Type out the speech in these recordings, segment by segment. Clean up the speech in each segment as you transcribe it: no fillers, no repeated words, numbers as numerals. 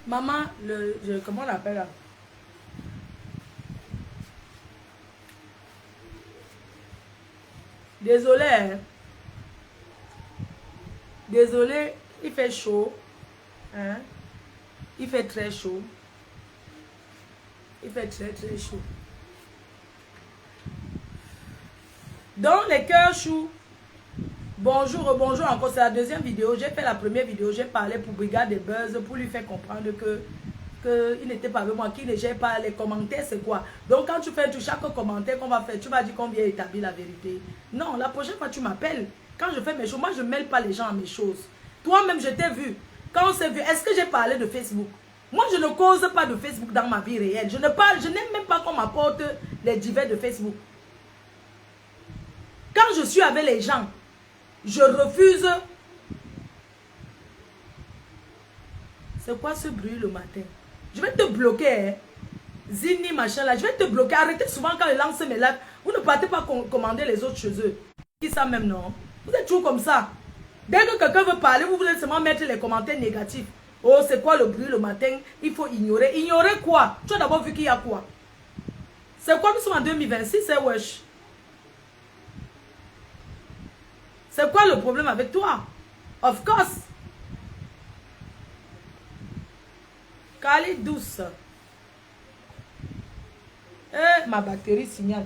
Maman, comment on l'appelle là? Désolé, hein. Désolé, il fait chaud. Hein? Il fait très chaud. Il fait très très chaud. Donc les cœurs choux. Bonjour, bonjour encore. C'est la deuxième vidéo. J'ai fait la première vidéo. J'ai parlé pour Brigade des Buzz pour lui faire comprendre que il n'était pas avec moi, qu'il ne gère pas les commentaires, c'est quoi. Donc quand tu fais tout, chaque commentaire qu'on va faire, tu vas dire qu'on vient établir la vérité. Non, la prochaine fois tu m'appelles. Quand je fais mes choses, moi je ne mêle pas les gens à mes choses. Toi-même, je t'ai vu. Quand on s'est vu, est-ce que j'ai parlé de Facebook? Moi, je ne cause pas de Facebook dans ma vie réelle. Je n'aime même pas qu'on m'apporte les divers de Facebook. Quand je suis avec les gens, je refuse. C'est quoi ce bruit le matin? Je vais te bloquer, hein. Zini, machin là, je vais te bloquer. Arrêtez souvent quand ils lancent mes lives. Vous ne partez pas commander les autres chez eux. Qui ça même, non? Vous êtes toujours comme ça. Dès que quelqu'un veut parler, vous voulez seulement mettre les commentaires négatifs. Oh, c'est quoi le bruit le matin? Il faut ignorer. Ignorer quoi? Tu as d'abord vu qu'il y a quoi? C'est quoi? Nous sommes en 2026, c'est wesh. C'est quoi le problème avec toi? Of course. Cali douce. Eh, ma batterie signale.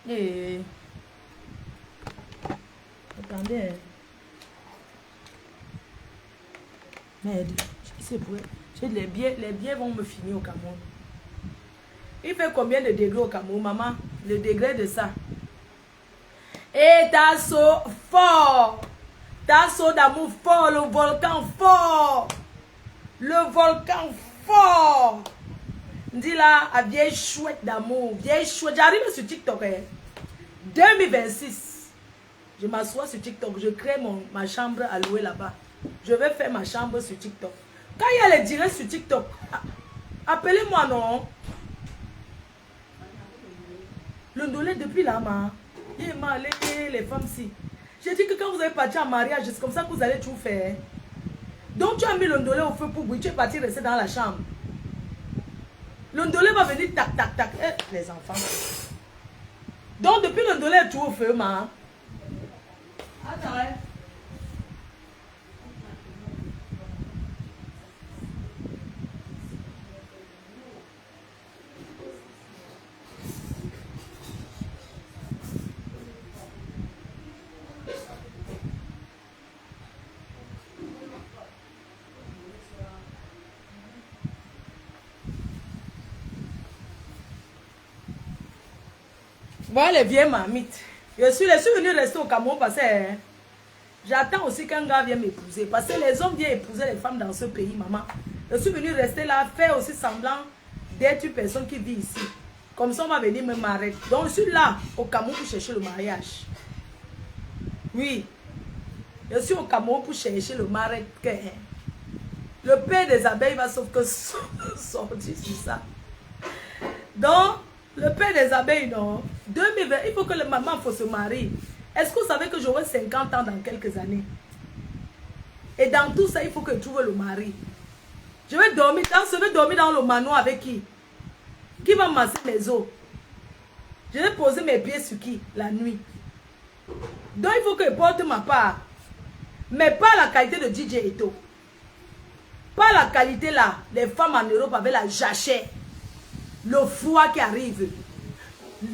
Eh. Attendez. Merde. C'est pour les billets vont me finir au Cameroun. Il fait combien de degrés au Cameroun, maman? Le degré de ça. Et Tasso fort. Tasso d'amour fort. Le volcan fort. Le volcan fort. Dis là, à vieille chouette d'amour. Vieille chouette. J'arrive sur TikTok. 2026. Je m'assois sur TikTok. Je crée ma chambre à louer là-bas. Je vais faire ma chambre sur TikTok. Quand il y a les directs sur TikTok, appelez-moi, non? Le Ndolé depuis là, il est mal, les femmes si. J'ai dit que quand vous allez partir en mariage, c'est comme ça que vous allez tout faire. Donc tu as mis le Ndolé au feu pour bouillir, tu es parti rester dans la chambre. Le Ndolé va venir tac, tac, tac. Eh, les enfants. Donc depuis le Ndolé est tout au feu, Attends, hein. Voilà les vieilles mamites. Je suis venue rester au Cameroun parce que j'attends aussi qu'un gars vienne m'épouser. Parce que les hommes viennent épouser les femmes dans ce pays, maman. Je suis venue rester là, faire aussi semblant d'être une personne qui vit ici. Comme ça, on va venir me marier. Donc, je suis là, au Cameroun, pour chercher le mariage. Oui. Je suis au Cameroun pour chercher le mariage. Le père des abeilles va sauf que sortir sur ça. Donc, le père des abeilles, non. 2020, il faut que le maman faut se marier. Est-ce que vous savez que j'aurai 50 ans dans quelques années? Et dans tout ça, il faut que je trouve le mari. Je vais dormir dans le manoir avec qui? Qui va masser mes os? Je vais poser mes pieds sur qui? La nuit. Donc, il faut que je porte ma part. Mais pas la qualité de DJ Eto. Pas la qualité là. Les femmes en Europe avec la jachère. Le froid qui arrive.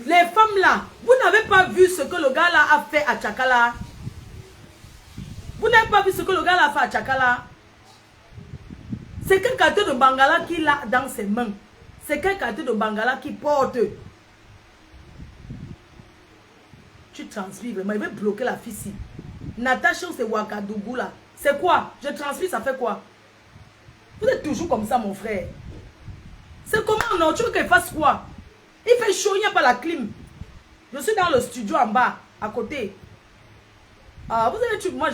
Les femmes là, vous n'avez pas vu ce que le gars là a fait à Tchakala. Vous n'avez pas vu ce que le gars là a fait à Tchakala. C'est quel carton de Bangala qu'il a dans ses mains. C'est quel carton de Bangala qui porte. Tu transfères vraiment, il veut bloquer la fille ici. Natacha, c'est Ouagadougou là. C'est quoi? Je transfère, ça fait quoi? Vous êtes toujours comme ça, mon frère. C'est comment, non? Tu veux qu'il fasse quoi? Il fait chaud, il n'y a pas la clim. Je suis dans le studio en bas, à côté. Ah, vous avez... Moi,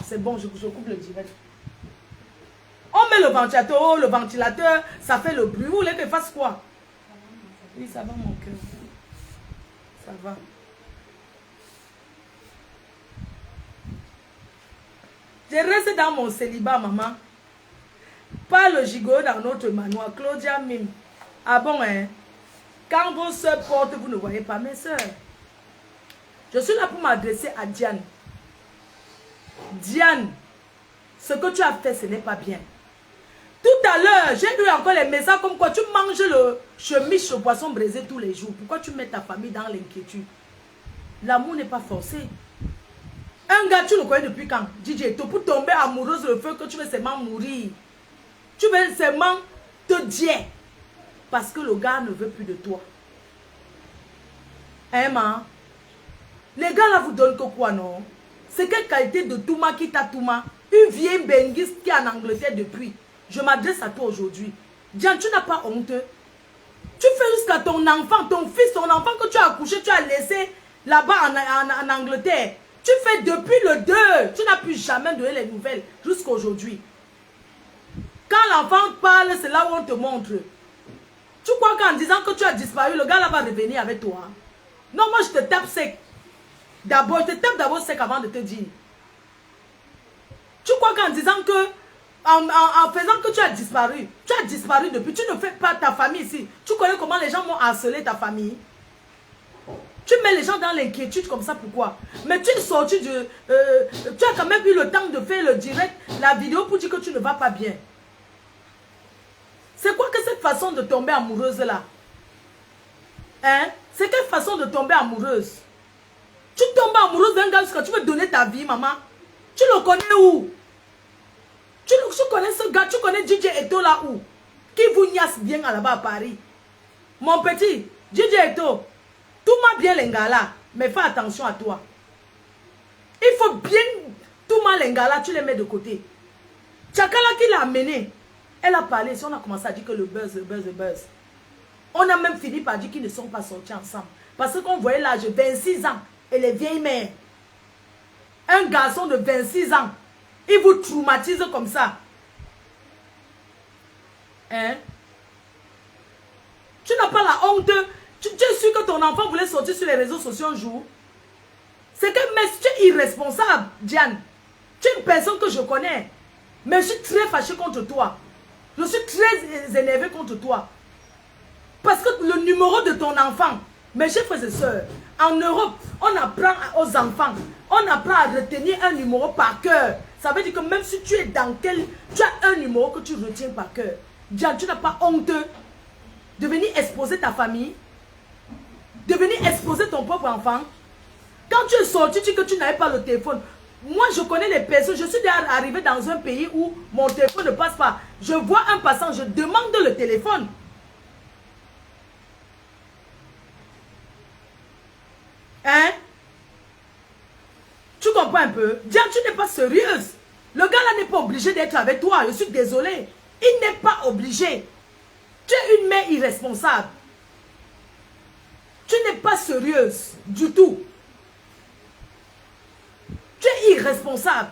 c'est bon, je coupe le direct. On met le ventilateur, ça fait le bruit. Vous voulez qu'il fasse quoi? Oui, ça va, mon cœur. Ça va. Je reste dans mon célibat, maman. Pas le gigot dans notre manoir. Claudia Mime. Ah bon, hein? Quand vos soeurs portent, vous ne voyez pas mes soeurs. Je suis là pour m'adresser à Diane. Diane, ce que tu as fait, ce n'est pas bien. Tout à l'heure, j'ai eu encore les messages comme quoi tu manges le chemiche au poisson braisé tous les jours. Pourquoi tu mets ta famille dans l'inquiétude? L'amour n'est pas forcé. Un gars, tu le connais depuis quand? DJ, pour tomber amoureuse le feu que tu veux seulement mourir. Tu veux seulement te dire. Parce que le gars ne veut plus de toi. Hein, ma? Les gars là vous donnent que quoi, non? C'est quelle qualité de Touma qui t'a Touma? Une vieille benguiste qui est en Angleterre depuis. Je m'adresse à toi aujourd'hui. Diane, tu n'as pas honte. Tu fais jusqu'à ton enfant, ton fils, ton enfant que tu as accouché, tu as laissé là-bas en Angleterre. Tu fais depuis le 2. Tu n'as plus jamais donné les nouvelles jusqu'à aujourd'hui. Quand l'enfant parle, c'est là où on te montre. Tu crois qu'en disant que tu as disparu, le gars là va revenir avec toi? Non, moi je te tape sec. D'abord, je te tape d'abord sec avant de te dire. Tu crois qu'en disant que, en faisant que tu as disparu depuis, tu ne fais pas ta famille ici. Tu connais comment les gens vont harceler ta famille? Tu mets les gens dans l'inquiétude comme ça, pourquoi? Mais tu es sorti tu as quand même eu le temps de faire le direct, la vidéo pour dire que tu ne vas pas bien. C'est quoi que cette façon de tomber amoureuse là? Hein? C'est quelle façon de tomber amoureuse? Tu tombes amoureuse d'un gars parce que tu veux donner ta vie, maman. Tu le connais où? Tu connais ce gars, tu connais DJ Eto là où? Qui vous niasse bien là-bas à Paris. Mon petit, DJ Eto, tout m'a bien les gars là, mais fais attention à toi. Il faut bien, tout m'a les gars là, tu les mets de côté. Tchakala qui l'a amené, elle a parlé, si on a commencé à dire que le buzz. On a même fini par dire qu'ils ne sont pas sortis ensemble. Parce qu'on voyait l'âge, 26 ans, et les vieilles mères. Un garçon de 26 ans, il vous traumatise comme ça. Hein? Tu n'as pas la honte. Tu es sûr que ton enfant voulait sortir sur les réseaux sociaux un jour? C'est que, mais tu es irresponsable, Diane. Tu es une personne que je connais. Mais je suis très fâchée contre toi. Je suis très énervée contre toi. Parce que le numéro de ton enfant, mes chers frères et sœurs, en Europe, on apprend aux enfants, on apprend à retenir un numéro par cœur. Ça veut dire que même si tu es dans quel... Tu as un numéro que tu retiens par cœur. Diane, tu n'as pas honte de venir exposer ta famille, de venir exposer ton propre enfant. Quand tu es sorti, tu dis que tu n'avais pas le téléphone. Moi, je connais les personnes. Je suis déjà arrivé dans un pays où mon téléphone ne passe pas. Je vois un passant, je demande le téléphone. Hein? Tu comprends un peu? Diane, tu n'es pas sérieuse. Le gars là n'est pas obligé d'être avec toi. Je suis désolée. Il n'est pas obligé. Tu es une mère irresponsable. Tu n'es pas sérieuse du tout. Tu es irresponsable.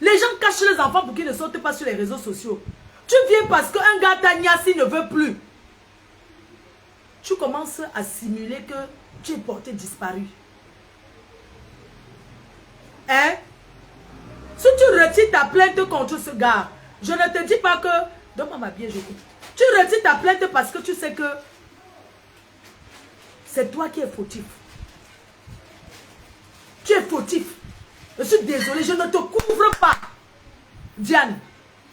Les gens cachent les enfants pour qu'ils ne sortent pas sur les réseaux sociaux. Tu viens parce qu'un gars Tanyassi ne veut plus. Tu commences à simuler que tu es porté disparu. Hein? Si tu retires ta plainte contre ce gars, je ne te dis pas que... Donne-moi ma bière, je goûte. Tu retires ta plainte parce que tu sais que c'est toi qui es fautif. Tu es fautif. Je suis désolée, je ne te couvre pas. Diane,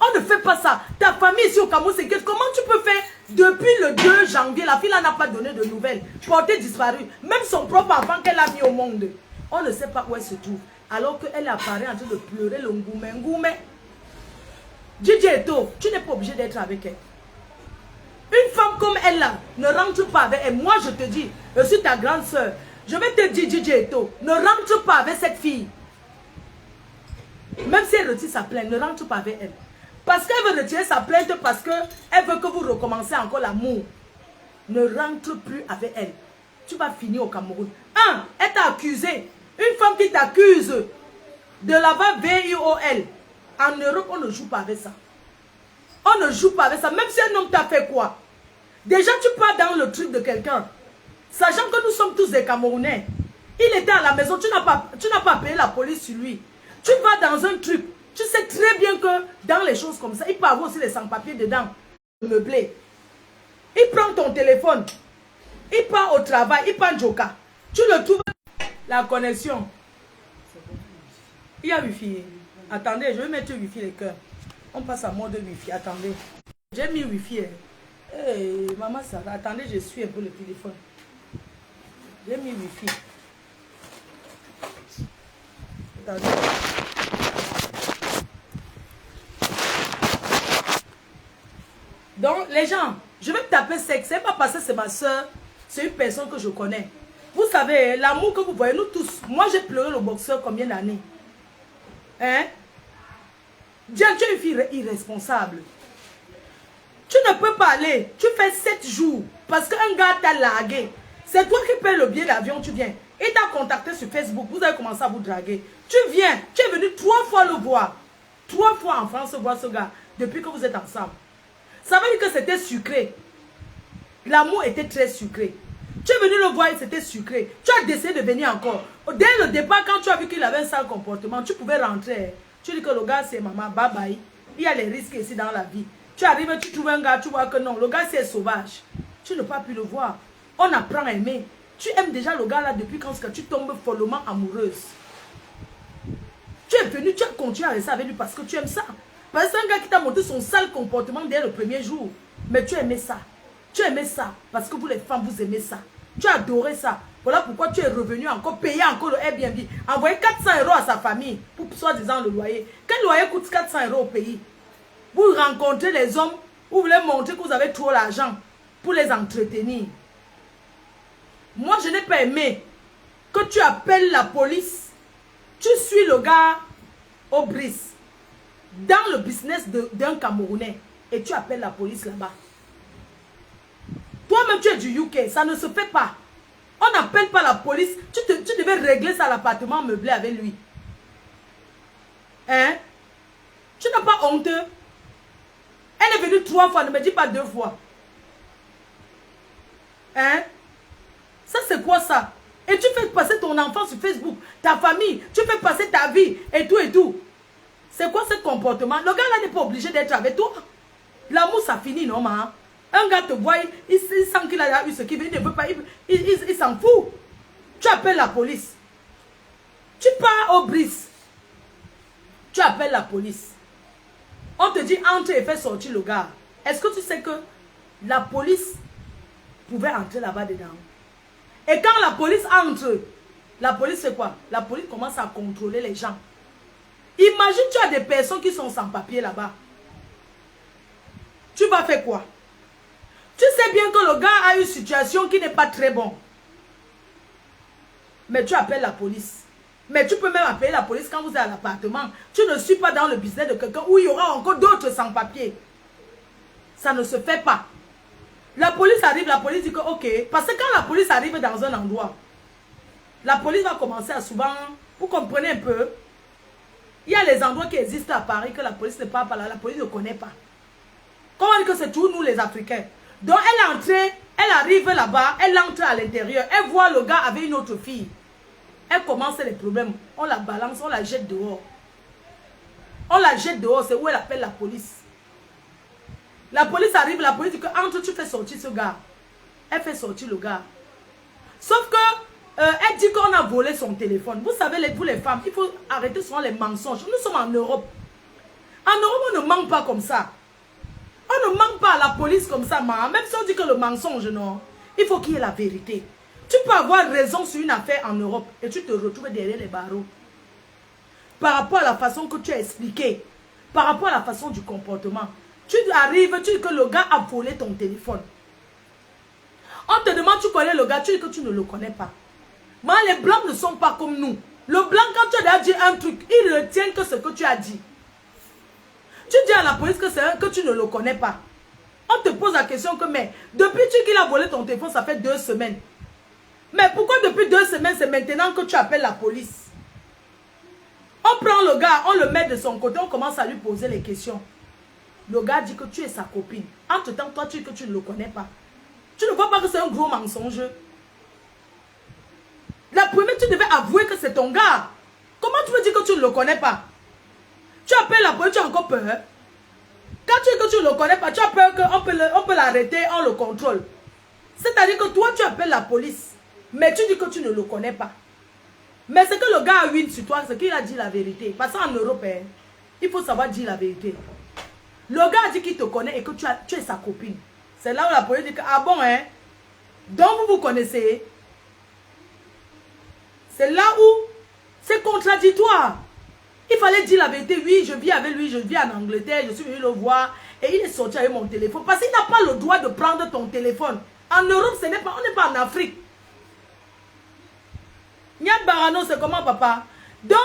on ne fait pas ça. Ta famille ici au Cameroun, c'est que comment tu peux faire depuis le 2 janvier, la fille n'a pas donné de nouvelles, portée disparue. Même son propre enfant qu'elle a mis au monde. On ne sait pas où elle se trouve. Alors qu'elle apparaît en train de pleurer le ngoumé. DJ Eto, tu n'es pas obligé d'être avec elle. Une femme comme elle là, ne rentre pas avec elle. Moi je te dis, je suis ta grande soeur. Je vais te dire, DJ Eto, ne rentre pas avec cette fille. Même si elle retire sa plainte, ne rentre pas avec elle. Parce qu'elle veut retirer sa plainte parce qu'elle veut que vous recommencez encore l'amour. Ne rentre plus avec elle. Tu vas finir au Cameroun. Elle t'a accusé. Une femme qui t'accuse de l'avoir VIOL. En Europe, on ne joue pas avec ça. On ne joue pas avec ça. Même si un homme t'a fait quoi? Déjà, tu pars dans le truc de quelqu'un. Sachant que nous sommes tous des Camerounais. Il était à la maison. Tu n'as pas appelé la police sur lui. Tu vas dans un truc. Tu sais très bien que dans les choses comme ça, il peut avoir aussi les sans-papiers dedans, meublé. Il prend ton téléphone, il part au travail, il prend Joka. Tu le trouves, la connexion. Il y a Wi-Fi. Attendez, je vais mettre Wi-Fi les cœurs. On passe à mode Wi-Fi. Attendez. J'ai mis Wi-Fi. Hey, maman, ça va. Attendez, je suis un peu le téléphone. J'ai mis Wi-Fi. Attendez. Donc, les gens, je vais taper sexe. C'est pas parce que c'est ma soeur. C'est une personne que je connais. Vous savez, l'amour que vous voyez, nous tous. Moi, j'ai pleuré le boxeur combien d'années? Hein? Dieu, tu es une fille irresponsable. Tu ne peux pas aller. Tu fais 7 jours. Parce qu'un gars t'a largué. C'est toi qui payes le billet d'avion, tu viens. Il t'a contacté sur Facebook. Vous avez commencé à vous draguer. Tu viens. Tu es venu 3 fois le voir. 3 fois en France voir ce gars. Depuis que vous êtes ensemble. Ça veut dire que c'était sucré. L'amour était très sucré. Tu es venu le voir et c'était sucré. Tu as décidé de venir encore. Dès le départ, quand tu as vu qu'il avait un sale comportement, tu pouvais rentrer. Tu dis que le gars c'est maman, bye bye. Il y a les risques ici dans la vie. Tu arrives, tu trouves un gars, tu vois que non, le gars c'est sauvage. Tu n'as pas pu le voir. On apprend à aimer. Tu aimes déjà le gars là depuis quand tu tombes follement amoureuse. Tu es venu, tu as continué à rester avec lui parce que tu aimes ça. Parce que c'est un gars qui t'a montré son sale comportement dès le premier jour. Mais tu aimais ça. Tu aimais ça. Parce que vous les femmes, vous aimez ça. Tu as adoré ça. Voilà pourquoi tu es revenu encore, payer encore le Airbnb. Envoyer 400 € à sa famille pour soi-disant le loyer. Quel loyer coûte 400 € au pays? Vous rencontrez les hommes, vous voulez montrer que vous avez trop l'argent pour les entretenir. Moi, je n'ai pas aimé que tu appelles la police. Tu suis le gars au bris. Dans le business d'un Camerounais. Et tu appelles la police là-bas. Toi-même, tu es du UK. Ça ne se fait pas. On n'appelle pas la police. Tu devais régler ça à l'appartement meublé avec lui. Hein? Tu n'as pas honte? Elle est venue 3 fois. Ne me dis pas 2 fois. Hein? Ça, c'est quoi ça? Et tu fais passer ton enfant sur Facebook. Ta famille. Tu fais passer ta vie. Et tout et tout. C'est quoi ce comportement? Le gars là n'est pas obligé d'être avec toi. L'amour, ça finit, non, ma? Un gars te voit, il sent qu'il a eu ce qu'il veut, il ne veut pas, il s'en fout. Tu appelles la police. Tu pars au bris. Tu appelles la police. On te dit entre et fais sortir le gars. Est-ce que tu sais que la police pouvait entrer là-bas dedans? Et quand la police entre, la police fait quoi? La police commence à contrôler les gens. Imagine, tu as des personnes qui sont sans papier là-bas. Tu vas faire quoi? Tu sais bien que le gars a une situation qui n'est pas très bonne. Mais tu appelles la police. Mais tu peux même appeler la police quand vous êtes à l'appartement. Tu ne suis pas dans le business de quelqu'un où il y aura encore d'autres sans-papiers. Ça ne se fait pas. La police arrive, la police dit que ok. Parce que quand la police arrive dans un endroit, la police va commencer à souvent... Vous comprenez un peu? Il y a les endroits qui existent à Paris que la police ne parle pas là. La police ne connaît pas. Comment on dit que c'est tous nous les Africains? Donc elle est entrée, elle arrive là-bas, elle entre à l'intérieur, elle voit le gars avec une autre fille. Elle commence les problèmes, on la balance, on la jette dehors. On la jette dehors, c'est où elle appelle la police. La police arrive, la police dit que entre tu fais sortir ce gars. Elle fait sortir le gars. Sauf que, elle dit qu'on a volé son téléphone. Vous savez, vous les femmes, il faut arrêter souvent les mensonges. Nous sommes en Europe. En Europe, on ne ment pas comme ça. On ne ment pas à la police comme ça, même si on dit que le mensonge, non. Il faut qu'il y ait la vérité. Tu peux avoir raison sur une affaire en Europe et tu te retrouves derrière les barreaux. Par rapport à la façon que tu as expliqué, par rapport à la façon du comportement. Tu arrives, tu dis que le gars a volé ton téléphone. On te demande, tu connais le gars, tu dis que tu ne le connais pas. Mais les blancs ne sont pas comme nous. Le blanc, quand tu as dit un truc, il retient que ce que tu as dit. Tu dis à la police que c'est un que tu ne le connais pas. On te pose la question que, mais depuis qu'il a volé ton téléphone, ça fait 2 semaines. Mais pourquoi depuis 2 semaines, c'est maintenant que tu appelles la police? On prend le gars, on le met de son côté, on commence à lui poser les questions. Le gars dit que tu es sa copine. Entre-temps, toi, tu dis que tu ne le connais pas. Tu ne vois pas que c'est un gros mensonge? La première, tu devais avouer que c'est ton gars. Comment tu veux dire que tu ne le connais pas? Tu appelles la police, tu as encore peur. Quand tu dis que tu ne le connais pas, tu as peur qu'on peut l'arrêter, on le contrôle. C'est-à-dire que toi, tu appelles la police, mais tu dis que tu ne le connais pas. Mais ce que le gars a win sur toi, c'est qu'il a dit la vérité. Parce qu'en Europe, hein, il faut savoir dire la vérité. Le gars a dit qu'il te connaît et que tu es sa copine. C'est là où la police dit que, ah bon, hein, donc vous vous connaissez. C'est là où c'est contradictoire. Il fallait dire la vérité. Oui, je vis avec lui, je vis en Angleterre, je suis venu le voir. Et il est sorti avec mon téléphone. Parce qu'il n'a pas le droit de prendre ton téléphone. En Europe, on n'est pas en Afrique. Niat Barano, c'est comment, papa? Donc,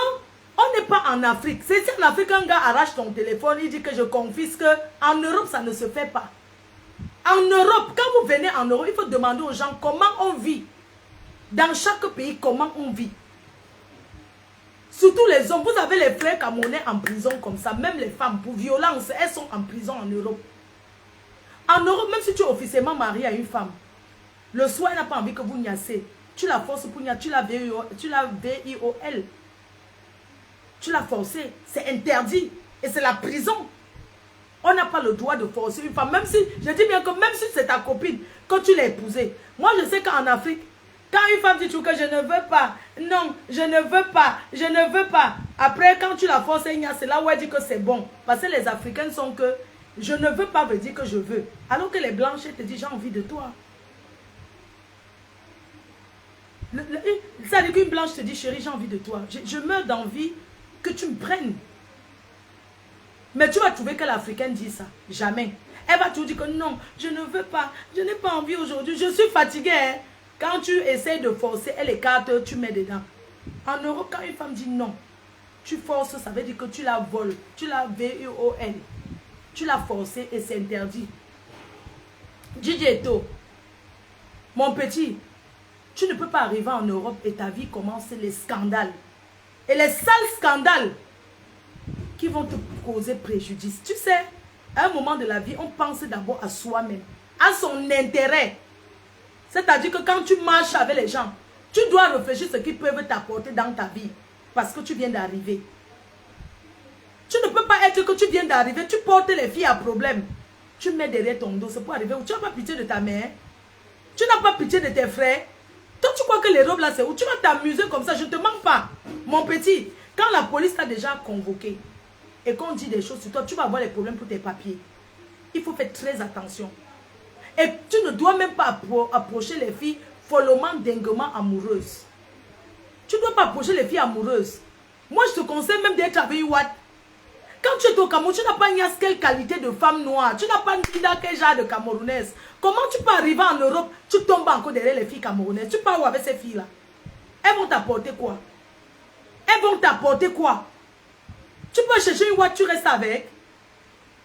on n'est pas en Afrique. C'est si en Afrique, un gars arrache ton téléphone, il dit que je confisque. En Europe, ça ne se fait pas. En Europe, quand vous venez en Europe, il faut demander aux gens comment on vit. Dans chaque pays, comment on vit. Surtout les hommes. Vous avez les frères camerounais en prison comme ça. Même les femmes, pour violence, elles sont en prison en Europe. En Europe, même si tu es officiellement marié à une femme, le soir, elle n'a pas envie que vous niassez. Tu la forces pour niasser, tu la VIOL. Tu l'as forcé. C'est interdit. Et c'est la prison. On n'a pas le droit de forcer une femme. Même si, je dis bien que même si c'est ta copine, que tu l'as épousée. Moi, je sais qu'en Afrique, quand une femme dit que je ne veux pas, non, je ne veux pas, je ne veux pas. Après, quand tu la forces, c'est là où elle dit que c'est bon. Parce que les Africains sont que, je ne veux pas veut dire que je veux. Alors que les blanches, elles te disent, j'ai envie de toi. C'est-à-dire qu'une blanche te dit, chérie, j'ai envie de toi. Je meurs d'envie que tu me prennes. Mais tu vas trouver que l'Africaine dit ça. Jamais. Elle va toujours dire que non, je ne veux pas. Je n'ai pas envie aujourd'hui. Je suis fatiguée. Hein. Quand tu essaies de forcer, elle écarte, tu mets dedans. En Europe, quand une femme dit non, tu forces, ça veut dire que tu la voles. Tu la VIOL. Tu l'as forcée et c'est interdit. Gigi Eto, mon petit, tu ne peux pas arriver en Europe et ta vie commence les scandales. Et les sales scandales qui vont te causer préjudice. Tu sais, à un moment de la vie, on pense d'abord à soi-même, à son intérêt. C'est-à-dire que quand tu marches avec les gens, tu dois réfléchir ce qu'ils peuvent t'apporter dans ta vie. Parce que tu viens d'arriver. Tu ne peux pas être que tu viens d'arriver, tu portes les filles à problème. Tu mets derrière ton dos, c'est pour arriver où tu n'as pas pitié de ta mère. Tu n'as pas pitié de tes frères. Toi, tu crois que les robes là, c'est où tu vas t'amuser comme ça, je ne te manque pas. Mon petit, quand la police t'a déjà convoqué et qu'on dit des choses sur toi, tu vas avoir les problèmes pour tes papiers. Il faut faire très attention. Et tu ne dois même pas approcher les filles follement, dinguement amoureuses. Tu ne dois pas approcher les filles amoureuses. Moi, je te conseille même d'être avec Watt. Quand tu es au Cameroun, tu n'as pas quelle qualité de femme noire. Tu n'as pas quel genre de Camerounaise. Comment tu peux arriver en Europe, tu tombes encore derrière les filles camerounaises. Tu pars où avec ces filles-là? Elles vont t'apporter quoi? Elles vont t'apporter quoi? Tu peux chercher une Watt, tu restes avec.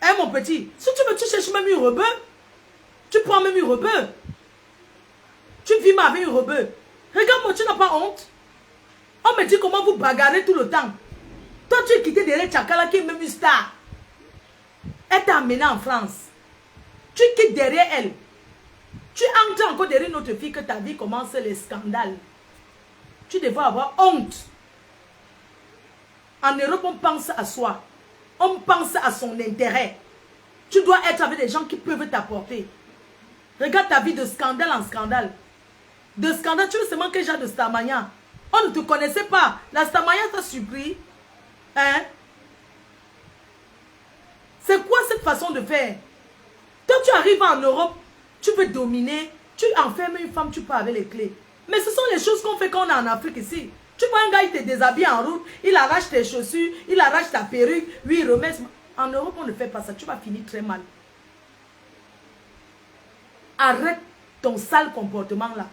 Hein, mon petit? Si tu veux, tu cherches même une rebeu. Tu prends même une rebeu. Tu vis même avec une rebeu. Regarde-moi, tu n'as pas honte? On me dit comment vous bagarrez tout le temps. Toi, tu es quitté derrière Tchakala qui est même une star. Elle t'a amené en France. Tu quittes derrière elle. Tu entres encore derrière une autre fille que ta vie commence les scandales. Tu devrais avoir honte. En Europe, on pense à soi. On pense à son intérêt. Tu dois être avec des gens qui peuvent t'apporter. Regarde ta vie de scandale en scandale. De scandale, tu veux seulement quel genre de Stamania? On ne te connaissait pas. La Stamania t'a surpris. Hein? C'est quoi cette façon de faire? Toi, tu arrives en Europe, tu veux dominer, tu enfermes une femme, tu pars avec les clés. Mais ce sont les choses qu'on fait quand on est en Afrique ici. Tu vois un gars, il te déshabille en route, il arrache tes chaussures, il arrache ta perruque, lui il remet. En Europe, on ne fait pas ça, tu vas finir très mal. Arrête ton sale comportement là.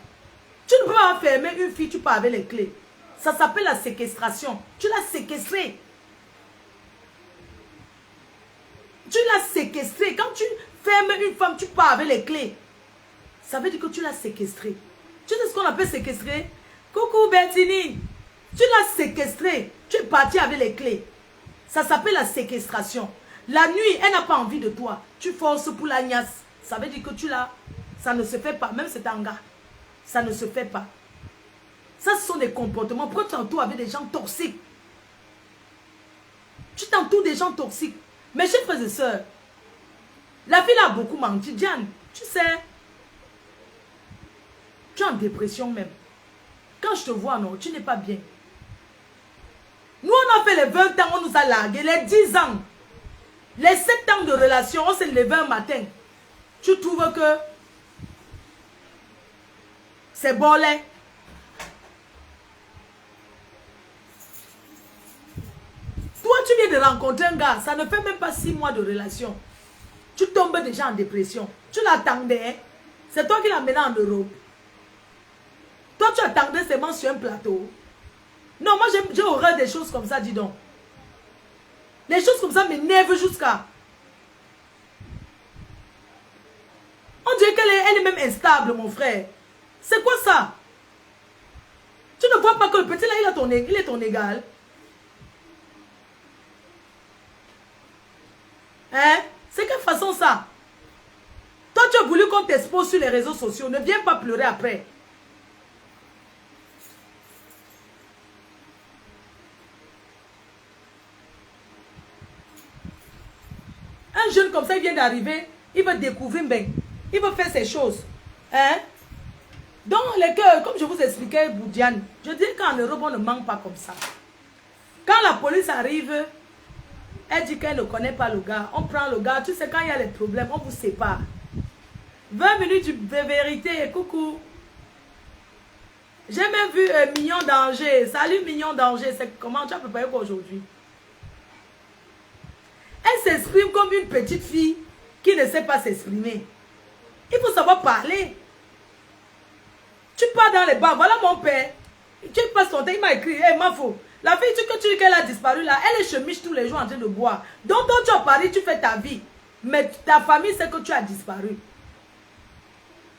Tu ne peux pas enfermer une fille, tu pars avec les clés. Ça s'appelle la séquestration. Tu l'as séquestrée. Tu l'as séquestrée. Quand tu fermes une femme, tu pars avec les clés. Ça veut dire que tu l'as séquestrée. Tu sais ce qu'on appelle séquestrer? Coucou Bertini. Tu l'as séquestrée. Tu es parti avec les clés. Ça s'appelle la séquestration. La nuit, elle n'a pas envie de toi. Tu forces pour la niasse. Ça veut dire que tu l'as. Ça ne se fait pas. Même c'est un gars. Ça ne se fait pas. Ça, ce sont des comportements. Pourquoi tu t'entoures avec des gens toxiques? Tu t'entoures des gens toxiques. Mes chers frères et sœurs, la fille a beaucoup menti. Diane, tu sais, tu es en dépression même. Quand je te vois, non, tu n'es pas bien. Nous, on a fait les 20 ans, on nous a largués, les 10 ans. Les 7 ans de relation, on s'est levé un matin. Tu trouves que c'est bon, là? Toi, tu viens de rencontrer un gars, ça ne fait même pas 6 mois de relation. Tu tombes déjà en dépression. Tu l'attendais, hein? C'est toi qui l'as mené en Europe. Toi, tu attendais seulement sur un plateau. Non, moi, j'ai horreur des choses comme ça, dis donc. Les choses comme ça m'énervent jusqu'à... On dirait qu'elle est même instable, mon frère. C'est quoi ça? Tu ne vois pas que le petit là, il est ton égal. Hein? C'est quelle façon ça? Toi, tu as voulu qu'on t'expose sur les réseaux sociaux. Ne viens pas pleurer après. Un jeune comme ça, il vient d'arriver. Il veut découvrir, ben, il veut faire ses choses. Hein? Donc, les cœurs, comme je vous expliquais, Boudiane, je dis qu'en Europe, on ne manque pas comme ça. Quand la police arrive, elle dit qu'elle ne connaît pas le gars. On prend le gars. Tu sais, quand il y a les problèmes, on vous sépare. 20 minutes de vérité. Coucou. J'ai même vu Mignon Danger. Salut Mignon Danger. C'est comment tu as préparé pour aujourd'hui? Elle s'exprime comme une petite fille qui ne sait pas s'exprimer. Il faut savoir parler. Tu pars dans les bars. Voilà mon père. Tu passes ton temps. Il m'a écrit. Hey, Mafo. La fille que tu dis qu'elle a disparu là, elle est chemiche tous les jours en train de boire. Donc toi tu as Paris, tu fais ta vie. Mais ta famille sait que tu as disparu.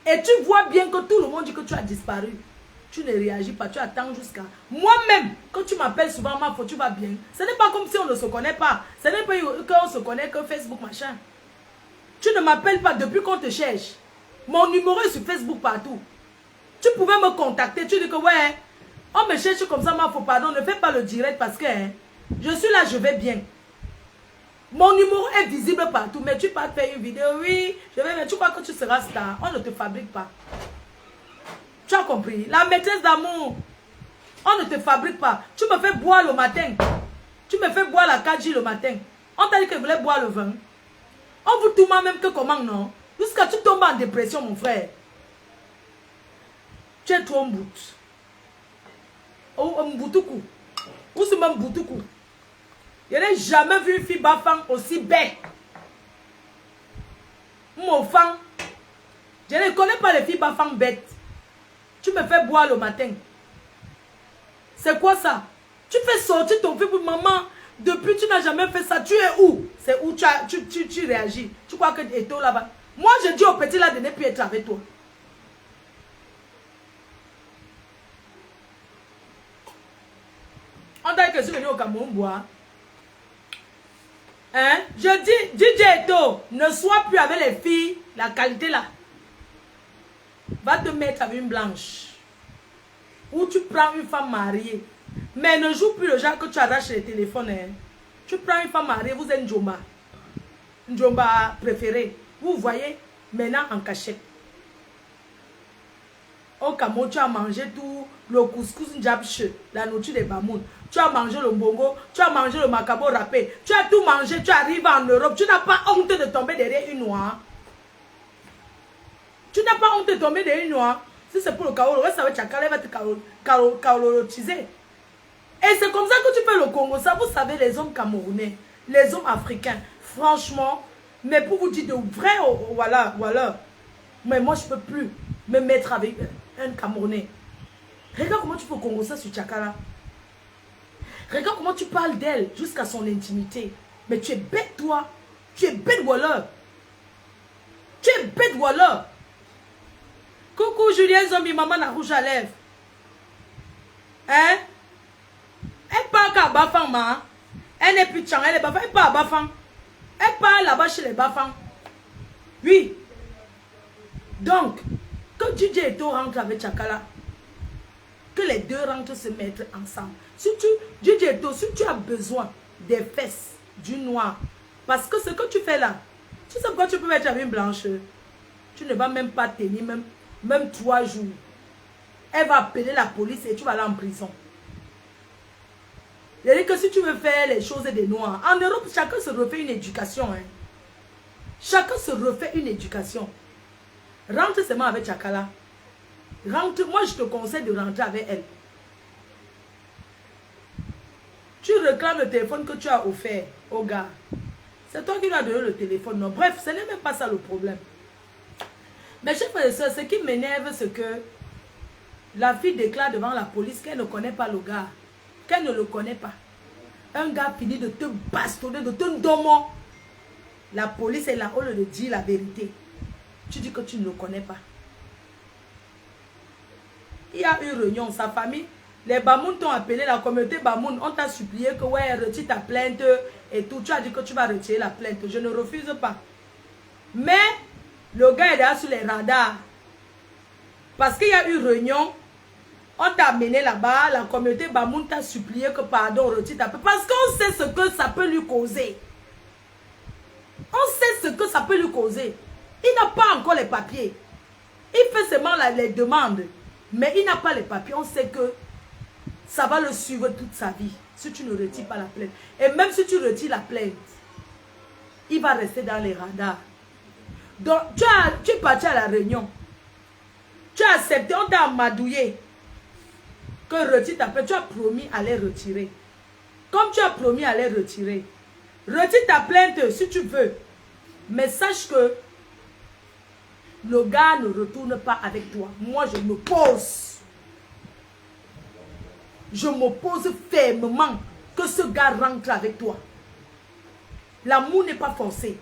Et tu vois bien que tout le monde dit que tu as disparu. Tu ne réagis pas, tu attends jusqu'à... Moi-même, quand tu m'appelles souvent, Mafo, tu vas bien. Ce n'est pas comme si on ne se connaît pas. Ce n'est pas qu'on se connaît que Facebook, machin. Tu ne m'appelles pas depuis qu'on te cherche. Mon numéro est sur Facebook partout. Tu pouvais me contacter, tu dis que ouais... On me cherche comme ça, Mafo, pardon, ne fais pas le direct parce que hein, je suis là, je vais bien. Mon numéro est visible partout, mais tu peux faire une vidéo, oui, je vais, mais tu crois que tu seras star. On ne te fabrique pas. Tu as compris? La maîtresse d'amour, on ne te fabrique pas. Tu me fais boire le matin. Tu me fais boire la Kaji le matin. On t'a dit que tu voulais boire le vin. On vous tourne même que comment, non? Jusqu'à tu tombes en dépression, mon frère. Tu es trop en bout. Ou Mboutoukou. Ou c'est même Mboutoukou. Je n'ai jamais vu une fille bafang aussi bête. Mon fan. Je ne connais pas les filles bafang bêtes. Tu me fais boire le matin. C'est quoi ça? Tu fais sortir ton fils pour maman. Depuis tu n'as jamais fait ça. Tu es où? C'est où tu réagis. Tu crois que tu es là-bas. Moi je dis au petit là de ne plus être avec toi. On dirait que je suis venu au Cameroun boire. Hein? Je dis, DJ Eto, ne sois plus avec les filles, la qualité là. Va te mettre avec une blanche. Ou tu prends une femme mariée. Mais ne joue plus le genre que tu arraches les téléphones. Hein? Tu prends une femme mariée, vous êtes Njomba. Njomba préféré. Vous voyez, maintenant en cachette. Au Cameroun, tu as mangé tout le couscous njabche, la nourriture des Bamoun. Tu as mangé le mbongo, tu as mangé le macabo râpé. Tu as tout mangé, tu arrives en Europe. Tu n'as pas honte de tomber derrière une noire. Tu n'as pas honte de tomber derrière une noire. Si c'est pour le Kaolo, ça va te calorotiser. Et c'est comme ça que tu fais le Congo. Ça, vous savez, les hommes camerounais, les hommes africains, franchement, mais pour vous dire de vrai, voilà. Mais moi, je ne peux plus me mettre avec un Camerounais. Regarde comment tu peux Congo ça sur Tchakala. Regarde comment tu parles d'elle jusqu'à son intimité. Mais tu es bête, toi. Tu es bête, voilà. Tu es bête, voilà. Coucou, Julien Zombie, maman la rouge à lèvres. Hein? Elle parle qu'à Bafang, ma. Elle n'est plus tchang, elle est Bafang. Elle parle à Bafang. Elle parle là-bas chez les Bafang. Oui. Donc, quand DJ Eto rentre avec Tchakala, que les deux rentrent se mettre ensemble. Si tu, DJ Eto, si tu as besoin des fesses, du noir. Parce que ce que tu fais là, tu sais pourquoi tu peux mettre une blanche? Tu ne vas même pas tenir même 3 jours. Elle va appeler la police et tu vas aller en prison. C'est-à-dire que si tu veux faire les choses des noirs, en Europe, chacun se refait une éducation. Hein. Chacun se refait une éducation. Rentre seulement avec Chakala. Rentre, moi je te conseille de rentrer avec elle. Tu réclames le téléphone que tu as offert au gars. C'est toi qui lui as donné le téléphone. Non. Bref, ce n'est même pas ça le problème. Mais chers frères et sœurs, ce qui m'énerve, c'est que la fille déclare devant la police qu'elle ne connaît pas le gars. Qu'elle ne le connaît pas. Un gars finit de te bastonner, de te dommer. La police est là au lieu de dire la vérité. Tu dis que tu ne le connais pas. Il y a eu réunion, sa famille. Les Bamoun t'ont appelé, la communauté Bamoun, on t'a supplié que ouais, retire ta plainte et tout. Tu as dit que tu vas retirer la plainte. Je ne refuse pas. Mais le gars est là sur les radars. Parce qu'il y a eu réunion, on t'a amené là-bas, la communauté Bamoun t'a supplié que pardon, retire ta plainte. Parce qu'on sait ce que ça peut lui causer. On sait ce que ça peut lui causer. Il n'a pas encore les papiers. Il fait seulement les demandes. Mais il n'a pas les papiers. On sait que ça va le suivre toute sa vie. Si tu ne retires pas la plainte. Et même si tu retires la plainte, il va rester dans les radars. Donc, tu es parti à la réunion. Tu as accepté, on t'a amadouillé. Que retire ta plainte. Tu as promis à les retirer. Comme tu as promis à les retirer. Retire ta plainte si tu veux. Mais sache que le gars ne retourne pas avec toi. Moi, je m'oppose. Je m'oppose fermement que ce gars rentre avec toi. L'amour n'est pas forcé.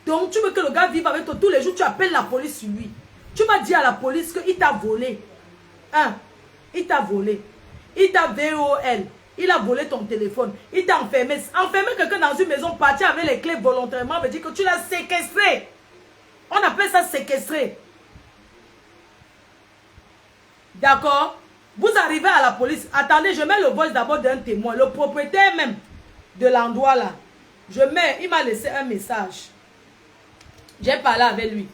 Donc, tu veux que le gars vive avec toi tous les jours, tu appelles la police sur lui. Tu vas dire à la police qu'il t'a volé. Hein? Il t'a volé. Il t'a VOL. Il a volé ton téléphone. Il t'a enfermé. Enfermer quelqu'un dans une maison, partir avec les clés volontairement, veut dire que tu l'as séquestré. On appelle ça séquestrer. D'accord? Vous arrivez à la police. Attendez, je mets le voice d'abord d'un témoin. Le propriétaire même de l'endroit là. Il m'a laissé un message. J'ai parlé avec lui.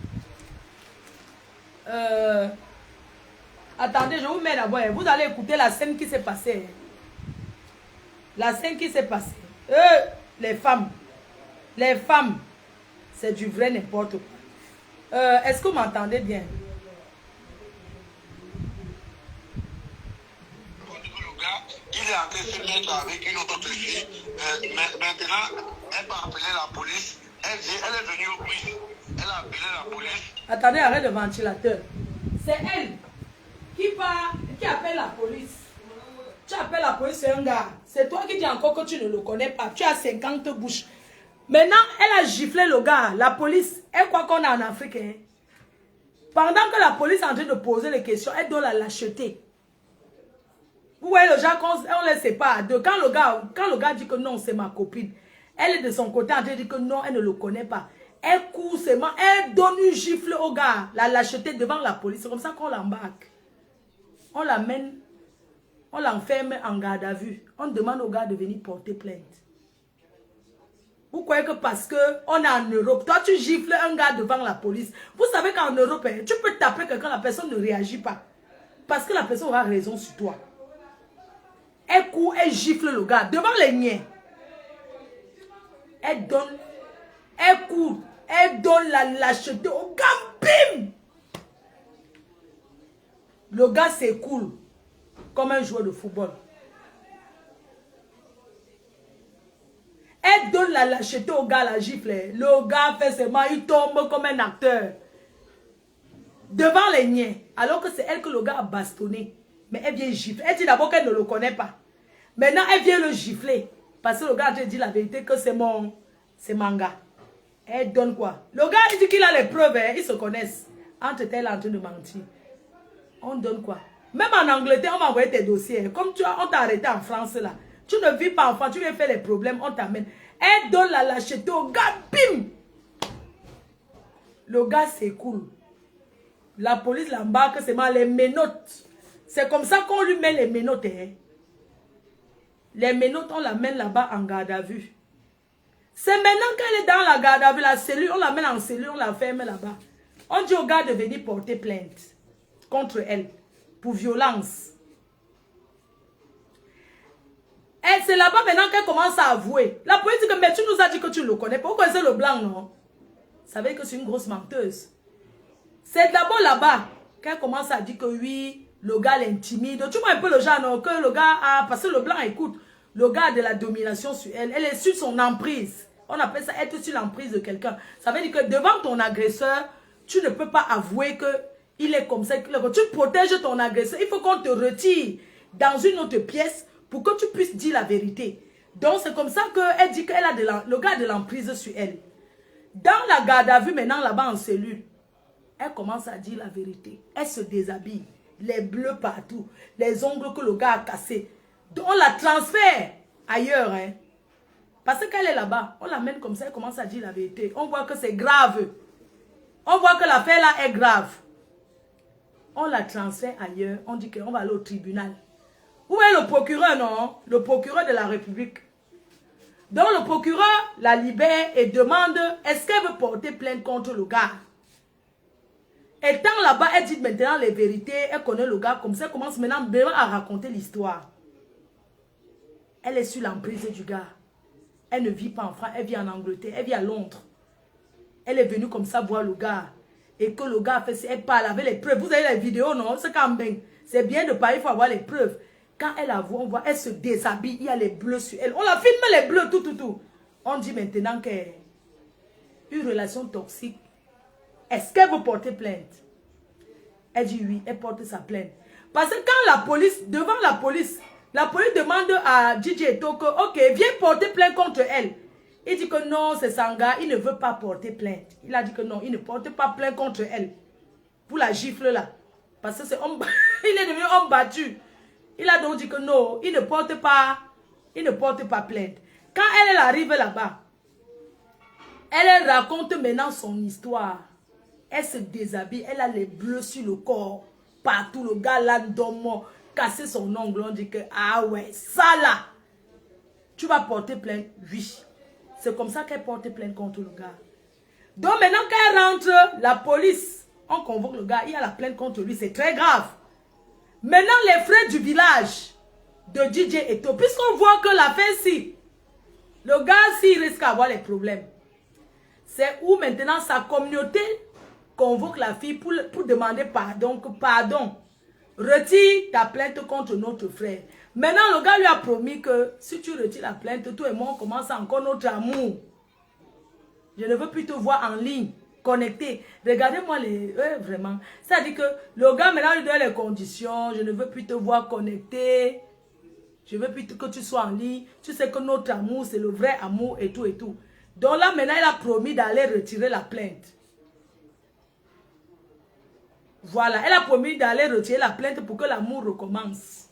Attendez, je vous mets d'abord. Vous allez écouter la scène qui s'est passée. La scène qui s'est passée. Les femmes. Les femmes. C'est du vrai n'importe quoi. Est-ce que vous m'entendez bien? Il est en train de se mettre avec une autre fille. Maintenant, elle va appeler la police. Elle est venue au police. Elle a appelé la police. Attendez, arrête le ventilateur. C'est elle qui appelle la police. Tu appelles la police, c'est un gars. C'est toi qui dis encore que tu ne le connais pas. Tu as 50 bouches. Maintenant, elle a giflé le gars. La police, elle croit qu'on est en Afrique. Hein? Pendant que la police est en train de poser les questions, elle doit la lâcheter. Vous voyez le genre, on ne le sait pas. Quand le gars dit que non, c'est ma copine, elle est de son côté en train de dire que non, elle ne le connaît pas. Elle court seulement, elle donne une gifle au gars, la lâcheté devant la police. C'est comme ça qu'on l'embarque. On l'amène, on l'enferme en garde à vue. On demande au gars de venir porter plainte. Vous croyez que parce qu'on est en Europe, toi tu gifles un gars devant la police. Vous savez qu'en Europe, tu peux taper quelqu'un, la personne ne réagit pas. Parce que la personne aura raison sur toi. Elle court, elle gifle le gars devant les miens. Elle court, elle donne la lâcheté au gars, bim! Le gars s'écoule comme un joueur de football. Elle donne la lâcheté au gars, la gifle. Le gars fait seulement, il tombe comme un acteur. Devant les miens. Alors que c'est elle que le gars a bastonné. Mais elle vient gifler. Elle dit d'abord qu'elle ne le connaît pas. Maintenant, elle vient le gifler. Parce que le gars a dit la vérité que c'est mon gars. Elle donne quoi? Le gars, il dit qu'il a les preuves. Hein, ils se connaissent. Entre elles, en train de mentir. On donne quoi? Même en Angleterre, on m'a envoyé tes dossiers. Comme on t'a arrêté en France là. Tu ne vis pas en France, tu viens faire les problèmes, on t'amène. Elle donne la lâcheté au gars, bim! Le gars s'écoule. La police l'embarque, c'est mal les menottes. C'est comme ça qu'on lui met les menottes. Hein. Les menottes, on l'amène là-bas en garde à vue. C'est maintenant qu'elle est dans la garde avec la cellule, on la met en cellule, on la ferme là-bas. On dit au gars de venir porter plainte contre elle pour violence. C'est là-bas maintenant qu'elle commence à avouer. La police dit que mais tu nous as dit que tu le connais pas. Vous connaissez le blanc, non? Vous savez que c'est une grosse menteuse. C'est d'abord là-bas qu'elle commence à dire que oui, le gars l'intimide. Tu vois un peu le genre, non? Que le gars a... Parce que le blanc, écoute, le gars a de la domination sur elle. Elle est sur son emprise. On appelle ça être sur l'emprise de quelqu'un. Ça veut dire que devant ton agresseur, tu ne peux pas avouer qu'il est comme ça. Tu protèges ton agresseur. Il faut qu'on te retire dans une autre pièce pour que tu puisses dire la vérité. Donc, c'est comme ça qu'elle dit qu'elle a le gars de l'emprise sur elle. Dans la garde à vue, maintenant, là-bas en cellule, elle commence à dire la vérité. Elle se déshabille. Les bleus partout. Les ongles que le gars a cassés. Donc, on la transfère ailleurs. Hein. Parce qu'elle est là-bas. On l'amène comme ça, elle commence à dire la vérité. On voit que c'est grave. On voit que l'affaire là est grave. On la transfère ailleurs. On dit qu'on va aller au tribunal. Où est le procureur, non? Le procureur de la République. Donc le procureur la libère et demande est-ce qu'elle veut porter plainte contre le gars. Étant là-bas, elle dit maintenant les vérités, elle connaît le gars, comme ça elle commence maintenant à raconter l'histoire. Elle est sur l'emprise du gars. Elle ne vit pas en France, elle vit en Angleterre, elle vit à Londres. Elle est venue comme ça voir le gars. Et que le gars a fait, elle parle avec les preuves. Vous avez les vidéos, non? C'est quand même. C'est bien de parler, il faut avoir les preuves. Quand elle avoue, on voit, elle se déshabille, il y a les bleus sur elle. On la filme les bleus, tout. On dit maintenant qu'elle a une relation toxique. Est-ce qu'elle veut porter plainte? Elle dit oui, elle porte sa plainte. Parce que quand la police, devant la police demande à DJ Eto que, ok, viens porter plainte contre elle. Il dit que non, c'est Sanga, il ne veut pas porter plainte. Il a dit que non, il ne porte pas plainte contre elle. Pour la gifle là. Parce que c'est homme, il est devenu homme battu. Il a donc dit que non, il ne porte pas plainte. Quand elle arrive là-bas, elle raconte maintenant son histoire. Elle se déshabille, elle a les bleus sur le corps. Partout, le gars là, dormant, cassé son ongle. On dit que, ah ouais, ça là, tu vas porter plainte? Oui. C'est comme ça qu'elle porte plainte contre le gars. Donc maintenant qu'elle rentre, la police, on convoque le gars, il y a la plainte contre lui, c'est très grave. Maintenant, les frères du village de DJ Eto, puisqu'on voit que la fin, si le gars, s'il risque d'avoir les problèmes, c'est où maintenant sa communauté convoque la fille pour demander pardon. Pardon, retire ta plainte contre notre frère. Maintenant, le gars lui a promis que si tu retires la plainte, toi et moi, on commence encore notre amour. Je ne veux plus te voir en ligne. Connecté. Regardez-moi les... vraiment. Ça dit que le gars maintenant lui donne les conditions. Je ne veux plus te voir connecté. Je veux plus que tu sois en ligne. Tu sais que notre amour, c'est le vrai amour et tout et tout. Donc là, maintenant, il a promis d'aller retirer la plainte. Voilà. Elle a promis d'aller retirer la plainte pour que l'amour recommence.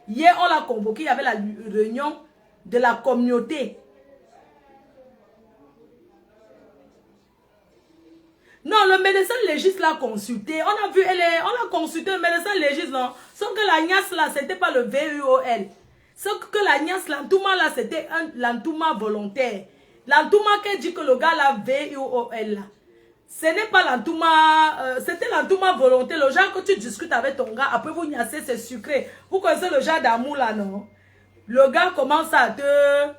Hier, on l'a convoqué. Il y avait la réunion de la communauté. Non, le médecin légiste l'a consulté. On a vu, on a consulté le médecin légiste, non. Sauf que la niasse là, c'était pas le VUOL. Sauf que la niasse, l'entouma là, c'était l'entouma volontaire. L'entouma qui dit que le gars là, VUOL là. Ce n'est pas l'entouma, c'était l'entouma volontaire. Le genre que tu discutes avec ton gars, après vous niassez, c'est sucré. Vous connaissez le genre d'amour là, non? Le gars commence à te...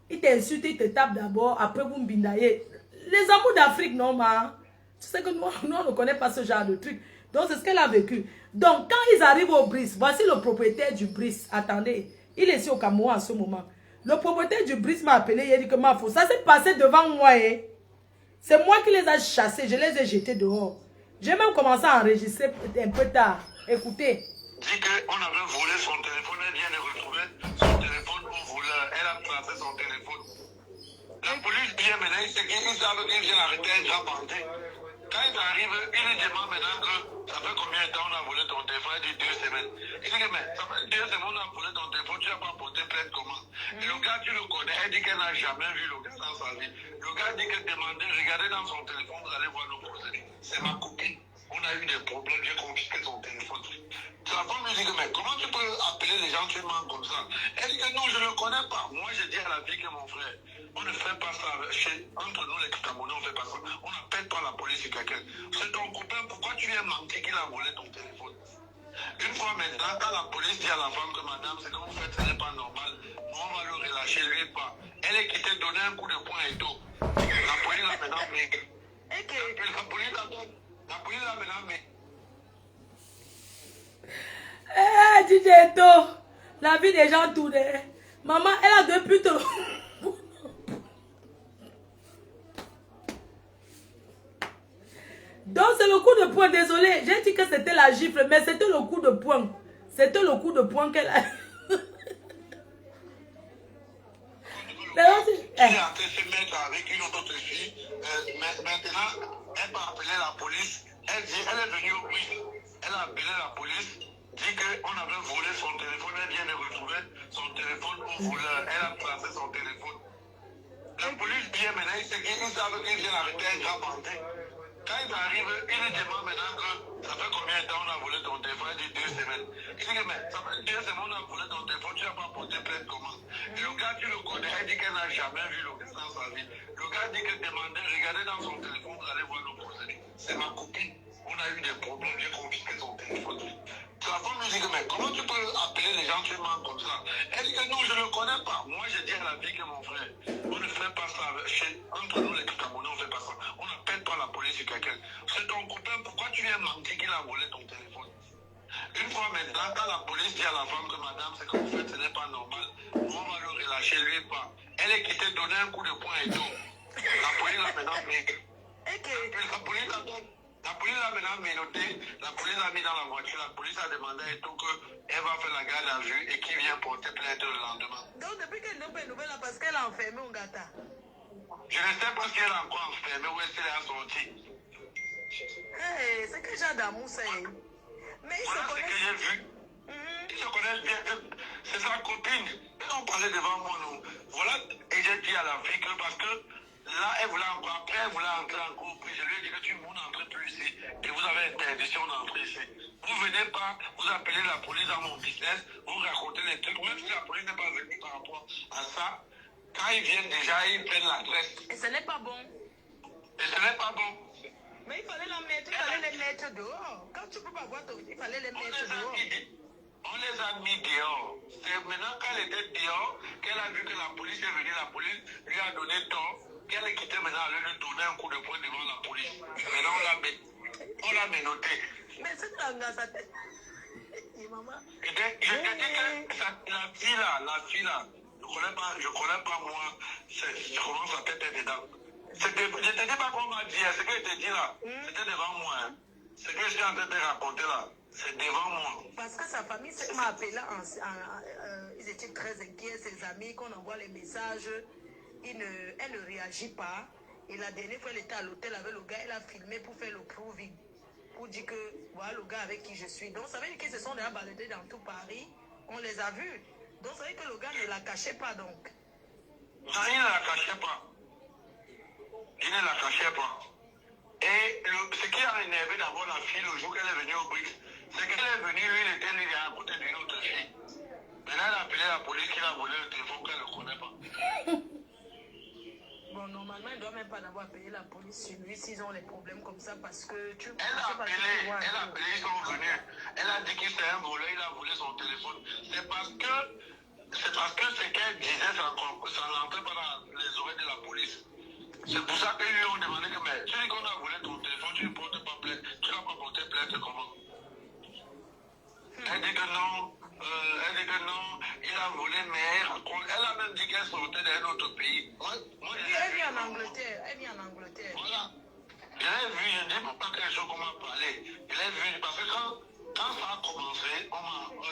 Il t'insulte, il te tape d'abord, après vous mbindaillez. Les amours d'Afrique, non, ma. Tu sais que nous, on ne connaît pas ce genre de truc. Donc, c'est ce qu'elle a vécu. Donc, quand ils arrivent au Brice, voici le propriétaire du Brice. Attendez, il est ici au Cameroun en ce moment. Le propriétaire du Brice m'a appelé, il a dit que ma faute. Ça s'est passé devant moi. Eh. C'est moi qui les ai chassés, je les ai jetés dehors. J'ai même commencé à enregistrer un peu tard. Écoutez. Dit qu'on avait volé son téléphone, elle vient de retrouver son téléphone au voleur. Elle a tracé son téléphone. La police vient maintenant, ils savent qu'ils viennent arrêter un gars bandé. Quand ils arrivent, ils lui demandent maintenant que ça fait combien de temps on a volé ton téléphone? Il dit 2 semaines. Il dit que mais ça fait 2 semaines on a volé ton téléphone, tu n'as pas porté plainte comment? Et le gars, tu le connais, elle dit qu'elle n'a jamais vu le gars dans sa vie. Le gars dit que demandez, regardez dans son téléphone, vous allez voir nos procédés. C'est ma copine. On a eu des problèmes, j'ai confisqué son téléphone. La femme lui dit que mais comment tu peux appeler les gens tu mens comme ça? Elle dit que non, je ne le connais pas. Moi, je dis à la fille que mon frère. On ne fait pas ça. Entre nous, les Camerounais, on ne fait pas ça. On n'appelle pas la police sur quelqu'un. C'est ton copain, pourquoi tu viens mentir qu'il a volé ton téléphone? Une fois maintenant, quand la police dit à la femme que madame, ce que vous faites, ce n'est pas normal, nous, on va le relâcher, lui pas. Elle est quittée, donner un coup de poing et tout. La police a maintenant mis. La police a maintenant mis. Eh, Dijeto, la vie des gens tournée. Maman, elle a depuis trop. Donc c'est le coup de poing, désolé, j'ai dit que c'était la gifle, mais c'était le coup de poing. C'était le coup de poing qu'elle a. Elle est en train de se mettre avec une autre fille. Maintenant, elle va appeler la police. Elle est venue au police. Elle a appelé la police, dit qu'on avait volé son téléphone. Elle vient de retrouver son téléphone au voleur. Elle a placé son téléphone. La police vient maintenant, ils savent qu'ils viennent arrêter un grand bandit. Quand ils arrivent, ils lui demandent maintenant que ça fait combien de temps on a volé ton téléphone? Il dit 2 semaines. Il dit que mais ça fait 2 semaines on a volé ton téléphone, tu n'as pas porté plainte comment? Et le gars, tu le connais, elle dit qu'elle n'a jamais vu le gars dans sa vie. Le gars dit que demandez, regardez dans son téléphone, vous allez voir le procédé. C'est ma copine. On a eu des problèmes, j'ai confisqué son téléphone. La femme lui dit que mais comment tu peux appeler les gens, tu mens comme ça? Elle dit que non, je ne le connais pas. Moi, je dis à la vie que mon frère, on ne fait pas ça. Entre nous, les Camerounais, on ne fait pas ça. On n'appelle pas la police sur quelqu'un. C'est ton copain, pourquoi tu viens mentir qu'il a volé ton téléphone? Une fois maintenant, quand la police dit à la femme que madame, ce que vous faites, ce n'est pas normal, on va le relâcher, lui pas. Elle est quittée, donner un coup de poing et tout. La police a maintenant mis. La police a maintenant menotté, la police a mis dans la voiture, la police a demandé et tout qu'elle va faire la garde à vue et qui vient porter plainte le lendemain. Donc depuis qu'elle n'a pas de nouvelles, parce qu'elle a enfermé un gâteau. Je ne sais pas si elle est encore enfermée ou est-ce qu'elle est sortie. Hey, c'est que j'ai d'amour, ça. Mais ils Voilà se ce que connaissent. j'ai vu. Ils se connaissent bien. C'est sa copine. Ils ont parlé devant moi, nous. Voilà, et j'ai dit à la fille que parce que là, elle voulait encore, après, elle voulait entrer encore plus. Je lui ai dit que vous n'entrez plus ici. Et vous avez interdiction d'entrer ici. Vous venez pas, vous appelez la police dans mon business, vous racontez les trucs, même si la police n'est pas venue par rapport à ça. Quand ils viennent déjà, ils prennent l'adresse. Et ce n'est pas bon. Et ce n'est pas bon. Mais il fallait la mettre, il fallait les mettre dehors. Quand tu peux pas voir ton fils, il fallait les mettre dehors. On les a mis dehors. C'est maintenant qu'elle était dehors, qu'elle a vu que la police est venue, la police lui a donné tort, qu'elle est quittée maintenant, elle lui donner un coup de poing devant la police. Maintenant, on l'a menotté. Mais c'est dans sa tête. Et maman. Je te dis que la fille là, je connais pas moi, comment sa tête est dedans. Je te dis pas qu'on m'a dit, ce que je te dis là, c'était devant moi. Hein. Ce que je suis en train de raconter là, c'est devant moi. Parce que sa famille m'a appelé, ils étaient très inquiets, ses amis, qu'on envoie les messages, elle ne réagit pas. Et la dernière fois, elle était à l'hôtel avec le gars, elle a filmé pour faire le proving, pour dire que voilà le gars avec qui je suis. Donc ça veut dire qu'ils se sont déjà baladés dans tout Paris, on les a vus. Donc ça veut dire que le gars ne la cachait pas donc. Non, il ne la cachait pas. Il ne la cachait pas. Et ce qui a énervé d'abord la fille le jour qu'elle est venue au BRICS, c'est qu'elle est venue, lui, il était lui à côté d'une autre fille. Maintenant, elle a appelé la police qu'il a volé le téléphone qu'elle ne connaît pas. Bon, normalement, il ne doit même pas d'avoir appelé la police sur lui s'ils ont des problèmes comme ça parce que tu... Elle a appelé, ils sont venus. Elle a dit qu'il c'était un voleur, il a volé son téléphone. C'est parce que ce qu'elle disait, ça n'entrait pas dans les oreilles de la police. C'est pour ça qu'ils lui ont demandé que, mais tu dis qu'on a volé ton téléphone, tu ne portes pas plainte. Tu n'as pas porté plainte, comment? Elle dit que non, il a volé, mais elle a même dit qu'elle sortait d'un autre pays. Moi, elle vit en Angleterre, Voilà. Je l'ai vu, je ne dis pas quelque chose qu'on m'a parlé. Je l'ai vu, parce que quand ça a commencé,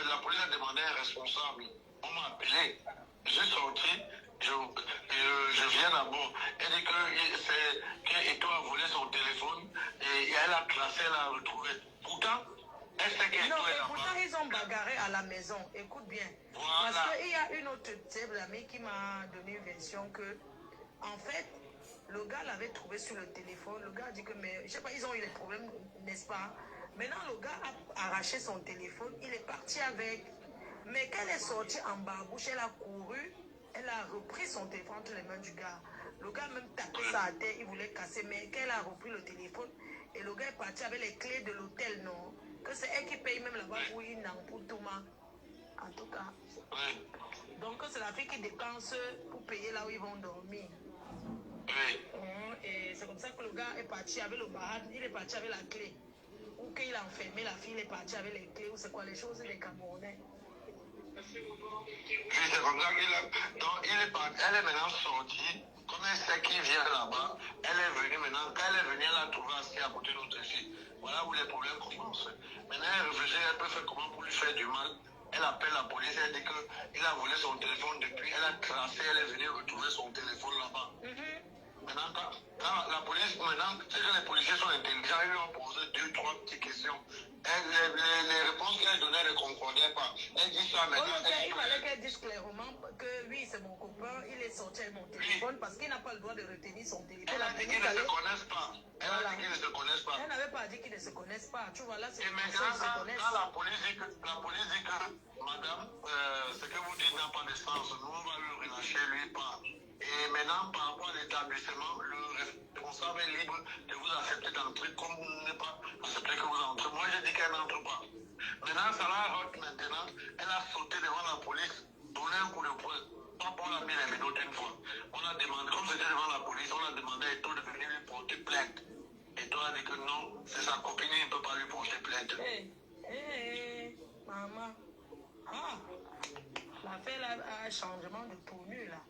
la police a demandé un responsable. On m'a appelé. Je suis sorti, je viens d'abord. Elle dit que Eto a volé son téléphone et elle a classé, elle a retrouvé. Pourtant, elle sait qu'Eto est là-bas. Pourtant, ils ont bagarré à la maison. Écoute bien. Voilà. Parce qu'il y a une autre table amie qui m'a donné une version que, en fait, le gars l'avait trouvé sur le téléphone. Le gars a dit que, mais je sais pas, ils ont eu des problèmes, n'est-ce pas? Maintenant, le gars a arraché son téléphone. Il est parti avec. Mais quand elle est sortie en barbouche, elle a couru. Elle a repris son téléphone entre les mains du gars. Le gars même tapé ça à terre, il voulait casser, mais qu'elle a repris le téléphone et le gars est parti avec les clés de l'hôtel, non? Que c'est elle qui paye même là-bas pour une pour Thomas. En tout cas. Donc c'est la fille qui dépense pour payer là où ils vont dormir. Et c'est comme ça que le gars est parti avec le barrage, il est parti avec la clé. Ou qu'il a enfermé la fille, il est parti avec les clés, ou c'est quoi les choses, les Camerounais. Oui, c'est comme ça qu'il a. Donc, elle est maintenant sortie. Comme elle sait qu'il vient là-bas, elle est venue maintenant. Quand elle est venue, elle a trouvé assis à côté de notre fille. Voilà où les problèmes commencent. Maintenant, elle réfléchit, elle peut faire comment pour lui faire du mal. Elle appelle la police, elle dit qu'il a volé son téléphone depuis. Elle a tracé, elle est venue retrouver son téléphone là-bas. Maintenant, quand la police, maintenant, c'est que les policiers sont intelligents, ils lui ont posé 2-3 petites questions. Les réponses qu'elle donnait ne concordaient pas. Elle dit ça maintenant. Il fallait qu'elle dise clairement que oui, c'est mon copain, il est sorti avec mon téléphone parce qu'il n'a pas le droit de retenir son téléphone. Elle a dit qu'ils ne se connaissent pas. Elle a dit qu'ils ne se connaissent pas. Elle n'avait pas dit qu'ils ne se connaissent pas. Tu vois, là, c'est et maintenant, quand la police dit que madame, ce que vous dites n'a pas de sens, nous, on va le relâcher, lui, pas. Et maintenant, par rapport à l'établissement, le responsable est libre de vous accepter d'entrer comme vous n'est pas accepté que vous entrez. Moi, j'ai dit qu'elle n'entre pas. Maintenant, ça la rote maintenant. Elle a sauté devant la police, donné un coup de poing. Pas pour la mis les minutes une fois. On a demandé, comme c'était devant la police, on a demandé à Eto de venir lui porter plainte. Eto a dit que non, c'est sa copine, il ne peut pas lui porter plainte. Maman. Ah, l'affaire a un changement de tournure là.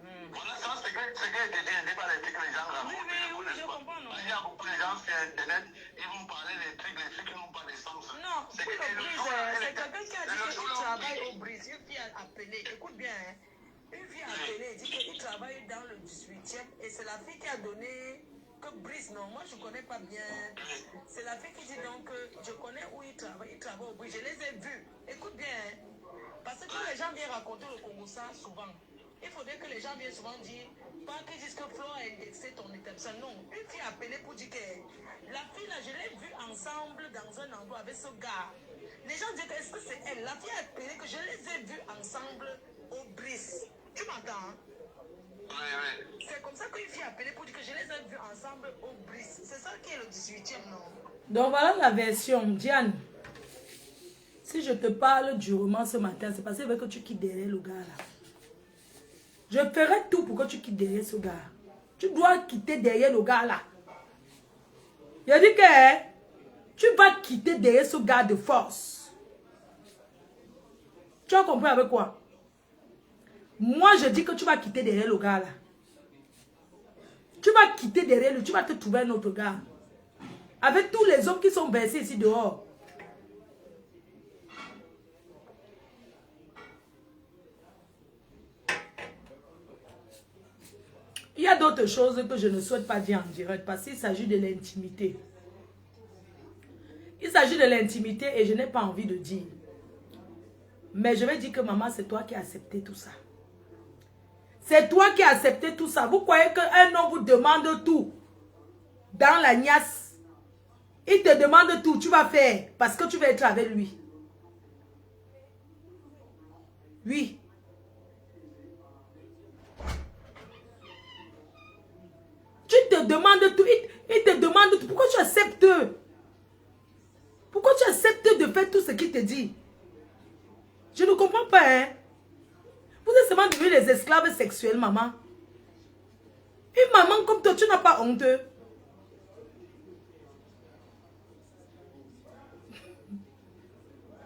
Voilà, ça c'est que était dit par les trucs que les gens racontent. Oui, je comprends. Non? Il y a beaucoup de gens sur Internet, ils vont parler des trucs qui n'ont pas de sens. Non, c'est quelqu'un qui a dit qu'il travaille au Brise. Une fille a appelé, écoute bien, hein. Une fille a appelé et dit qu'il travaille dans le 18e et c'est la fille qui a donné que Brice, non, moi je ne connais pas bien. C'est la fille qui dit donc je connais où il travaille au Brise. Je les ai vus. Écoute bien, hein. Parce que les gens viennent raconter le Congo ça souvent. Il faudrait que les gens viennent souvent dire, pas qu'ils disent que Flo a indexé ton établissement. Non, une fille a appelé pour dire que la fille là, je l'ai vue ensemble dans un endroit avec ce gars. Les gens disent, est-ce que c'est elle? La fille a appelé que je les ai vus ensemble au Brice. Tu m'entends? Hein? Oui. C'est comme ça qu'une fille a appelé pour dire que je les ai vus ensemble au Brice. C'est ça qui est le 18e, non? Donc voilà la version. Diane, si je te parle durement ce matin, c'est parce que tu quittes derrière le gars là. Je ferai tout pour que tu quittes derrière ce gars. Tu dois quitter derrière le gars là. Je dis que tu vas quitter derrière ce gars de force. Tu as compris avec quoi? Moi, je dis que tu vas quitter derrière le gars là. Tu vas quitter derrière lui. Tu vas te trouver un autre gars. Avec tous les hommes qui sont versés ici dehors. Il y a d'autres choses que je ne souhaite pas dire en direct parce qu'il s'agit de l'intimité. Il s'agit de l'intimité et je n'ai pas envie de dire. Mais je vais dire que maman, c'est toi qui as accepté tout ça. C'est toi qui as accepté tout ça. Vous croyez qu'un homme vous demande tout dans la niasse? Il te demande tout, tu vas faire parce que tu vas être avec lui. Oui. Tu te demandes tout, il te demande tout. Pourquoi tu acceptes? Pourquoi tu acceptes de faire tout ce qu'il te dit? Je ne comprends pas, hein. Vous êtes seulement devenus les esclaves sexuels, maman. Une maman comme toi, tu n'as pas honte.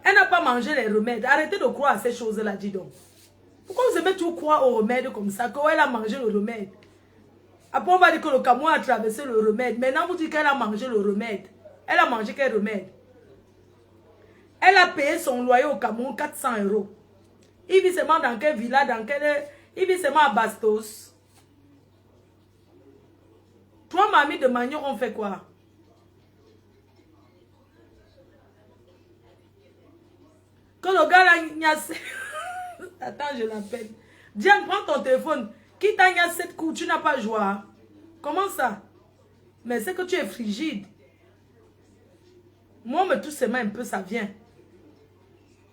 Elle n'a pas mangé les remèdes. Arrêtez de croire à ces choses-là, dis donc. Pourquoi vous aimez toujours croire aux remèdes comme ça? Qu'elle a mangé le remède. Après, on va dire que le Cameroun a traversé le remède. Maintenant, vous dites qu'elle a mangé le remède. Elle a mangé quel remède? Elle a payé son loyer au Cameroun 400 €. Il vit seulement dans quelle villa, il vit seulement à Bastos. Toi, mamie de Magnon, on fait quoi? Quand le gars là, gnassé... Attends, je l'appelle. Diane, prends ton téléphone. Qui t'a gnassé cette coups, tu n'as pas joué. Comment ça? Mais c'est que tu es frigide. Moi, me touche ses mains un peu, ça vient.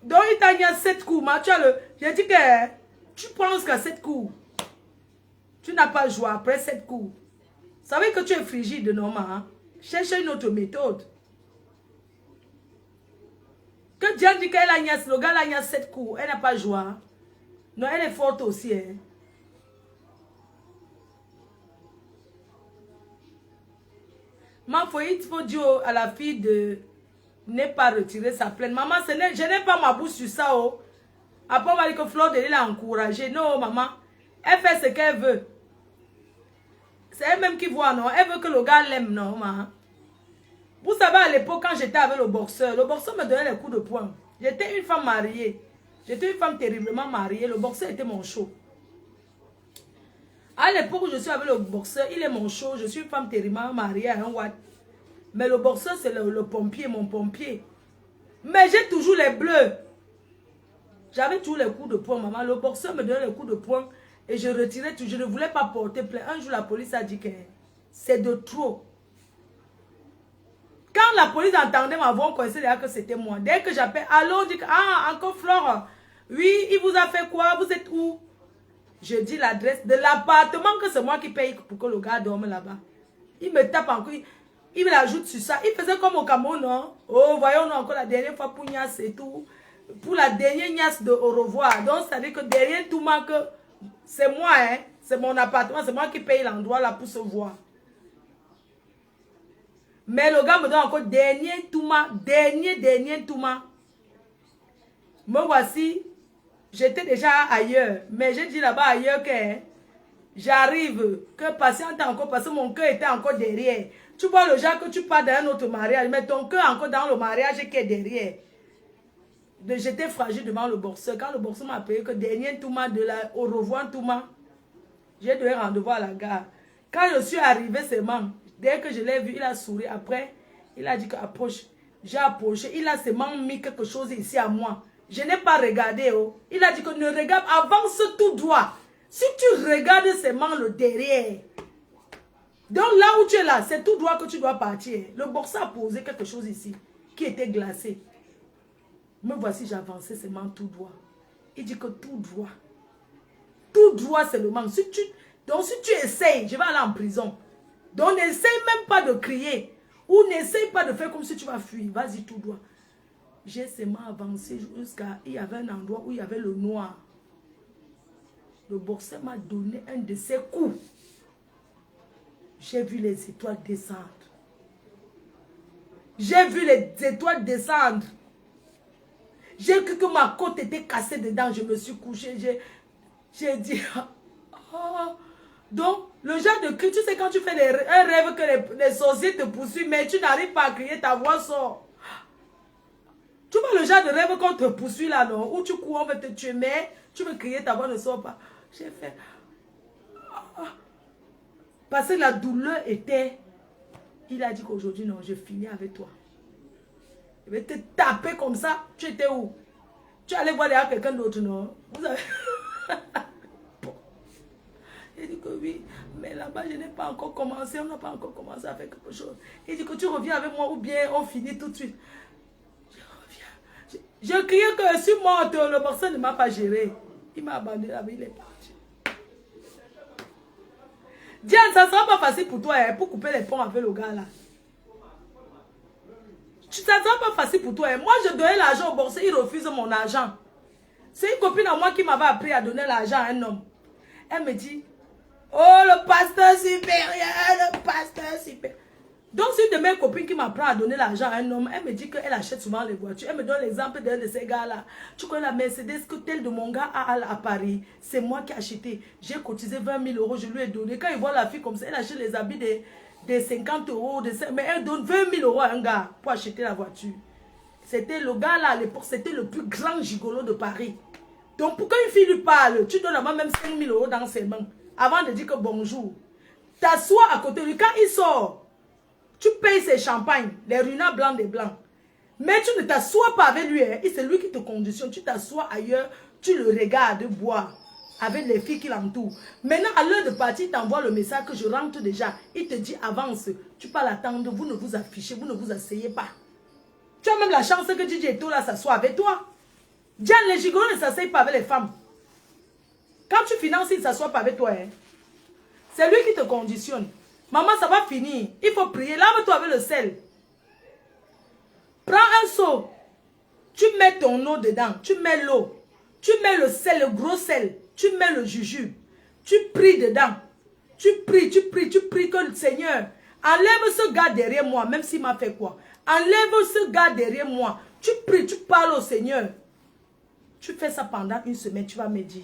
Donc, il t'a gnassé cette coups. Tu as le... J'ai dit que Tu penses qu'à 7 coups, tu n'as pas joué après 7 coups. Vous savez que tu es frigide, normal. Hein? Cherche une autre méthode. Que Diane dit qu'elle a niasse, le gars a niasse 7 coups, elle n'a pas joué. Hein? Non, elle est forte aussi. Hein? Il faut dire à la fille de ne pas retirer sa plainte. Maman, je n'ai pas ma bouche sur ça. Oh. Après, on m'a dit que Fleur de Lys l'a encouragée. Non, maman, elle fait ce qu'elle veut. C'est elle-même qui voit, non? Elle veut que le gars l'aime, non, maman? Vous savez, à l'époque, quand j'étais avec le boxeur me donnait les coups de poing. J'étais une femme mariée. J'étais une femme terriblement mariée. Le boxeur était mon show. À l'époque où je suis avec le boxeur, il est mon show. Je suis une femme terriblement mariée à un watt. Mais le boxeur, c'est le pompier, mon pompier. Mais j'ai toujours les bleus. J'avais toujours les coups de poing, maman. Le boxeur me donnait les coups de poing et je retirais tout. Je ne voulais pas porter plainte. Un jour, la police a dit que c'est de trop. Quand la police entendait ma voix, on connaissait déjà que c'était moi. Dès que j'appelle, allô, on dit que, ah, encore Flore. Oui, il vous a fait quoi? Vous êtes où? Je dis l'adresse de l'appartement que c'est moi qui paye pour que le gars dorme là-bas. Il me tape encore. Il me l'ajoute sur ça. Il faisait comme au Cameroun, non? Oh, voyons-nous encore la dernière fois pour Nias et tout. Pour la dernière Nias de au revoir. Donc, ça veut dire que derrière tout manque, c'est moi, hein? C'est mon appartement, c'est moi qui paye l'endroit là pour se voir. Mais le gars me donne encore dernier Touma, dernier Touma. Me voici. J'étais déjà ailleurs. Mais j'ai dit là-bas ailleurs que j'arrive, que patiente encore, parce que mon cœur était encore derrière. Tu vois le genre que tu pars dans un autre mariage, mais ton cœur encore dans le mariage qui est derrière. J'étais fragile devant le boxeur. Quand le boxeur m'a appelé que dernier Touma de la au revoir Touma, j'ai donné rendez-vous à la gare. Quand je suis arrivé seulement, dès que je l'ai vu, il a souri. Après, il a dit qu'approche. J'ai approché. Il a seulement mis quelque chose ici à moi. Je n'ai pas regardé. Oh. Il a dit que ne regarde, avance tout droit. Si tu regardes seulement le derrière. Donc là où tu es là, c'est tout droit que tu dois partir. Le boxeur a posé quelque chose ici qui était glacé. Me voici, j'avançais seulement tout droit. Il dit que tout droit. Tout droit, c'est le manque. Donc si tu essayes, je vais aller en prison. Donc n'essaye même pas de crier. Ou n'essaye pas de faire comme si tu vas fuir. Vas-y tout droit. J'ai seulement avancé jusqu'à... Il y avait un endroit où il y avait le noir. Le boxeur m'a donné un de ses coups. J'ai vu les étoiles descendre. J'ai vu les étoiles descendre. J'ai cru que ma côte était cassée dedans. Je me suis couché. J'ai dit... Oh. Donc, le genre de cri, tu sais quand tu fais un rêve que les sorciers te poursuivent, mais tu n'arrives pas à crier, ta voix sort. Tu vois le genre de rêve qu'on te poursuit là, non? Où tu cours, on veut te tuer, mais tu veux crier, ta voix ne sort pas. J'ai fait... Parce que la douleur était... Il a dit qu'aujourd'hui, non, je finis avec toi. Je vais te taper comme ça. Tu étais où? Tu allais voir derrière quelqu'un d'autre, non? Vous avez... Bon. Il dit que oui, mais là-bas, je n'ai pas encore commencé. On n'a pas encore commencé à faire quelque chose. Il dit que tu reviens avec moi ou bien on finit tout de suite. Je criais que je suis morte, le boxeur ne m'a pas géré. Il m'a abandonné, il est parti. Diane, ça ne sera pas facile pour toi hein, pour couper les ponts avec le gars là. Ça ne sera pas facile pour toi. Hein. Moi, je donnais l'argent au boxeur, il refuse mon argent. C'est une copine à moi qui m'avait appris à donner l'argent à un homme. Elle me dit, oh le pasteur supérieur, le pasteur supérieur. Donc, c'est une de mes copines qui m'apprend à donner l'argent à un homme. Elle me dit qu'elle achète souvent les voitures. Elle me donne l'exemple d'un de ces gars-là. Tu connais la Mercedes que tel de mon gars a à Paris. C'est moi qui ai acheté. J'ai cotisé 20 000 euros, je lui ai donné. Quand il voit la fille comme ça, elle achète les habits de 50 euros. Mais elle donne 20 000 euros à un gars pour acheter la voiture. C'était le gars là à l'époque, c'était le plus grand gigolo de Paris. Donc, pour qu'une fille lui parle, tu donnes avant même 5 000 euros dans ses mains. Avant de dire que bonjour. T'assois à côté de lui. Quand il sort, tu payes ses champagnes, les runards blancs des blancs. Mais tu ne t'assois pas avec lui. Hein, et c'est lui qui te conditionne. Tu t'assois ailleurs, tu le regardes boire avec les filles qui l'entourent. Maintenant, à l'heure de partir, il t'envoie le message que je rentre déjà. Il te dit avance. Tu peux l'attendre. Vous ne vous affichez, vous ne vous asseyez pas. Tu as même la chance que DJ Eto là s'assoit avec toi. Diane, les gigolos ne s'asseyent pas avec les femmes. Quand tu finances, il ne s'assoit pas avec toi. Hein. C'est lui qui te conditionne. Maman, ça va finir. Il faut prier. Lave-toi avec le sel. Prends un seau. Tu mets ton eau dedans. Tu mets l'eau. Tu mets le sel, le gros sel. Tu mets le jujube. Tu pries dedans. Tu pries que le Seigneur enlève ce gars derrière moi, même s'il m'a fait quoi. Enlève ce gars derrière moi. Tu pries, tu parles au Seigneur. Tu fais ça pendant une semaine, tu vas me dire.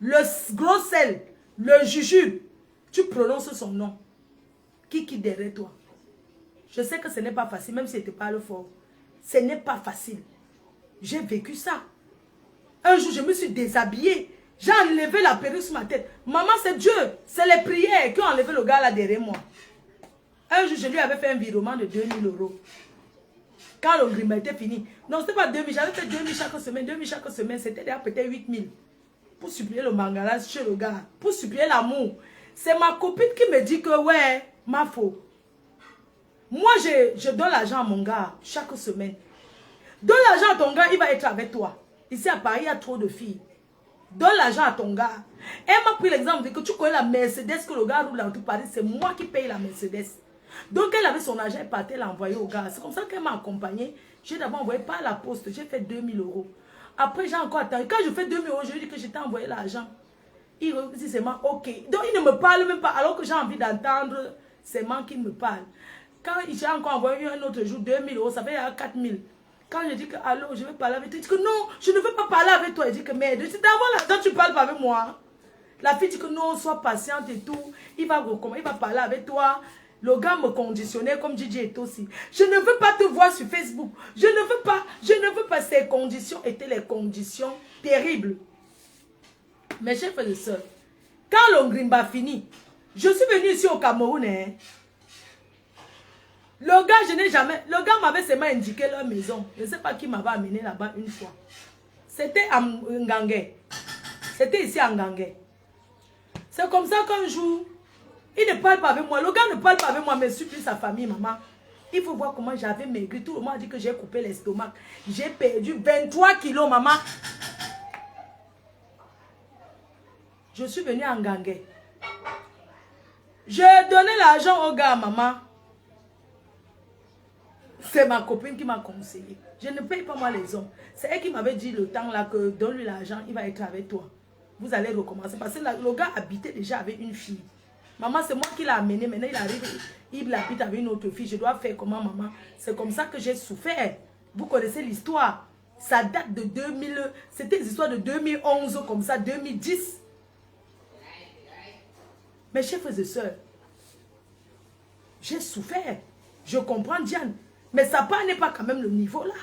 Le gros sel, le jujube, tu prononces son nom. Qui derrière toi? Je sais que ce n'est pas facile, même si je te parle fort. Ce n'est pas facile. J'ai vécu ça. Un jour, je me suis déshabillée. J'ai enlevé la perruque sur ma tête. Maman, c'est Dieu. C'est les prières qui ont enlevé le gars là derrière moi. Un jour, je lui avais fait un virement de 2000 €. Quand le grimba était fini. Non, ce n'était pas 2000. J'avais fait 2000 chaque semaine. 2000 chaque semaine. C'était déjà peut-être 8000. Pour supplier le mangala chez le gars. Pour supplier l'amour. C'est ma copine qui me dit que, ouais, ma faute. Moi, je donne l'argent à mon gars chaque semaine. Donne l'argent à ton gars, il va être avec toi. Ici à Paris, il y a trop de filles. Donne l'argent à ton gars. Elle m'a pris l'exemple de que tu connais la Mercedes que le gars roule dans tout Paris. C'est moi qui paye la Mercedes. Donc, elle avait son argent, elle partait l'envoyer au gars. C'est comme ça qu'elle m'a accompagné. J'ai d'abord envoyé par la poste. J'ai fait 2000 €. Après, j'ai encore attendu. Quand je fais 2000 €, je lui dis que je t'ai envoyé l'argent. Il dit seulement OK. Donc, il ne me parle même pas. Alors que j'ai envie d'entendre seulement qu'il me parle. Quand j'ai encore envoyé un autre jour 2000 €, ça fait 4000. Quand je dis que allô, je vais parler avec toi, il dit que non, je ne veux pas parler avec toi. Il dit que merde, je dis d'abord là, tu parles pas avec moi. La fille dit que non, sois patiente et tout. Il va parler avec toi. Le gars me conditionnait comme Gigi est aussi. Je ne veux pas te voir sur Facebook. Je ne veux pas. Ces conditions étaient les conditions terribles. Mes chers frères et sœurs, quand l'Ongrimba finit, je suis venue ici au Cameroun. Hein. Le gars, je n'ai jamais... Le gars m'avait seulement indiqué leur maison. Je ne sais pas qui m'avait amené là-bas une fois. C'était à Ngangé. C'était ici à Ngangé. C'est comme ça qu'un jour, il ne parle pas avec moi. Le gars ne parle pas avec moi, mais supplie sa famille, maman. Il faut voir comment j'avais maigri. Tout le monde a dit que j'ai coupé l'estomac. J'ai perdu 23 kilos, maman. Je suis venue à Ngangé. J'ai donné l'argent au gars, maman. C'est ma copine qui m'a conseillé. Je ne paye pas moi les hommes. C'est elle qui m'avait dit le temps là que donne-lui l'argent, il va être avec toi. Vous allez recommencer. Parce que le gars habitait déjà avec une fille. Maman, c'est moi qui l'ai amené. Maintenant, il arrive, il habite avec une autre fille. Je dois faire comment, maman? C'est comme ça que j'ai souffert. Vous connaissez l'histoire. Ça date de 2000. C'était une histoire de 2011, comme ça, 2010. Mes chers frères et sœurs, j'ai souffert. Je comprends Diane. Mais ça n'est pas quand même le niveau là.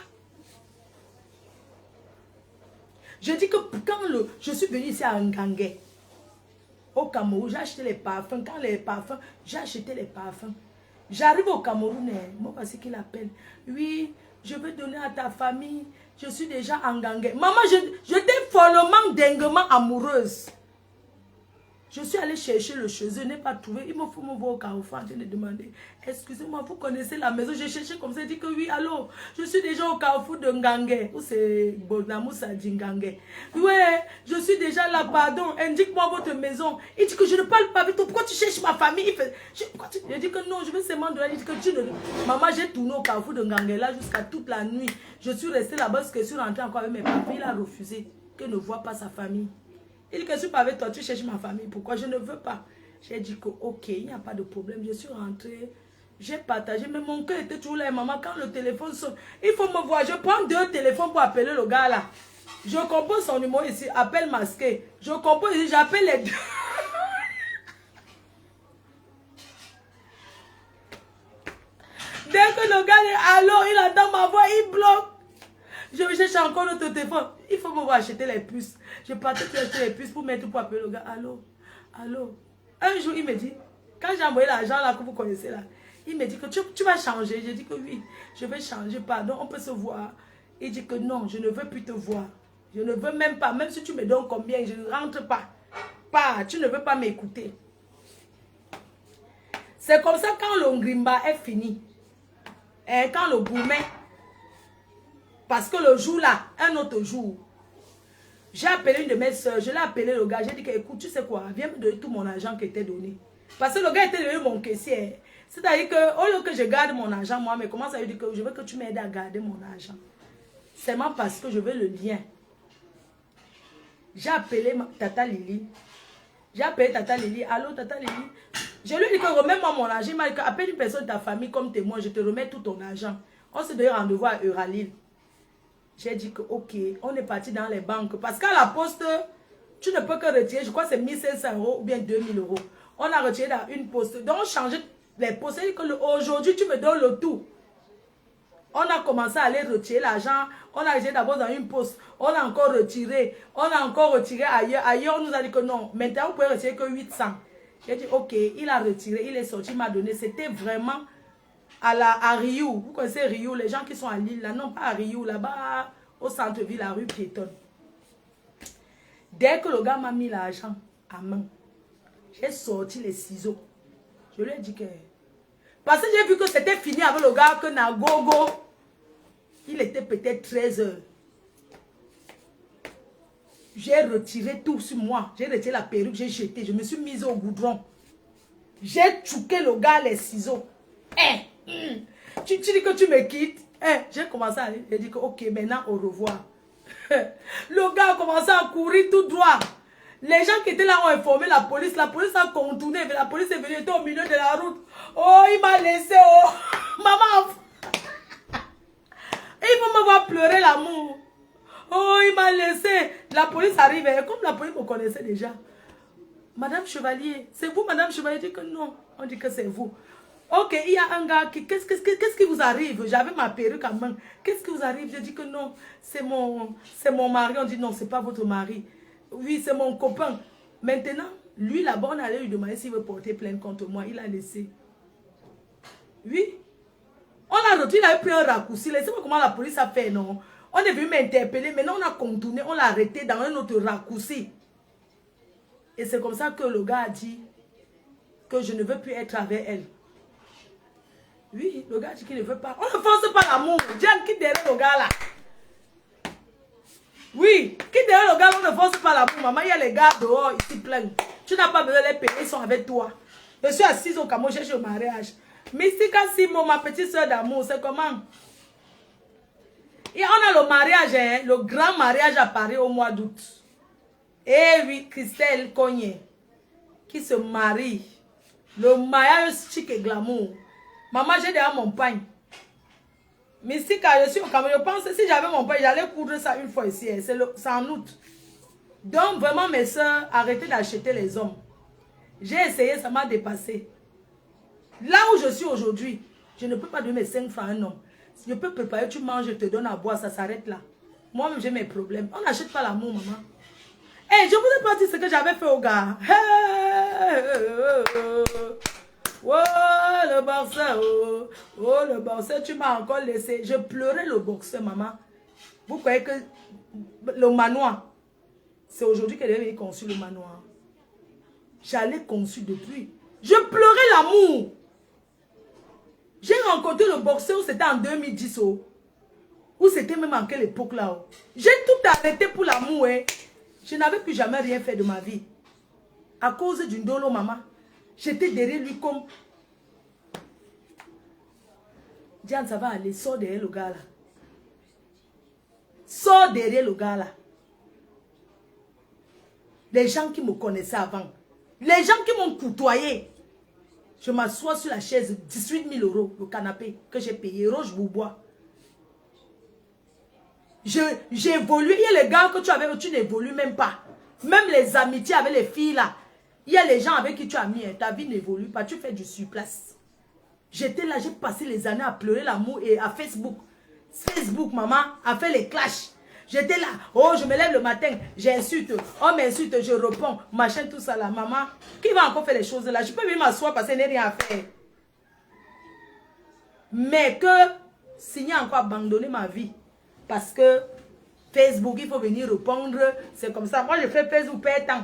Je dis que quand je suis venue ici à Ngangé, au Cameroun, j'ai acheté les parfums. Quand les parfums, j'ai acheté les parfums. J'arrive au Cameroun, moi, parce qu'il appelle. Oui, je veux donner à ta famille. Je suis déjà en Ngangé. Maman, j'étais follement, dinguement amoureuse. Je suis allée chercher le chez eux, je n'ai pas trouvé. Il me faut me voir au Carrefour en train de demander. Excusez-moi, vous connaissez la maison? J'ai cherché comme ça, il dit que oui, allô, je suis déjà au Carrefour de Ngangé. Où c'est Bonamoussa dit Ngangé. Ouais, je suis déjà là, pardon, indique-moi votre maison. Il dit que je ne parle pas avec toi. Pourquoi tu cherches ma famille? Je dis que non, je vais seulement donner. Il dit que tu ne... Maman, j'ai tourné au Carrefour de Ngangé là jusqu'à toute la nuit. Je suis restée là-bas parce que je suis rentrée encore avec mes papiers. Il a refusé qu'il ne voit pas sa famille. Il dit que je ne suis pas avec toi, tu cherches ma famille. Pourquoi? Je ne veux pas. J'ai dit que ok, il n'y a pas de problème. Je suis rentrée, j'ai partagé, mais mon cœur était toujours là. Et maman, quand le téléphone sonne, il faut me voir. Je prends 2 téléphones pour appeler le gars là. Je compose son numéro ici, appel masqué. Je compose ici, j'appelle les 2. Dès que le gars est allô, il attend ma voix, il bloque. Je cherche encore notre téléphone. Il faut me voir acheter les puces. Je partais acheter les puces pour mettre pour appeler le gars. Allô, allô. Un jour, il me dit, quand j'ai envoyé l'argent là que vous connaissez là, il me dit que tu vas changer. J'ai dit que oui, je vais changer. Pardon, on peut se voir. Il dit que non, je ne veux plus te voir. Je ne veux même pas. Même si tu me donnes combien, je ne rentre pas. Tu ne veux pas m'écouter. C'est comme ça quand le Ngrimba est fini. Et quand le gourmet. Parce que le jour là, un autre jour, J'ai appelé une de mes soeurs, je l'ai appelé le gars, j'ai dit que écoute, tu sais quoi, viens me donner tout mon argent qui était donné. Parce que le gars était devenu mon caissier. C'est-à-dire que au lieu que je garde mon argent, moi, mais comment ça veut dire que je veux que tu m'aides à garder mon argent. Seulement parce que je veux le lien. J'ai appelé Tata Lily. J'ai appelé Tata Lily. Allô, Tata Lily. Je lui ai dit que remets-moi mon argent. Il m'a dit appelle une personne de ta famille comme témoin, je te remets tout ton argent. On s'est donné rendez-vous à Euralil. J'ai dit que ok, on est parti dans les banques. Parce qu'à la poste, tu ne peux que retirer, je crois que c'est 1500 € ou bien 2000 €. On a retiré dans une poste. Donc on changeait les postes. Aujourd'hui, tu me donnes le tout. On a commencé à aller retirer l'argent. On a retiré d'abord dans une poste. On a encore retiré. On a encore retiré ailleurs. Ailleurs, on nous a dit que non. Maintenant, vous pouvez retirer que 800. J'ai dit ok, il a retiré, il est sorti, il m'a donné. C'était vraiment à Rio. Vous connaissez Rio, les gens qui sont à Lille, là, non pas à Rio, là-bas, au centre-ville, la rue piétonne. Dès que le gars m'a mis l'argent à main, j'ai sorti les ciseaux. Je lui ai dit que... Parce que j'ai vu que c'était fini avec le gars, que Nagogo, il était peut-être 13 h. J'ai retiré tout sur moi. J'ai retiré la perruque, j'ai jeté. Je me suis mise au goudron. J'ai tchouqué le gars les ciseaux. Tu dis que tu me quittes. J'ai commencé à aller. J'ai dit que ok, maintenant au revoir. Le gars a commencé à courir tout droit. Les gens qui étaient là ont informé la police. La police a contourné. La police est venue, était au milieu de la route. Oh, il m'a laissé. Oh, maman. Il faut me voir pleurer l'amour. Oh, il m'a laissé. La police arrive. Et comme la police me connaissait déjà. Madame Chevalier, c'est vous, Madame Chevalier? Je dis que non. On dit que c'est vous. Ok, il y a un gars qui... Qu'est-ce qui vous arrive? J'avais ma perruque en main. Qu'est-ce qui vous arrive? Je dis que non, c'est mon mari. On dit non, c'est pas votre mari. Oui, c'est mon copain. Maintenant, lui là-bas, on allait lui demander s'il veut porter plainte contre moi. Il a laissé. Oui. On a retiré, il a pris un raccourci. Laissez-moi comment la police a fait, non? On est venu m'interpeller. Maintenant, on a contourné, on l'a arrêté dans un autre raccourci. Et c'est comme ça que le gars a dit que je ne veux plus être avec elle. Oui, le gars dit qu'il ne veut pas. On ne force pas l'amour. Diane, quitte derrière le gars là. Oui, quitte derrière le gars, on ne force pas l'amour. Maman, il y a les gars dehors, ici plein. Tu n'as pas besoin de les payer, ils sont avec toi. Je suis assise au Cameroun, j'ai au mariage. Mystica Simo, ma petite soeur d'amour, c'est comment? Et on a le mariage, hein, le grand mariage à Paris au mois d'août. Et oui, Christelle Cogné, qui se marie. Le mariage chic et glamour. Maman, j'ai déjà mon pain. Mystica, je suis au Cameroun. Je pense que si j'avais mon pain, j'allais coudre ça une fois ici. C'est en août. Donc, vraiment, mes soeurs, arrêtez d'acheter les hommes. J'ai essayé, ça m'a dépassé. Là où je suis aujourd'hui, je ne peux pas donner mes 5 francs à un homme. Si je peux préparer, tu manges, je te donne à boire, ça s'arrête là. Moi-même, j'ai mes problèmes. On n'achète pas l'amour, maman. Hey, je vous ai pas dit ce que j'avais fait au gars. Oh, le boxeur. Oh, le boxeur, tu m'as encore laissé. Je pleurais le boxeur, maman. Vous croyez que le manoir, c'est aujourd'hui qu'elle est conçue, le manoir. J'allais conçu depuis. Je pleurais l'amour. J'ai rencontré le boxeur, c'était en 2010. Ou c'était même en quelle époque là. J'ai tout arrêté pour l'amour. Je n'avais plus jamais rien fait de ma vie. À cause d'une dolo, maman. J'étais derrière lui comme... Diane, ça va aller. Sors derrière le gars là. Sors derrière le gars là. Les gens qui me connaissaient avant. Les gens qui m'ont côtoyé. Je m'assois sur la chaise, 18 000 €, le canapé que j'ai payé, Roche Boubois. J'ai évolué. Il y a les gars que tu avais, tu n'évolues même pas. Même les amitiés avec les filles là. Il y a les gens avec qui tu as mis, ta vie n'évolue pas, tu fais du surplace. J'étais là, j'ai passé les années à pleurer l'amour et à Facebook. Facebook, maman, a fait les clashs. J'étais là, oh, je me lève le matin, j'insulte, on m'insulte, je réponds, machin, tout ça là, maman. Qui va encore faire les choses là? Je peux même m'asseoir parce que je n'ai rien à faire. Mais que, signer encore abandonner ma vie. Parce que Facebook, il faut venir répondre, c'est comme ça. Moi, je fais Facebook, paye temps.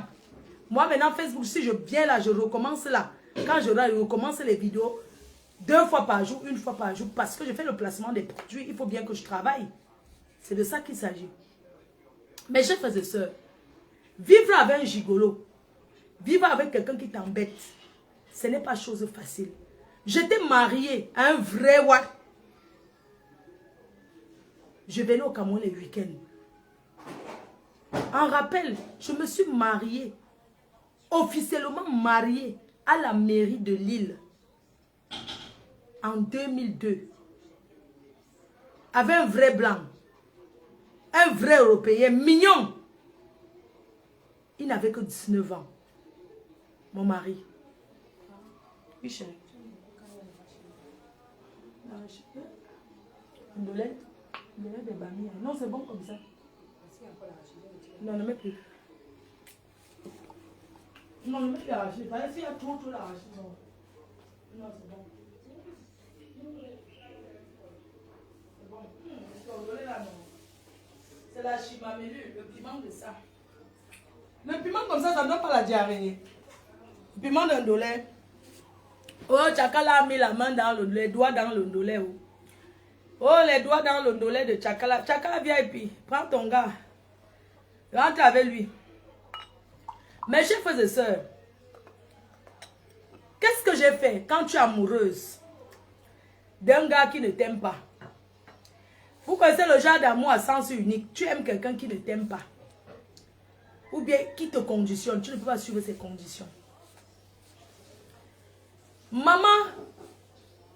Moi, maintenant, Facebook, si je viens là, je recommence là. Quand je recommence les vidéos, 2 fois par jour, 1 fois par jour, parce que je fais le placement des produits, il faut bien que je travaille. C'est de ça qu'il s'agit. Mes chers frères et sœurs, vivre avec un gigolo, vivre avec quelqu'un qui t'embête, ce n'est pas chose facile. J'étais mariée à un vrai ouais. Je venais au Cameroun les week-ends. En rappel, je me suis mariée, officiellement mariée à la mairie de Lille en 2002. Avec un vrai blanc, un vrai européen, mignon. Il n'avait que 19 ans. Mon mari. Oui, chérie. Non, c'est bon comme ça. Non, ne mets plus. Non, ne mets plus l'arachide. Il y a trop l'arachide. Non, c'est bon. C'est bon. C'est la chimamelu, le piment de ça. Le piment comme ça ne donne pas la diarrhée. Le piment d'un dolé. Oh, Tchakala a mis la main dans les doigts dans le dolé. Oh, les doigts dans le dolé de Tchakala. Tchakala, viens et puis, prends ton gars. Rentre avec lui. Mes chers frères et sœurs, qu'est-ce que j'ai fait quand tu es amoureuse d'un gars qui ne t'aime pas? Vous connaissez le genre d'amour à sens unique. Tu aimes quelqu'un qui ne t'aime pas. Ou bien qui te conditionne. Tu ne peux pas suivre ses conditions. Maman,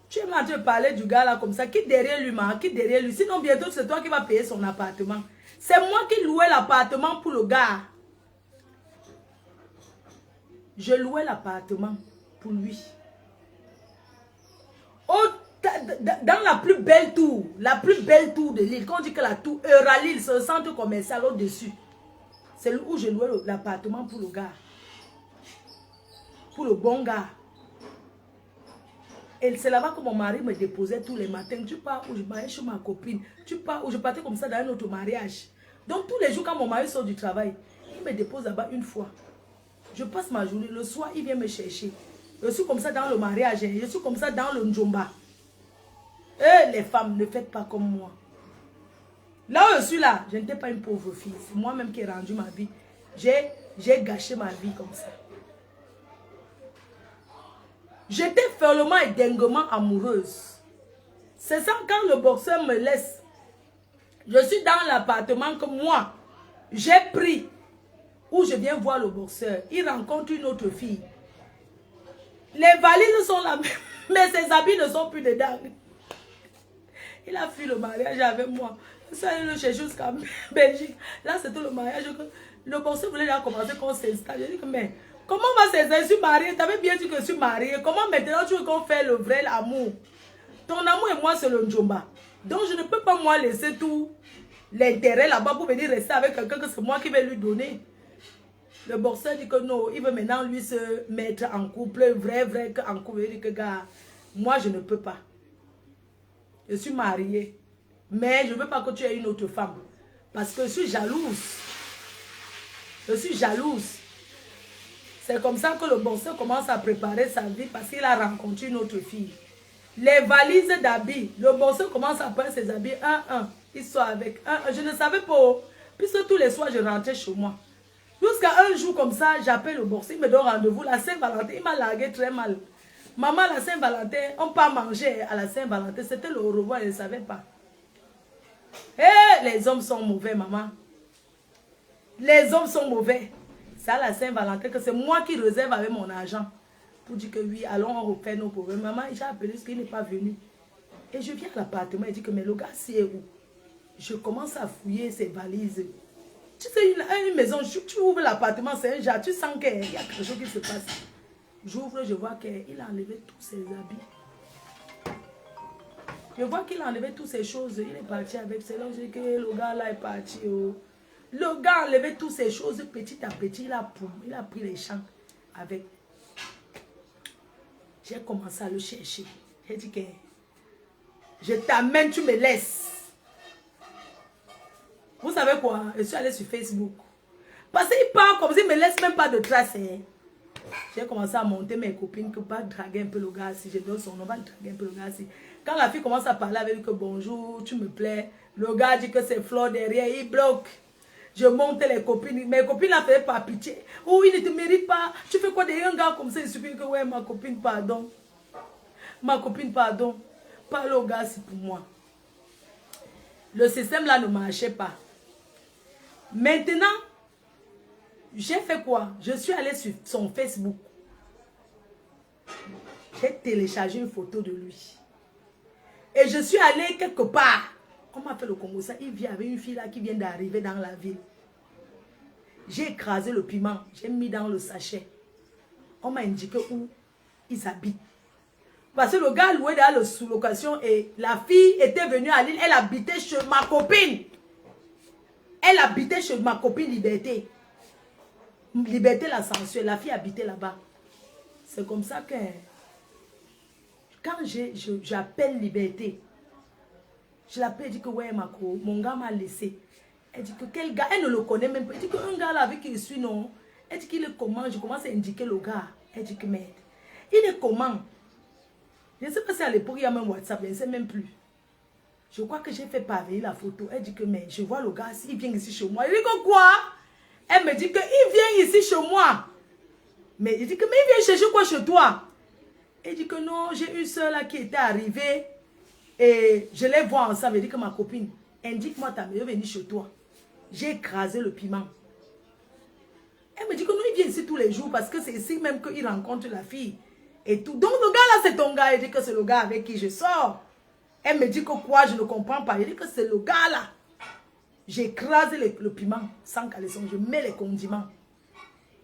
tu es en train de parler du gars là comme ça. Qui derrière lui, maman? Qui derrière lui? Sinon bientôt c'est toi qui vas payer son appartement. C'est moi qui louais l'appartement pour le gars. Je louais l'appartement pour lui. Dans la plus belle tour de l'île, quand on dit que la tour Euralille, c'est le centre commercial au-dessus. C'est où je louais l'appartement pour le gars. Pour le bon gars. Et c'est là-bas que mon mari me déposait tous les matins. Tu pars où je mariais chez ma copine. Tu pars où je partais comme ça dans un autre mariage. Donc tous les jours quand mon mari sort du travail, il me dépose là-bas une fois. Je passe ma journée. Le soir, il vient me chercher. Je suis comme ça dans le mariage. Je suis comme ça dans le Njomba. Eh, les femmes, ne faites pas comme moi. Là où je suis là, je n'étais pas une pauvre fille. C'est moi-même qui ai rendu ma vie. J'ai gâché ma vie comme ça. J'étais follement et dinguement amoureuse. C'est ça quand le boxeur me laisse. Je suis dans l'appartement que moi, j'ai pris. Où je viens voir le boxeur. Il rencontre une autre fille. Les valises sont là, mais ses habits ne sont plus dedans. Il a fui le mariage avec moi. Ça, il le cherche jusqu'à Belgique. Là, c'était le mariage. Le boxeur voulait déjà commencer qu'on s'installe. Je dis que, mais comment on va s'installer? Je suis mariée. Tu avais bien dit que je suis mariée. Comment maintenant tu veux qu'on fasse le vrai amour? Ton amour et moi, c'est le Njomba. Donc, je ne peux pas, moi, laisser tout l'intérêt là-bas pour venir rester avec quelqu'un que c'est moi qui vais lui donner. Le boxeur dit que non, il veut maintenant lui se mettre en couple, vrai, en couple. Il dit que, gars, moi, je ne peux pas. Je suis mariée. Mais je ne veux pas que tu aies une autre femme. Parce que je suis jalouse. Je suis jalouse. C'est comme ça que le boxeur commence à préparer sa vie parce qu'il a rencontré une autre fille. Les valises d'habits. Le boxeur commence à prendre ses habits un. Il sort avec un. Je ne savais pas. Puisque tous les soirs, je rentrais chez moi. Jusqu'à un jour comme ça, j'appelle le boxeur. Il me donne rendez-vous. La Saint-Valentin, il m'a largué très mal. Maman, la Saint-Valentin, on peut pas manger à la Saint-Valentin. C'était le au revoir, elle ne savait pas. Eh, les hommes sont mauvais, maman. Les hommes sont mauvais. C'est à la Saint-Valentin que c'est moi qui réserve avec mon argent. Pour dire que oui, allons on refait nos problèmes. Maman, j'ai appelé parce qu'il n'est pas venu. Et je viens à l'appartement et dis que mais le gars, c'est où? Je commence à fouiller ses valises. Tu sais, une maison, tu ouvres l'appartement, c'est un genre, tu sens qu'il y a quelque chose qui se passe. J'ouvre, je vois qu'il a enlevé tous ses habits. Je vois qu'il a enlevé toutes ces choses. Il est parti avec. C'est là que je dis que le gars là est parti. Oh. Le gars a enlevé toutes ces choses petit à petit. Il a pris les champs avec. J'ai commencé à le chercher. J'ai dit que je t'amène, tu me laisses. Vous savez quoi? Je suis allée sur Facebook. Parce qu'il parle comme ça, il ne me laisse même pas de traces. J'ai commencé à monter mes copines que pas draguer un peu le gars si je donne son nom, va draguer un peu le gars si. Quand la fille commence à parler avec lui que bonjour, tu me plais, le gars dit que c'est Flore derrière, il bloque. Je monte les copines. Mes copines la faisaient par pitié. Oh, il ne te mérite pas. Tu fais quoi derrière un gars comme ça? Il suffit que, ouais, ma copine, pardon. Ma copine, pardon. Parle au gars, c'est pour moi. Le système là ne marchait pas. Maintenant, j'ai fait quoi? Je suis allée sur son Facebook. J'ai téléchargé une photo de lui. Et je suis allée quelque part. On m'a fait le Congo, ça. Il vient avec une fille là qui vient d'arriver dans la ville. J'ai écrasé le piment. J'ai mis dans le sachet. On m'a indiqué où ils habitent. Parce que le gars louait dans le sous-location et la fille était venue à Lille. Elle habitait chez ma copine. Elle habitait chez ma copine Liberté. Liberté la sensuelle. La fille habitait là-bas. C'est comme ça que quand j'appelle Liberté, je l'appelle, elle dit que ouais, mon gars m'a laissé. Elle dit que quel gars, elle ne le connaît même pas. Elle dit qu'un gars là avec qui je suis, non. Elle dit qu'il est comment, je commence à indiquer le gars. Elle dit que merde, il est comment? Je ne sais pas si à l'époque il y a même WhatsApp, je ne sais même plus. Je crois que j'ai fait parvenir la photo. Elle dit que mais je vois le gars, il vient ici chez moi. Il dit que quoi? Elle me dit qu'il vient ici chez moi. Mais il dit que mais il vient chercher quoi chez toi? Elle dit que non, j'ai une soeur là qui était arrivée. Et je les vois ensemble. Elle dit que ma copine, indique-moi ta mère, venir chez toi. J'ai écrasé le piment. Elle me dit que non, il vient ici tous les jours parce que c'est ici même qu'il rencontre la fille. Et tout. Donc le gars là, c'est ton gars. Elle dit que c'est le gars avec qui je sors. Elle me dit que quoi, je ne comprends pas. Elle dit que c'est le gars là. J'ai écrasé le piment sans caleçon. Je mets les condiments.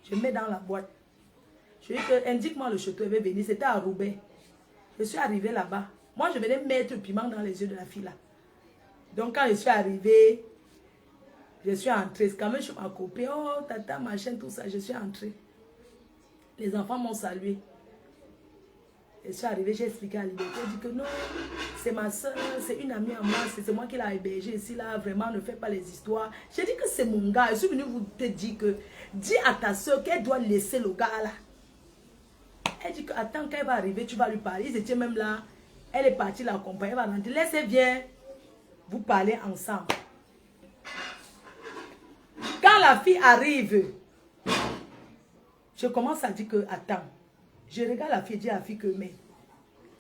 Je mets dans la boîte. Je dis que indique-moi le château. Elle va venir. C'était à Roubaix. Je suis arrivée là-bas. Moi, je venais mettre le piment dans les yeux de la fille là. Donc, quand je suis arrivée, je suis entrée. Quand même, je m'a coupé. Oh, tata, machin, tout ça. Je suis entrée. Les enfants m'ont salué. Je suis arrivée, j'ai expliqué à Liberté. Elle dit que non, c'est ma soeur, c'est une amie à moi. C'est moi qui l'ai hébergée ici là. Vraiment, ne fais pas les histoires. J'ai dit que c'est mon gars. Je suis venue vous te dire que dis à ta soeur qu'elle doit laisser le gars là. Elle dit que attends, quand elle va arriver, tu vas lui parler. Ils étaient même là. Elle est partie l'accompagner. Elle va rentrer. Laissez bien vous parler ensemble. Quand la fille arrive, je commence à dire que attends. Je regarde la fille et dis à la fille que mais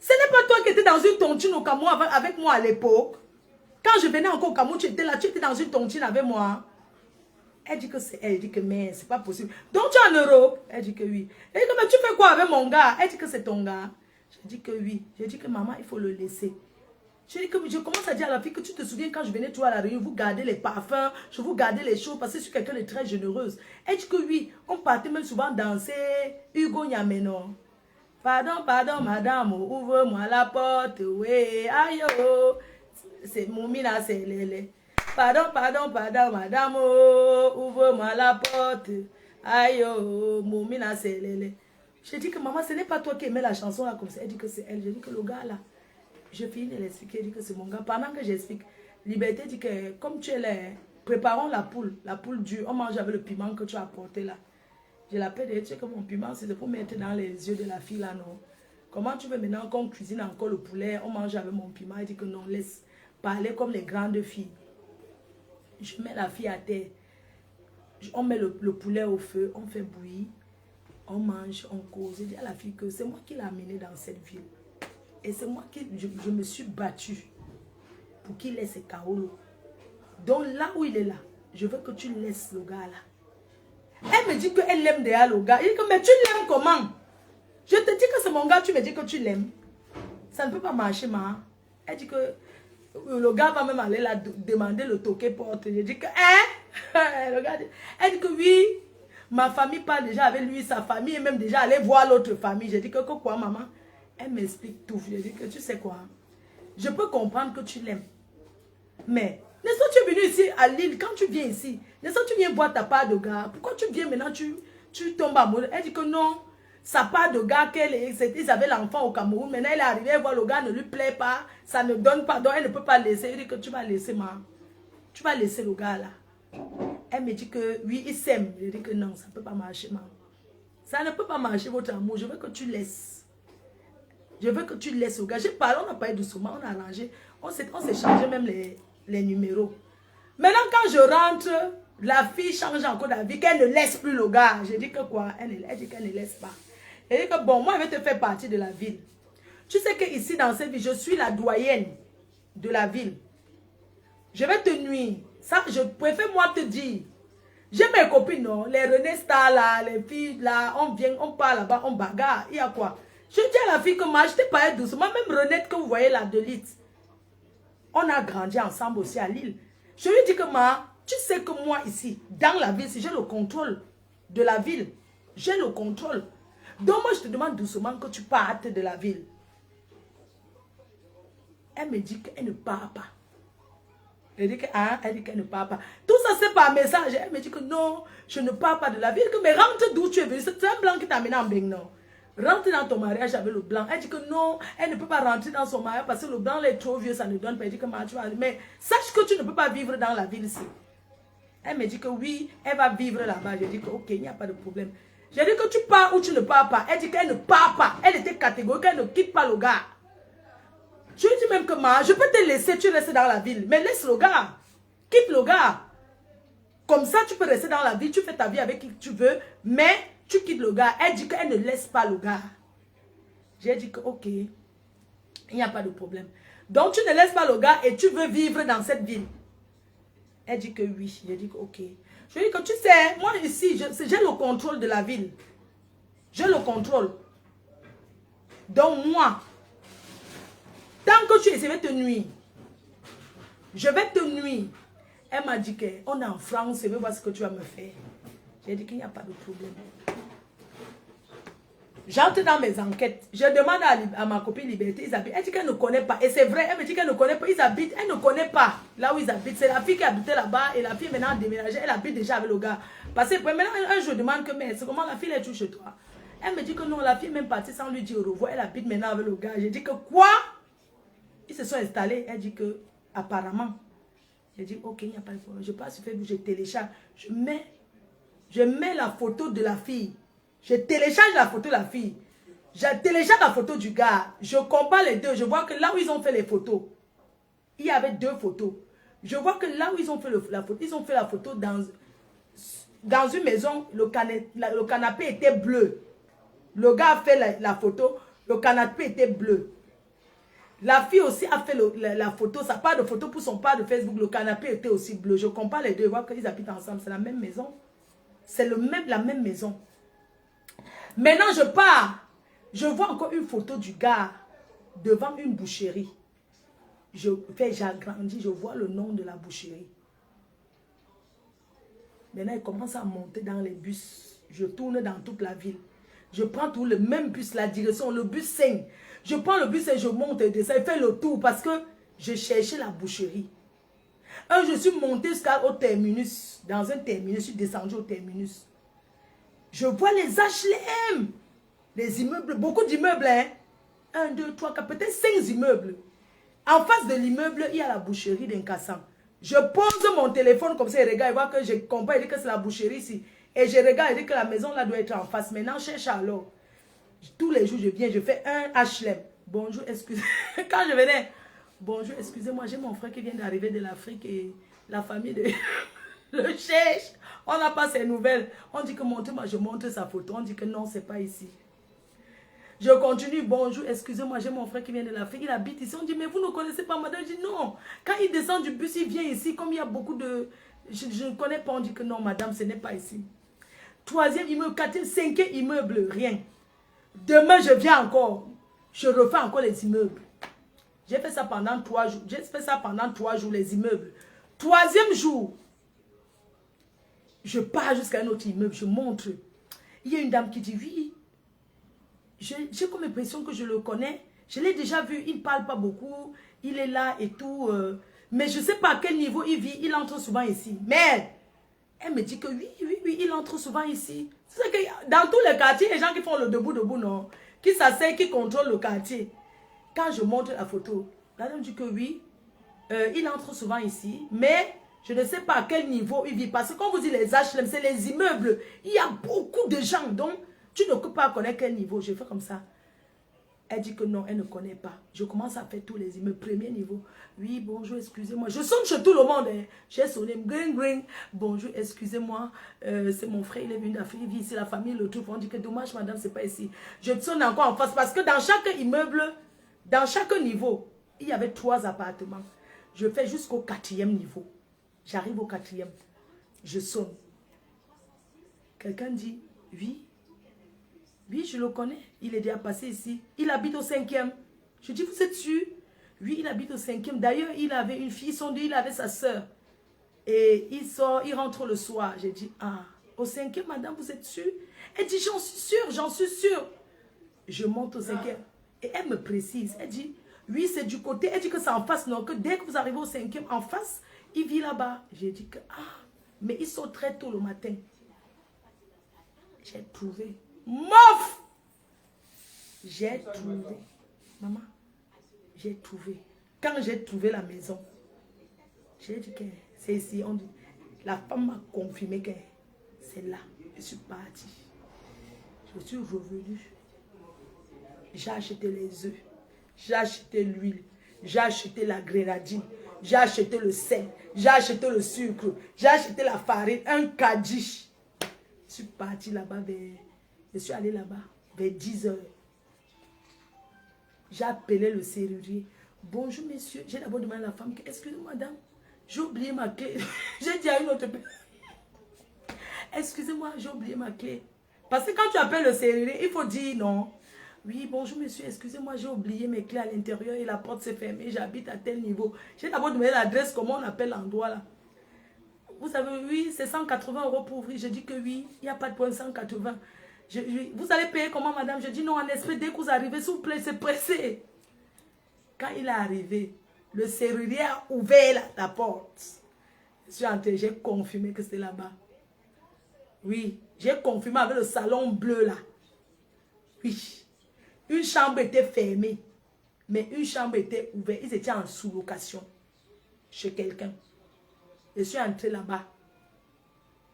ce n'est pas toi qui étais dans une tontine au Cameroun avec moi à l'époque. Quand je venais encore au Cameroun, tu étais là, tu étais dans une tontine avec moi. Elle dit que c'est elle. Elle dit que mais c'est pas possible. Donc tu es en Europe? Elle dit que oui. Elle dit que mais tu fais quoi avec mon gars? Elle dit que c'est ton gars. Je dis que oui. Je dis que maman, il faut le laisser. Je commence à dire à la fille que tu te souviens quand je venais toi à la réunion, vous gardez les parfums, je vous gardais les choses parce que je suis quelqu'un de très généreuse. Elle dit que oui, on partait même souvent danser Hugo Nyameno. Pardon, pardon, madame, ouvre-moi la porte, oui, aïe, oh. C'est Moumina, c'est Lélé. Pardon, pardon, pardon, madame, oh, ouvre-moi la porte, aïe, oh, Moumina, c'est Lélé. Je dis que maman, ce n'est pas toi qui aimais la chanson là comme ça. Elle dit que c'est elle. Je dis que le gars là, je finis de l'expliquer. Elle dit que c'est mon gars. Pendant que j'explique, Liberté dit que comme tu es là, préparons la poule dure. On mange avec le piment que tu as apporté là. Je l'appelle et tu sais que mon piment, c'est pour mettre dans les yeux de la fille là, non. Comment tu veux maintenant qu'on cuisine encore le poulet, on mange avec mon piment? Elle dit que non, laisse parler comme les grandes filles. Je mets la fille à terre. On met le poulet au feu, on fait bouillir. On mange, on cause. Je dis à la fille que c'est moi qui l'ai amené dans cette ville. Et c'est moi qui je me suis battue pour qu'il laisse ses Kaolo. Donc là où il est là, je veux que tu laisses le gars là. Elle me dit qu'elle l'aime déjà le gars. Il dit que mais tu l'aimes comment? Je te dis que c'est mon gars, tu me dis que tu l'aimes. Ça ne peut pas marcher, ma. Elle dit que le gars va même aller là demander le toquet porte. Je dis que le gars dit, elle dit que oui. Ma famille parle déjà avec lui, sa famille est même déjà allée voir l'autre famille. J'ai dit que quoi, maman? Elle m'explique tout. J'ai dit que tu sais quoi? Je peux comprendre que tu l'aimes. Mais, n'est-ce pas tu es venu ici à Lille, quand tu viens ici, n'est-ce pas tu viens boire ta part de gars? Pourquoi tu viens maintenant, tu tombes amoureux? Elle dit que non, sa part de gars, ils avaient l'enfant au Cameroun. Maintenant, elle est arrivée, elle voit le gars ne lui plaît pas, ça ne donne pas, donc elle ne peut pas laisser. Elle dit que tu vas laisser, maman. Tu vas laisser le gars là. Elle me dit que oui, il s'aime. Je dis que non, ça ne peut pas marcher, maman. Ça ne peut pas marcher, votre amour. Je veux que tu laisses. Je veux que tu laisses au gars. J'ai parlé, on a parlé doucement, on a arrangé. On s'est changé même les numéros. Maintenant, quand je rentre, La fille change encore d'avis, qu'elle ne laisse plus le gars. J'ai dit que quoi? Elle dit qu'elle ne laisse pas. Elle dit que bon, moi, je vais te faire partie de la ville. Tu sais qu'ici, dans cette ville, je suis la doyenne de la ville. Je vais te nuire. Ça, je préfère moi te dire. J'ai mes copines, non? Les René Star là, les filles là, on vient, on part là-bas, on bagarre. Il y a quoi? Je dis à la fille que moi, je t'ai parlé doucement. Même Renette que vous voyez là de Lille. On a grandi ensemble aussi à Lille. Je lui dis que moi, tu sais que moi ici, dans la ville, si j'ai le contrôle de la ville, j'ai le contrôle. Donc moi, je te demande doucement que tu partes de la ville. Elle me dit qu'elle ne part pas. Elle dit qu'elle ne part pas. Tout ça, c'est par message. Elle me dit que non, je ne pars pas de la ville. Mais rentre d'où tu es venu. C'est un blanc qui t'a amené en Bengnon. Rentre dans ton mariage avec le blanc. Elle dit que non, elle ne peut pas rentrer dans son mariage parce que le blanc est trop vieux, ça ne donne pas. Elle dit que tu vas aller. Mais sache que tu ne peux pas vivre dans la ville ici. Elle me dit que oui, elle va vivre là-bas. Je dis que ok, il n'y a pas de problème. J'ai dit que tu pars ou tu ne pars pas. Elle dit qu'elle ne part pas. Elle était catégorique, elle ne quitte pas le gars. Je lui dis même que moi, je peux te laisser, tu restes dans la ville. Mais laisse le gars. Quitte le gars. Comme ça, tu peux rester dans la ville, tu fais ta vie avec qui tu veux, mais tu quittes le gars. Elle dit qu'elle ne laisse pas le gars. J'ai dit que ok, il n'y a pas de problème. Donc tu ne laisses pas le gars et tu veux vivre dans cette ville. Elle dit que oui. J'ai dit que ok. Je lui dis que tu sais, moi ici, j'ai le contrôle de la ville. J'ai le contrôle. Donc moi, tant que tu essaies de te nuire, je vais te nuire. Elle m'a dit qu'on est en France, je vais voir ce que tu vas me faire. J'ai dit qu'il n'y a pas de problème. J'entre dans mes enquêtes. Je demande à ma copine Liberté, ils habitent. Elle dit qu'elle ne connaît pas. Et c'est vrai, elle me dit qu'elle ne connaît pas. Ils habitent, elle ne connaît pas là où ils habitent. C'est la fille qui habitait là-bas et la fille maintenant a déménagé. Elle habite déjà avec le gars. Parce que maintenant, un jour, je demande que, mais c'est comment la fille est toujours chez toi? Elle me dit que non, la fille est même partie sans lui dire au revoir. Elle habite maintenant avec le gars. J'ai dit que quoi? Ils se sont installés. Elle dit que apparemment. J'ai dit ok, il n'y a pas de problème. Je passe sur Facebook, je télécharge. Je mets la photo de la fille. Je télécharge la photo de la fille. Je télécharge la photo du gars. Je compare les deux. Je vois que là où ils ont fait les photos, il y avait deux photos. Je vois que là où ils ont fait la photo, ils ont fait la photo dans une maison. Le canapé était bleu. Le gars a fait la photo. Le canapé était bleu. La fille aussi a fait la photo. Sa part de photo pour son part de Facebook. Le canapé était aussi bleu. Je compare les deux. Je vois qu'ils habitent ensemble. C'est la même maison. C'est la même maison. Maintenant, je pars. Je vois encore une photo du gars devant une boucherie. J'agrandis, je vois le nom de la boucherie. Maintenant, il commence à monter dans les bus. Je tourne dans toute la ville. Je prends tout le même bus, la direction, le bus 5. Je prends le bus et je monte et descends. Il fait le tour parce que je cherchais la boucherie. Je suis monté jusqu'au terminus. Dans un terminus, je suis descendu au terminus. Je vois les HLM, les immeubles, beaucoup d'immeubles. Hein? 1, 2, 3, 4, peut-être 5 immeubles. En face de l'immeuble, il y a la boucherie d'Inkassan. Je pose mon téléphone comme ça, il regarde, il voit que je comprends, il dit que c'est la boucherie ici. Et je regarde, il dit que la maison là doit être en face. Maintenant, je cherche alors. Tous les jours, je viens, je fais un HLM. Bonjour, excusez. Quand je venais, bonjour, excusez-moi, j'ai mon frère qui vient d'arriver de l'Afrique et la famille de... le cherche. On n'a pas ses nouvelles. On dit que montre-moi, je montre sa photo. On dit que non, c'est pas ici. Je continue, bonjour, excusez-moi, j'ai mon frère qui vient de l'Afrique, il habite ici. On dit, mais vous ne connaissez pas madame? Je dis non. Quand il descend du bus, il vient ici, comme il y a beaucoup de... Je ne connais pas, on dit que non, madame, ce n'est pas ici. 3e immeuble, 4e, 5e immeuble, rien. Demain, je viens encore. Je refais encore les immeubles. J'ai fait ça pendant 3 jours. J'ai fait ça pendant 3 jours, les immeubles. 3e jour, je pars jusqu'à un autre immeuble, je montre. Il y a une dame qui dit, oui, j'ai comme l'impression que je le connais. Je l'ai déjà vu, il ne parle pas beaucoup, il est là et tout. Mais je ne sais pas à quel niveau il vit, il entre souvent ici. Mais elle me dit que oui, il entre souvent ici. C'est que dans tous les quartiers, les gens qui font le debout, non, qui s'asseyent, qui contrôlent le quartier. Quand je montre la photo, la dame dit que oui, il entre souvent ici, mais je ne sais pas à quel niveau il vit. Parce que quand vous dites les HLM, c'est les immeubles. Il y a beaucoup de gens, donc tu ne peux pas connaître quel niveau. Je fais comme ça. Elle dit que non, elle ne connaît pas. Je commence à faire tous les emails. Premier niveau. Oui, bonjour, excusez-moi. Je sonne chez tout le monde. Hein. J'ai sonné. Gring, gring. Bonjour, excusez-moi. C'est mon frère, il est venu d'Afrique. Il vit ici, la famille le trouve. On dit que dommage, madame, c'est pas ici. Je sonne encore en face parce que dans chaque immeuble, dans chaque niveau, il y avait 3 appartements. Je fais jusqu'au 4e niveau. J'arrive au 4e. Je sonne. Quelqu'un dit, oui. Oui, je le connais. Il est déjà passé ici. Il habite au 5e. Je dis, vous êtes sûr? Oui, il habite au 5e. D'ailleurs, il avait une fille, il avait sa soeur. Et il sort, il rentre le soir. J'ai dit, ah, au 5e, madame, vous êtes sûr? Elle dit, j'en suis sûre, j'en suis sûre. Je monte au 5e. Et elle me précise. Elle dit, oui, c'est du côté. Elle dit que c'est en face. Non, que dès que vous arrivez au 5e, en face, il vit là-bas. J'ai dit que, ah, mais il sort très tôt le matin. J'ai trouvé. Mof! J'ai trouvé. Maman, j'ai trouvé. Quand j'ai trouvé la maison, j'ai dit que c'est ici. On dit, la femme m'a confirmé que c'est là. Je suis partie. Je suis revenue. J'ai acheté les œufs. J'ai acheté l'huile. J'ai acheté la grenadine. J'ai acheté le sel. J'ai acheté le sucre. J'ai acheté la farine. Un caddie. Je suis partie là-bas vers... Je suis allée là-bas vers 10 h. J'ai appelé le serrurier. Bonjour, monsieur. J'ai d'abord demandé à la femme, excusez-moi, madame, j'ai oublié ma clé. J'ai dit à une autre personne, excusez-moi, j'ai oublié ma clé. Parce que quand tu appelles le serrurier, il faut dire non. Oui, bonjour, monsieur, excusez-moi, j'ai oublié mes clés à l'intérieur et la porte s'est fermée. J'habite à tel niveau. J'ai d'abord demandé l'adresse, comment on appelle l'endroit là. Vous savez, oui, c'est 180 € pour ouvrir. Je dis que oui, il n'y a pas de point 180. Vous allez payer comment, madame? Je dis non, en espèce, dès que vous arrivez, s'il vous plaît, c'est pressé. Quand il est arrivé, le serrurier a ouvert la porte. Je suis entrée, j'ai confirmé que c'était là-bas. Oui, j'ai confirmé avec le salon bleu là. Oui, une chambre était fermée, mais une chambre était ouverte. Ils étaient en sous-location chez quelqu'un. Je suis entrée là-bas.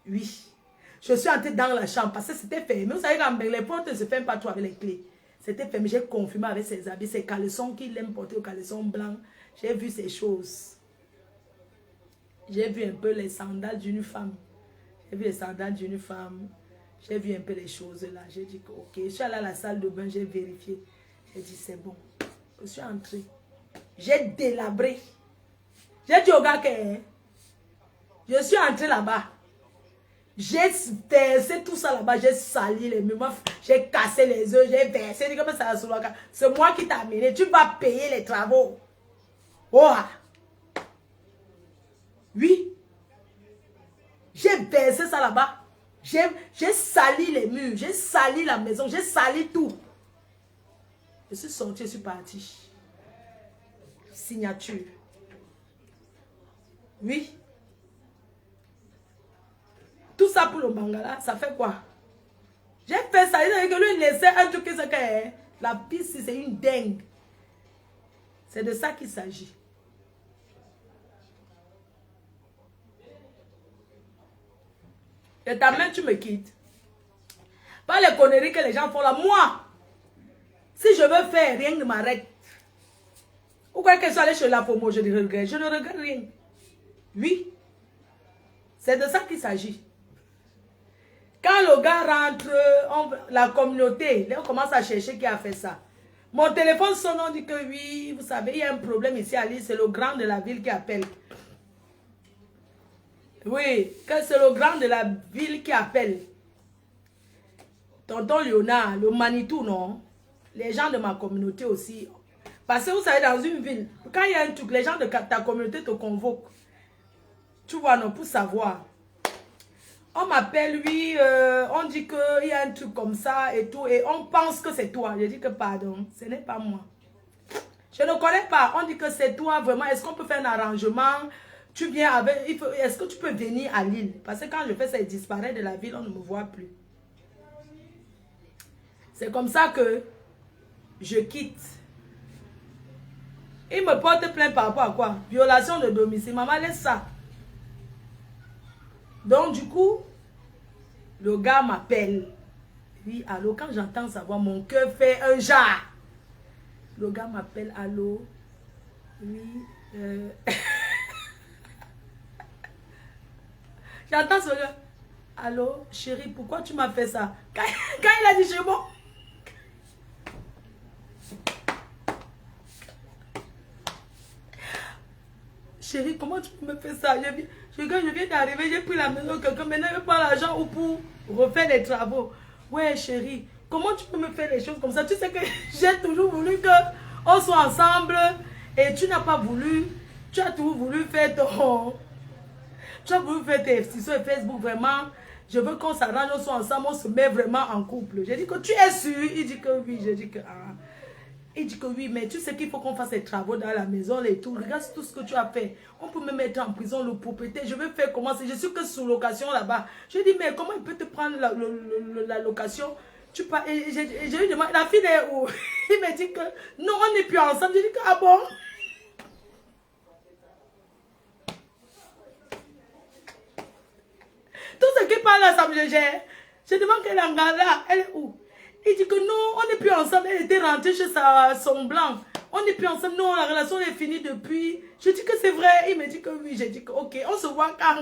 Oui. Je suis entrée dans la chambre parce que c'était fermé. Vous savez, quand les portes ne se ferment pas trop avec les clés. C'était fermé. J'ai confirmé avec ses habits, ses caleçons qu'il aime porter, aux caleçons blancs. J'ai vu ces choses. J'ai vu un peu les sandales d'une femme. J'ai vu les sandales d'une femme. J'ai vu un peu les choses là. J'ai dit que ok. Je suis allée à la salle de bain, j'ai vérifié. J'ai dit c'est bon. Je suis entrée. J'ai délabré. J'ai dit au gars que je suis entrée là-bas. J'ai versé tout ça là-bas, j'ai sali les murs, j'ai cassé les œufs, j'ai versé. C'est moi qui t'ai amené, tu vas payer les travaux. Oh. Oui. J'ai versé ça là-bas. J'ai sali les murs, j'ai sali la maison, j'ai sali tout. Je suis sortie, je suis partie. Signature. Oui. Tout ça pour le Bangala, ça fait quoi? J'ai fait ça, il a dit que lui, il laissait un truc, c'est que la piste, c'est une dingue. C'est de ça qu'il s'agit. Et ta main, tu me quittes. Pas les conneries que les gens font là. Moi, si je veux faire, rien ne m'arrête. Ou quoi que je sois allé chez la FOMO, je ne regrette. Je ne regrette rien. Oui. C'est de ça qu'il s'agit. Quand le gars rentre, la communauté, on commence à chercher qui a fait ça. Mon téléphone sonne, on dit que oui, vous savez, il y a un problème ici à Lille, c'est le grand de la ville qui appelle. Oui, c'est le grand de la ville qui appelle. Tonton Léonard, le Manitou, non? Les gens de ma communauté aussi. Parce que vous savez, dans une ville, quand il y a un truc, les gens de ta communauté te convoquent. Tu vois, non, pour savoir. On m'appelle, oui, on dit qu'il y a un truc comme ça et tout, et on pense que c'est toi. Je dis que pardon, ce n'est pas moi. Je ne connais pas, on dit que c'est toi, vraiment, est-ce qu'on peut faire un arrangement? Tu viens avec, est-ce que tu peux venir à Lille? Parce que quand je fais ça, il disparaît de la ville, on ne me voit plus. C'est comme ça que je quitte. Il me porte plainte par rapport à quoi? Violation de domicile. Maman, laisse ça. Donc, du coup, le gars m'appelle. Oui, allô, quand j'entends sa voix, mon cœur fait un jar. Le gars m'appelle, allô? Oui. J'entends ce gars. Allô, chérie, pourquoi tu m'as fait ça? Quand il a dit c'est bon. Chérie, comment tu me fais ça? Je viens d'arriver, j'ai pris la maison, quelqu'un maintenant il veut pas l'argent ou pour refaire les travaux. Ouais, chérie, comment tu peux me faire les choses comme ça? Tu sais que j'ai toujours voulu qu'on soit ensemble et tu n'as pas voulu. Tu as toujours voulu faire ton... Tu as voulu faire tes sur Facebook, vraiment. Je veux qu'on s'arrange, on soit ensemble, on se met vraiment en couple. J'ai dit que tu es sûr. Il dit que oui. J'ai dit que ah. Il dit que oui, mais tu sais qu'il faut qu'on fasse les travaux dans la maison et tout. Regarde tout ce que tu as fait. On peut me mettre en prison, le propriétaire. Je vais faire comment? Je suis que sous location là-bas. Je dis, mais comment il peut te prendre la location? Tu pas. Et je lui demande, la fille est où? Il me dit que non, on n'est plus ensemble. Je dis que ah bon? Tout ce qui parle ensemble, je demande qu'elle est en là. Elle est où? Il dit que non, on n'est plus ensemble. Elle était rentrée chez son blanc. On n'est plus ensemble. Non, la relation est finie depuis. Je dis que c'est vrai. Il me dit que oui. J'ai dit que ok, on se voit quand.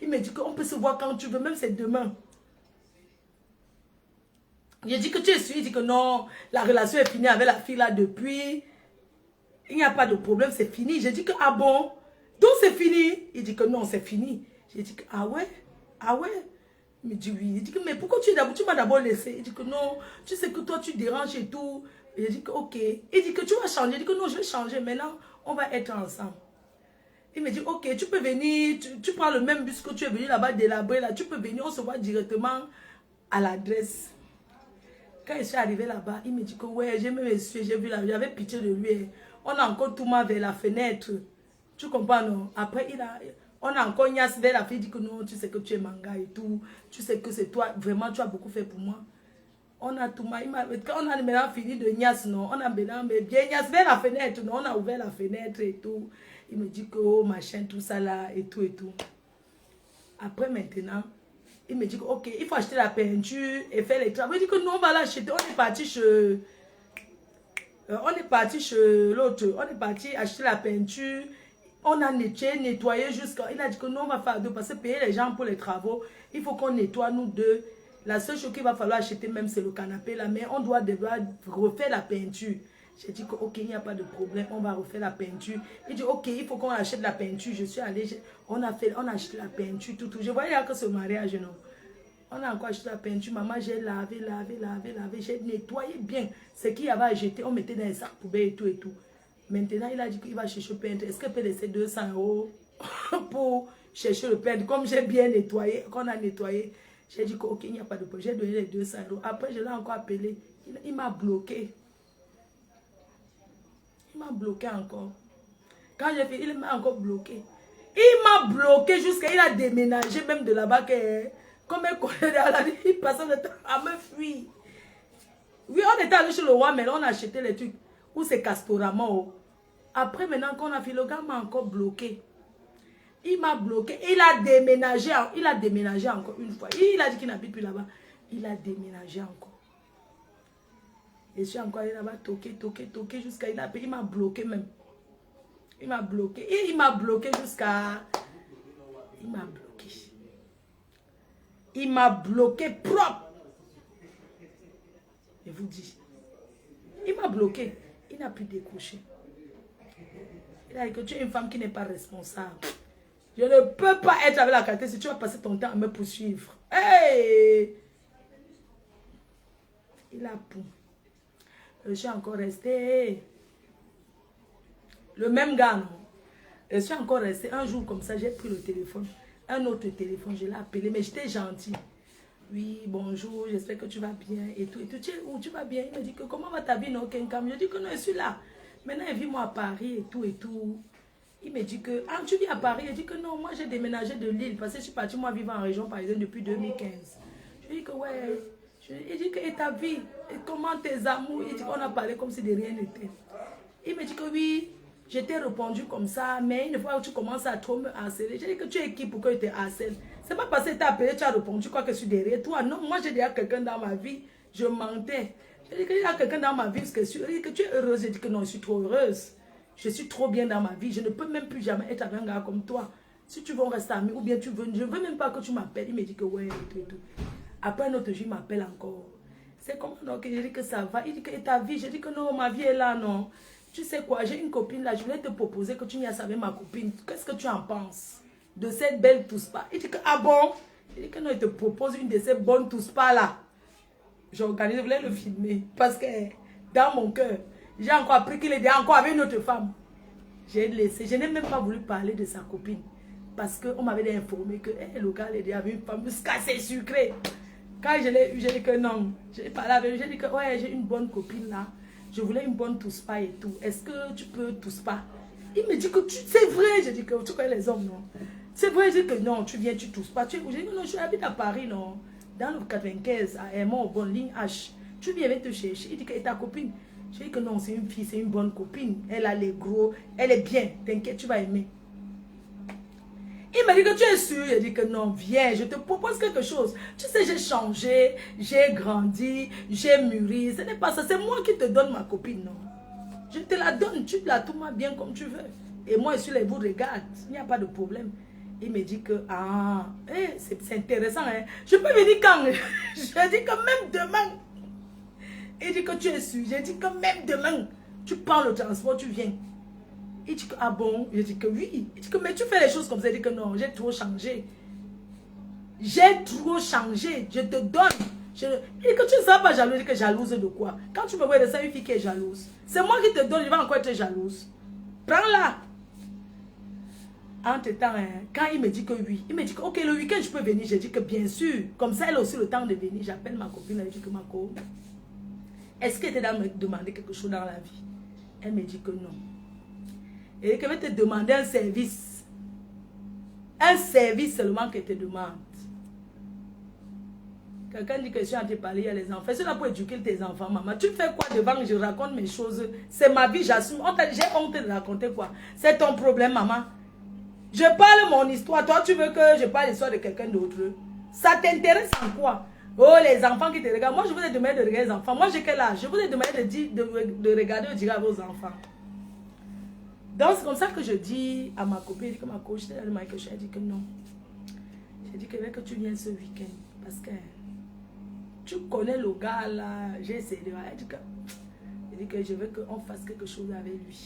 Il me dit qu'on peut se voir quand tu veux, même c'est demain. J'ai dit que tu es sûr. Il dit que non, la relation est finie avec la fille là depuis. Il n'y a pas de problème, c'est fini. J'ai dit que ah bon, donc c'est fini. Il dit que non, c'est fini. J'ai dit que ah ouais, ah ouais. Il me dit oui. Il dit que mais pourquoi tu m'as d'abord laissé? Il dit que non, tu sais que toi tu déranges et tout. Il dit que ok. Il dit que tu vas changer. Il dit que non, je vais changer. Maintenant, on va être ensemble. Il me dit ok, tu peux venir. Tu prends le même bus que tu es venu là-bas délabrer là. Tu peux venir, on se voit directement à l'adresse. Quand je suis arrivé là-bas, il me dit que ouais, j'ai même essuyé, j'ai vu là, j'avais pitié de lui. On a encore tout mal vers la fenêtre. Tu comprends non? Après, on a encore Nias vers la fille, dit que non, tu sais que tu es manga et tout. Tu sais que c'est toi, vraiment, tu as beaucoup fait pour moi. On a tout mal. Quand on a maintenant fini de Nias, non, on a maintenant bien Nias vers la fenêtre, non, on a ouvert la fenêtre et tout. Il me dit que oh, machin, tout ça là, et tout et tout. Après, maintenant, il me dit que ok, il faut acheter la peinture et faire les travaux. Il dit que non, on va l'acheter. On est parti chez l'autre. On est parti acheter la peinture. On a nettoyé jusqu'à... Il a dit que non, on va faire deux. Parce que payer les gens pour les travaux, il faut qu'on nettoie nous deux. La seule chose qu'il va falloir acheter même, c'est le canapé là. Mais on doit refaire la peinture. J'ai dit que ok, il n'y a pas de problème. On va refaire la peinture. Il dit ok, il faut qu'on achète la peinture. Je suis allée, on a acheté la peinture, tout. Je voyais là que ce mariage, non. On a encore acheté la peinture. Maman, j'ai lavé. J'ai nettoyé bien. Ce qu'il y avait à jeter, on mettait dans les sacs poubelles et tout et tout. Maintenant, il a dit qu'il va chercher le peintre. Est-ce qu'il peut laisser 200 € pour chercher le peintre? Comme j'ai bien nettoyé, qu'on a nettoyé, j'ai dit ok, il n'y a pas de problème. J'ai donné les 200 €. Après, je l'ai encore appelé. Il m'a bloqué. Il m'a bloqué encore. Quand j'ai fait, il m'a encore bloqué. Il m'a bloqué jusqu'à... Il a déménagé même de là-bas. Comme un collègue, il passait le temps à me fuir. Oui, on était allé chez le roi, mais là, on a acheté les trucs. Où c'est Castorama. Après, maintenant qu'on a fait, le gars m'a encore bloqué. Il m'a bloqué. Il a déménagé encore une fois. Il a dit qu'il n'habite plus là-bas. Il a déménagé encore. Et je suis encore allé là-bas, toqué jusqu'à... Il m'a bloqué même. Il m'a bloqué. Et il m'a bloqué jusqu'à... Il m'a bloqué. Il m'a bloqué propre. Je vous dis. Il m'a bloqué. Il n'a plus décroché. Il a dit que tu es une femme qui n'est pas responsable. Je ne peux pas être avec la qualité si tu vas passer ton temps à me poursuivre. Hey! Il a pou. Je suis encore resté. Le même gars, non? Je suis encore resté. Un jour comme ça, j'ai pris le téléphone. Un autre téléphone, je l'ai appelé, mais j'étais gentil. Oui, bonjour, j'espère que tu vas bien et tout. Tu es où? Tu vas bien? Il me dit que comment va ta vie, non, Kenkam? Je dis que non, je suis là. Maintenant, il vit moi à Paris et tout et tout. Il me dit que, ah, tu vis à Paris? Je dis que non, moi j'ai déménagé de Lille parce que je suis partie moi vivre en région parisienne depuis 2015. Je dis que ouais. Il dit que et ta vie, et comment tes amours? Il dit qu'on a parlé comme si de rien n'était. Il me dit que oui, je t'ai répondu comme ça, mais une fois où tu commences à trop me harceler, j'ai dit que tu es qui pour que je te harcèle? C'est pas parce que tu as appelé, tu as répondu quoi que je suis derrière toi. Non, moi j'ai déjà quelqu'un dans ma vie, je mentais. Je dis qu'il y a quelqu'un dans ma vie, parce que tu es heureuse. Je dis que non, je suis trop heureuse. Je suis trop bien dans ma vie. Je ne peux même plus jamais être avec un gars comme toi. Si tu veux, on reste amis. Ou bien tu veux, je ne veux même pas que tu m'appelles. Il me dit que ouais, et tout. Après un autre jour, il m'appelle encore. C'est comment donc? Je dis que ça va. Il dit que et ta vie? Je dis que non, ma vie est là, non. Tu sais quoi, j'ai une copine là. Je voulais te proposer que tu viennes avec ma copine. Qu'est-ce que tu en penses de cette belle Touspa? Il dit que ah bon? Je dis que non, il te propose une de ces bonnes Touspa là. J'organise, je voulais le filmer. Parce que dans mon cœur, j'ai encore appris qu'il était encore avec une autre femme. J'ai laissé. Je n'ai même pas voulu parler de sa copine. Parce qu'on m'avait informé que le gars était avec une femme cassée sucrée. Quand je l'ai eu, j'ai dit que non. J'ai parlé avec lui, j'ai dit que ouais, j'ai une bonne copine là. Je voulais une bonne Touspa et tout. Est-ce que tu peux Touspa? Il me dit que c'est vrai. J'ai dit que tu connais les hommes, non? C'est vrai, j'ai dit que non, tu viens, tu Touspa. J'ai dit que non, je habite à Paris, non? Dans le 95, à Aimant, bonne ligne H. Tu viens te chercher. Il dit que et ta copine? J'ai dit que non, c'est une fille, c'est une bonne copine. Elle a les gros, elle est bien. T'inquiète, tu vas aimer. Il m'a dit que tu es sûr. J'ai dit que non, viens, je te propose quelque chose. Tu sais, j'ai changé, j'ai grandi, j'ai mûri. Ce n'est pas ça, c'est moi qui te donne ma copine, non. Je te la donne, tu la tournes bien comme tu veux. Et moi, je suis là, vous regarde, il n'y a pas de problème. Il me dit que, ah, c'est intéressant, hein. Je peux venir quand? Je dis que même demain. Il dit que tu es sûr. J'ai dit que même demain, tu prends le transport, tu viens. Il dit que, ah bon? Je dis que oui. Il dit que, mais tu fais les choses comme ça. Il dit que non, j'ai trop changé. J'ai trop changé. Je te donne. Il dit que tu ne seras pas jalouse. Il dit que jalouse de quoi? Quand tu me vois de ça, une fille qui est jalouse. C'est moi qui te donne, je vais encore être jalouse. Prends-la. Entre-temps, hein, quand il me dit que oui, il me dit que ok, le week-end je peux venir. J'ai dit que bien sûr. Comme ça, elle a aussi le temps de venir. J'appelle ma copine. Elle dit que ma copine, est-ce qu'elle était dans me demander quelque chose dans la vie? Elle me dit que non. Et qu'elle va te demander un service. Un service seulement qu'elle te demande. Quelqu'un dit que je suis en train de parler, il y a les enfants. C'est là pour éduquer tes enfants, maman. Tu fais quoi devant que je raconte mes choses? C'est ma vie, j'assume. J'ai honte de raconter quoi? C'est ton problème, maman. Je parle mon histoire. Toi, tu veux que je parle l'histoire de quelqu'un d'autre? Ça t'intéresse en quoi? Oh, les enfants qui te regardent. Moi, je vous ai demandé de regarder les enfants. Moi, j'ai quel âge? Je vous ai demandé de regarder ou de dire à vos enfants. Donc, c'est comme ça que je dis à ma copine, que ma coach, elle dit que non. J'ai dit que tu viennes ce week-end. Parce que tu connais le gars là. J'ai essayé de... Elle dit que je veux qu'on fasse quelque chose avec lui.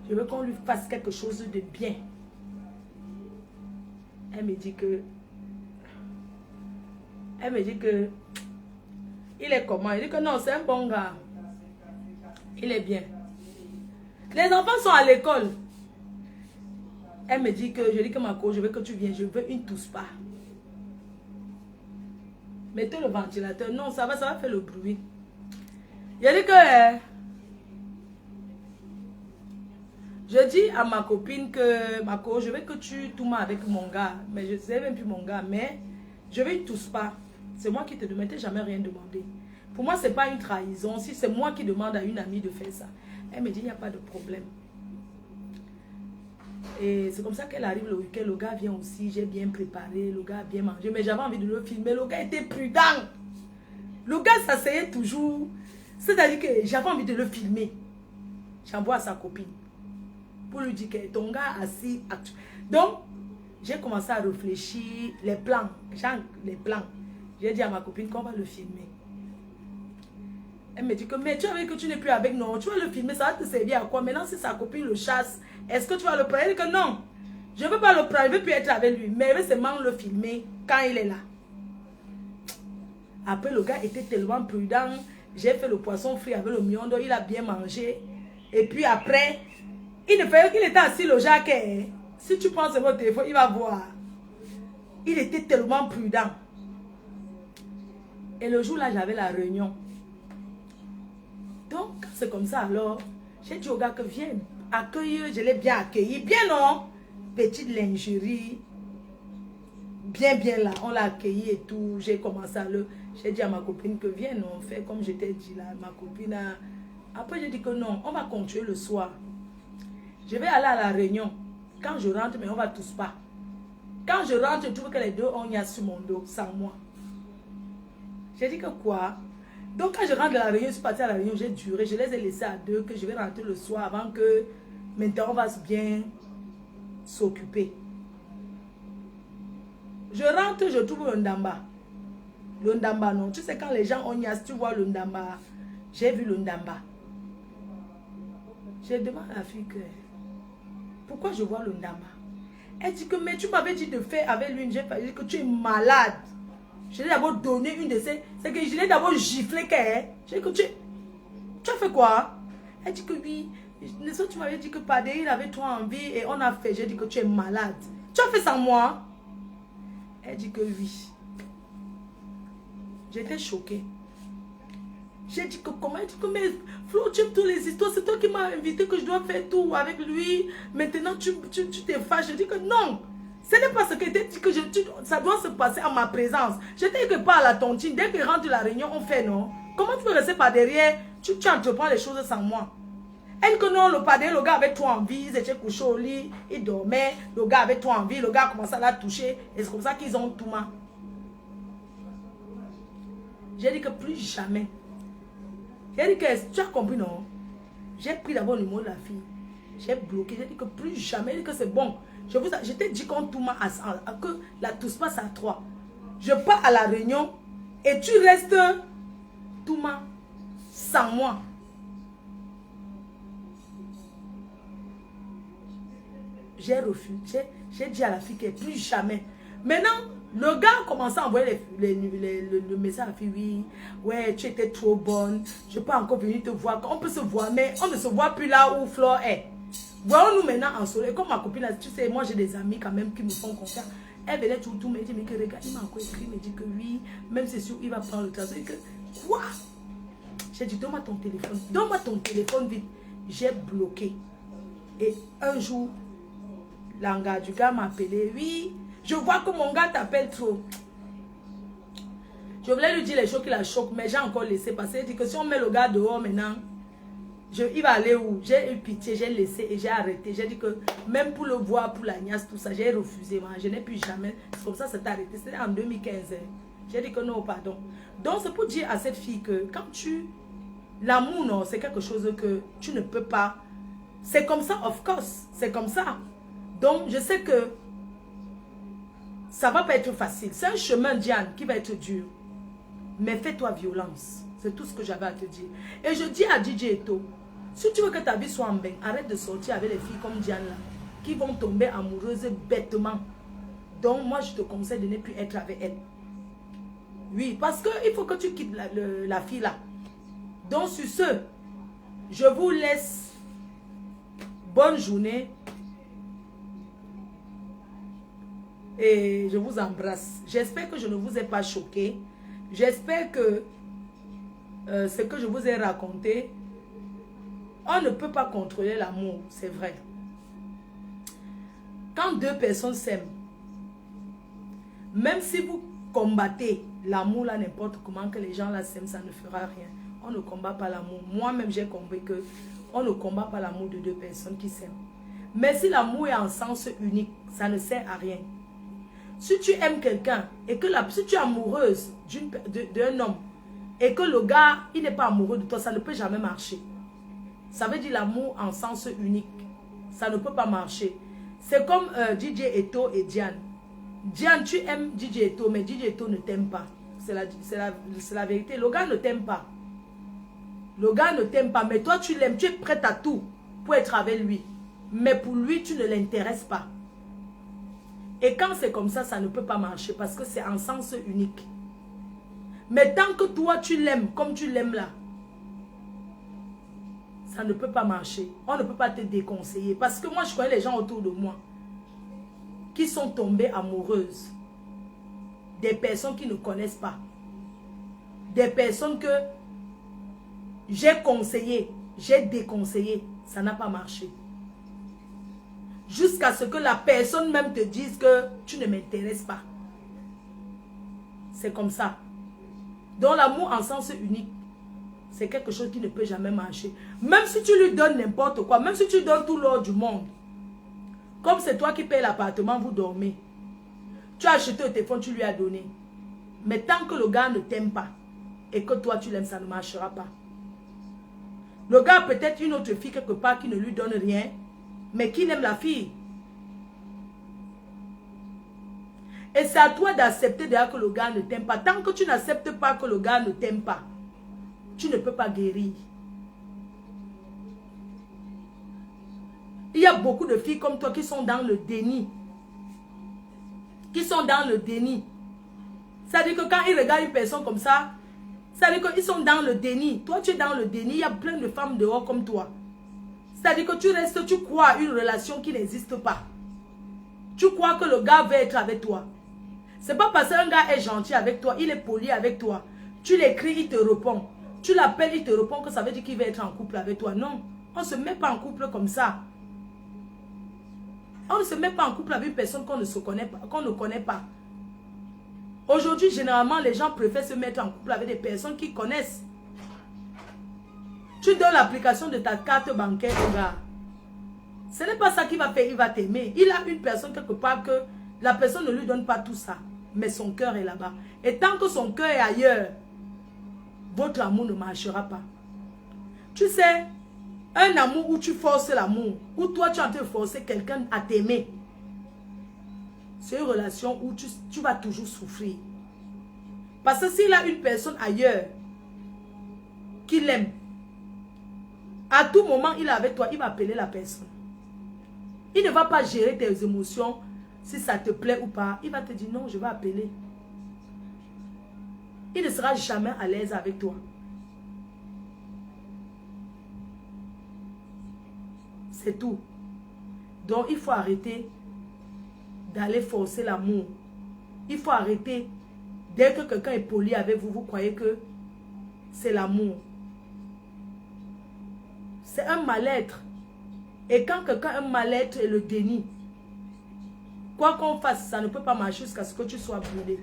Je veux qu'on lui fasse quelque chose de bien. Elle me dit que... Il est comment? Il dit que non, c'est un bon gars. Il est bien. Les enfants sont à l'école. Elle me dit que... Je dis que ma coach, je veux que tu viennes. Je veux une Touspa. Mettez le ventilateur. Non, ça va faire le bruit. Il dit que... Je dis à ma copine que... Ma coach, je veux que tu tournes avec mon gars. Mais je ne sais même plus mon gars. Mais je veux une Touspa. C'est moi qui te demande. Je n'ai jamais rien demandé. Pour moi, ce n'est pas une trahison. Si c'est moi qui demande à une amie de faire ça. Elle me dit, il n'y a pas de problème. Et c'est comme ça qu'elle arrive le week-end. Le gars vient aussi. J'ai bien préparé. Le gars a bien mangé. Mais j'avais envie de le filmer. Le gars était prudent. Le gars s'asseyait toujours. C'est-à-dire que j'avais envie de le filmer. J'envoie à sa copine. Pour lui dire que ton gars assis. Donc, j'ai commencé à réfléchir. Les plans. Les plans. J'ai dit à ma copine qu'on va le filmer. Elle me dit que, mais tu avais que tu n'es plus avec, non, tu vas le filmer, ça va te servir à quoi? Maintenant, si sa copine le chasse, est-ce que tu vas le prendre? Elle dit que non, je ne veux pas le prendre, je ne veux plus être avec lui, mais je veux seulement le filmer quand il est là. Après, le gars était tellement prudent, j'ai fait le poisson frit avec le miondo, il a bien mangé. Et puis après, il était assis le jaquet. Si tu prends votre téléphone, il va voir. Il était tellement prudent. Et le jour là, j'avais la réunion. Donc, c'est comme ça alors, j'ai dit au gars que viens, accueille, je l'ai bien accueilli, bien non, petite lingerie, bien là, on l'a accueilli et tout, j'ai commencé à le, j'ai dit à ma copine que viens, on fait comme je t'ai dit là, ma copine a, après j'ai dit que non, on va continuer le soir, je vais aller à la réunion, quand je rentre, mais on va tous pas, quand je rentre, je trouve que les deux, on y a sur mon dos, sans moi. J'ai dit que quoi? Donc quand je rentre de la réunion, je suis partie à la réunion, j'ai duré, je les ai laissés à 2, que je vais rentrer le soir avant que maintenant on va bien s'occuper. Je rentre, je trouve le ndamba. Le ndamba, non. Tu sais, quand les gens ont nias, tu vois le ndamba. J'ai vu le ndamba. Je demande à la fille que... Pourquoi je vois le ndamba? Elle dit que, mais tu m'avais dit de faire avec lui. J'ai dit que tu es malade. Je lui ai d'abord donné une de ces... C'est que je l'ai d'abord giflé qu'elle. J'ai dit que tu as fait quoi? Elle dit que oui. Tu m'avais dit que Padé, il avait trop envie et on a fait. J'ai dit que tu es malade. Tu as fait sans moi? Elle dit que oui. J'étais choquée. J'ai dit que comment? Elle dit que mais Flo, tu aimes toutes les histoires. C'est toi qui m'as invité que je dois faire tout avec lui. Maintenant, tu t'es fâché. J'ai dit que non. Ce n'est pas ce que était dit que ça doit se passer en ma présence. J'étais que pas à la tontine. Dès que rentre de la réunion, on fait non. Comment tu peux rester par derrière? Tu entreprends les choses sans moi. Elle que non, le padre, le gars avait trop envie. Ils étaient couchés au lit. Il dormait. Le gars avait trop envie. Le gars a commencé à la toucher. Et c'est comme ça qu'ils ont tout mal. J'ai dit que plus jamais. J'ai dit que tu as compris, non? J'ai pris d'abord le numéro de la fille. J'ai bloqué. J'ai dit que plus jamais. J'ai dit que c'est bon. Je t'ai dit qu'on tout m'a que la tout se passe à 3. Je pars à la réunion et tu restes tout m'a sans moi. J'ai refusé. J'ai dit à la fille que plus jamais. Maintenant, le gars a commencé à envoyer le message à la fille. Oui, ouais, tu étais trop bonne. Je peux encore venir te voir. On peut se voir, mais on ne se voit plus là où Flore est. Voyons-nous maintenant en soleil. Comme ma copine, tu sais, moi j'ai des amis quand même qui me font confiance. Elle venait tout me dit, mais que regarde, il m'a encore écrit, il me dit que oui, même c'est sûr, il va prendre le travail. Que quoi? J'ai dit, donne-moi ton téléphone. Donne-moi ton téléphone vite. J'ai bloqué. Et un jour, l'anga du gars m'a appelé. Oui, je vois que mon gars t'appelle trop. Je voulais lui dire les choses qui la choquent, mais j'ai encore laissé passer. Il dit que si on met le gars dehors maintenant, il va aller où? J'ai eu pitié, j'ai laissé et j'ai arrêté. J'ai dit que même pour le voir, pour la niasse, tout ça, j'ai refusé. Moi. Je n'ai plus jamais. C'est comme ça, c'est arrêté. C'était en 2015. J'ai dit que non, pardon. Donc, c'est pour dire à cette fille que quand tu... L'amour, non, c'est quelque chose que tu ne peux pas... C'est comme ça, of course. C'est comme ça. Donc, je sais que ça ne va pas être facile. C'est un chemin, Diane, qui va être dur. Mais fais-toi violence. C'est tout ce que j'avais à te dire. Et je dis à DJ Eto, si tu veux que ta vie soit en bain, arrête de sortir avec les filles comme Diane là, qui vont tomber amoureuses bêtement. Donc moi je te conseille de ne plus être avec elle. Oui, parce qu'il faut que tu quittes la fille là. Donc sur ce, je vous laisse. Bonne journée. Et je vous embrasse. J'espère que je ne vous ai pas choqué. J'espère que ce que je vous ai raconté, on ne peut pas contrôler l'amour, c'est vrai. Quand deux personnes s'aiment, même si vous combattez l'amour là, n'importe comment que les gens là s'aiment, ça ne fera rien. On ne combat pas l'amour. Moi-même, j'ai compris que on ne combat pas l'amour de deux personnes qui s'aiment. Mais si l'amour est en sens unique, ça ne sert à rien. Si tu aimes quelqu'un et que si tu es amoureuse d'un homme et que le gars, il n'est pas amoureux de toi, ça ne peut jamais marcher. Ça veut dire l'amour en sens unique. Ça ne peut pas marcher. C'est comme DJ Eto et Diane. Diane, tu aimes DJ Eto, mais DJ Eto ne t'aime pas. C'est la vérité. Le gars ne t'aime pas. Le gars ne t'aime pas, mais toi tu l'aimes. Tu es prête à tout pour être avec lui. Mais pour lui, tu ne l'intéresses pas. Et quand c'est comme ça, ça ne peut pas marcher parce que c'est en sens unique. Mais tant que toi, tu l'aimes comme tu l'aimes là, ça ne peut pas marcher. On ne peut pas te déconseiller. Parce que moi, je connais les gens autour de moi qui sont tombées amoureuses. Des personnes qui ne connaissent pas. Des personnes que j'ai conseillé, j'ai déconseillé. Ça n'a pas marché. Jusqu'à ce que la personne même te dise que tu ne m'intéresses pas. C'est comme ça. Donc l'amour en sens unique, c'est quelque chose qui ne peut jamais marcher. Même si tu lui donnes n'importe quoi, même si tu donnes tout l'or du monde, comme c'est toi qui payes l'appartement, vous dormez. Tu as acheté le téléphone, tu lui as donné. Mais tant que le gars ne t'aime pas, et que toi tu l'aimes, ça ne marchera pas. Le gars a peut-être une autre fille quelque part qui ne lui donne rien, mais qui aime la fille. Et c'est à toi d'accepter déjà que le gars ne t'aime pas. Tant que tu n'acceptes pas que le gars ne t'aime pas, tu ne peux pas guérir. Il y a beaucoup de filles comme toi qui sont dans le déni. Qui sont dans le déni. C'est-à-dire que quand ils regardent une personne comme ça, c'est-à-dire qu'ils sont dans le déni. Toi, tu es dans le déni. Il y a plein de femmes dehors comme toi. C'est-à-dire que tu restes, tu crois à une relation qui n'existe pas. Tu crois que le gars veut être avec toi. C'est pas parce qu'un gars est gentil avec toi, il est poli avec toi. Tu l'écris, il te répond. Tu l'appelles, il te répond que ça veut dire qu'il veut être en couple avec toi. Non, on ne se met pas en couple comme ça. On ne se met pas en couple avec une personne qu'on ne connaît pas. Aujourd'hui, généralement, les gens préfèrent se mettre en couple avec des personnes qu'ils connaissent. Tu donnes l'application de ta carte bancaire au gars. Ce n'est pas ça qu'il va faire, il va t'aimer. Il a une personne quelque part que la personne ne lui donne pas tout ça. Mais son cœur est là-bas. Et tant que son cœur est ailleurs, votre amour ne marchera pas. Tu sais, un amour où tu forces l'amour, où toi tu es en train de forcer quelqu'un à t'aimer, c'est une relation où tu vas toujours souffrir. Parce que s'il a une personne ailleurs qui l'aime, à tout moment il est avec toi, il va appeler la personne. Il ne va pas gérer tes émotions, si ça te plaît ou pas. Il va te dire non, je vais appeler. Il ne sera jamais à l'aise avec toi. C'est tout. Donc il faut arrêter d'aller forcer l'amour. Il faut arrêter. Dès que quelqu'un est poli avec vous, vous croyez que c'est l'amour. C'est un mal-être. Et quand quelqu'un a un mal-être et le déni, quoi qu'on fasse, ça ne peut pas marcher jusqu'à ce que tu sois brûlé.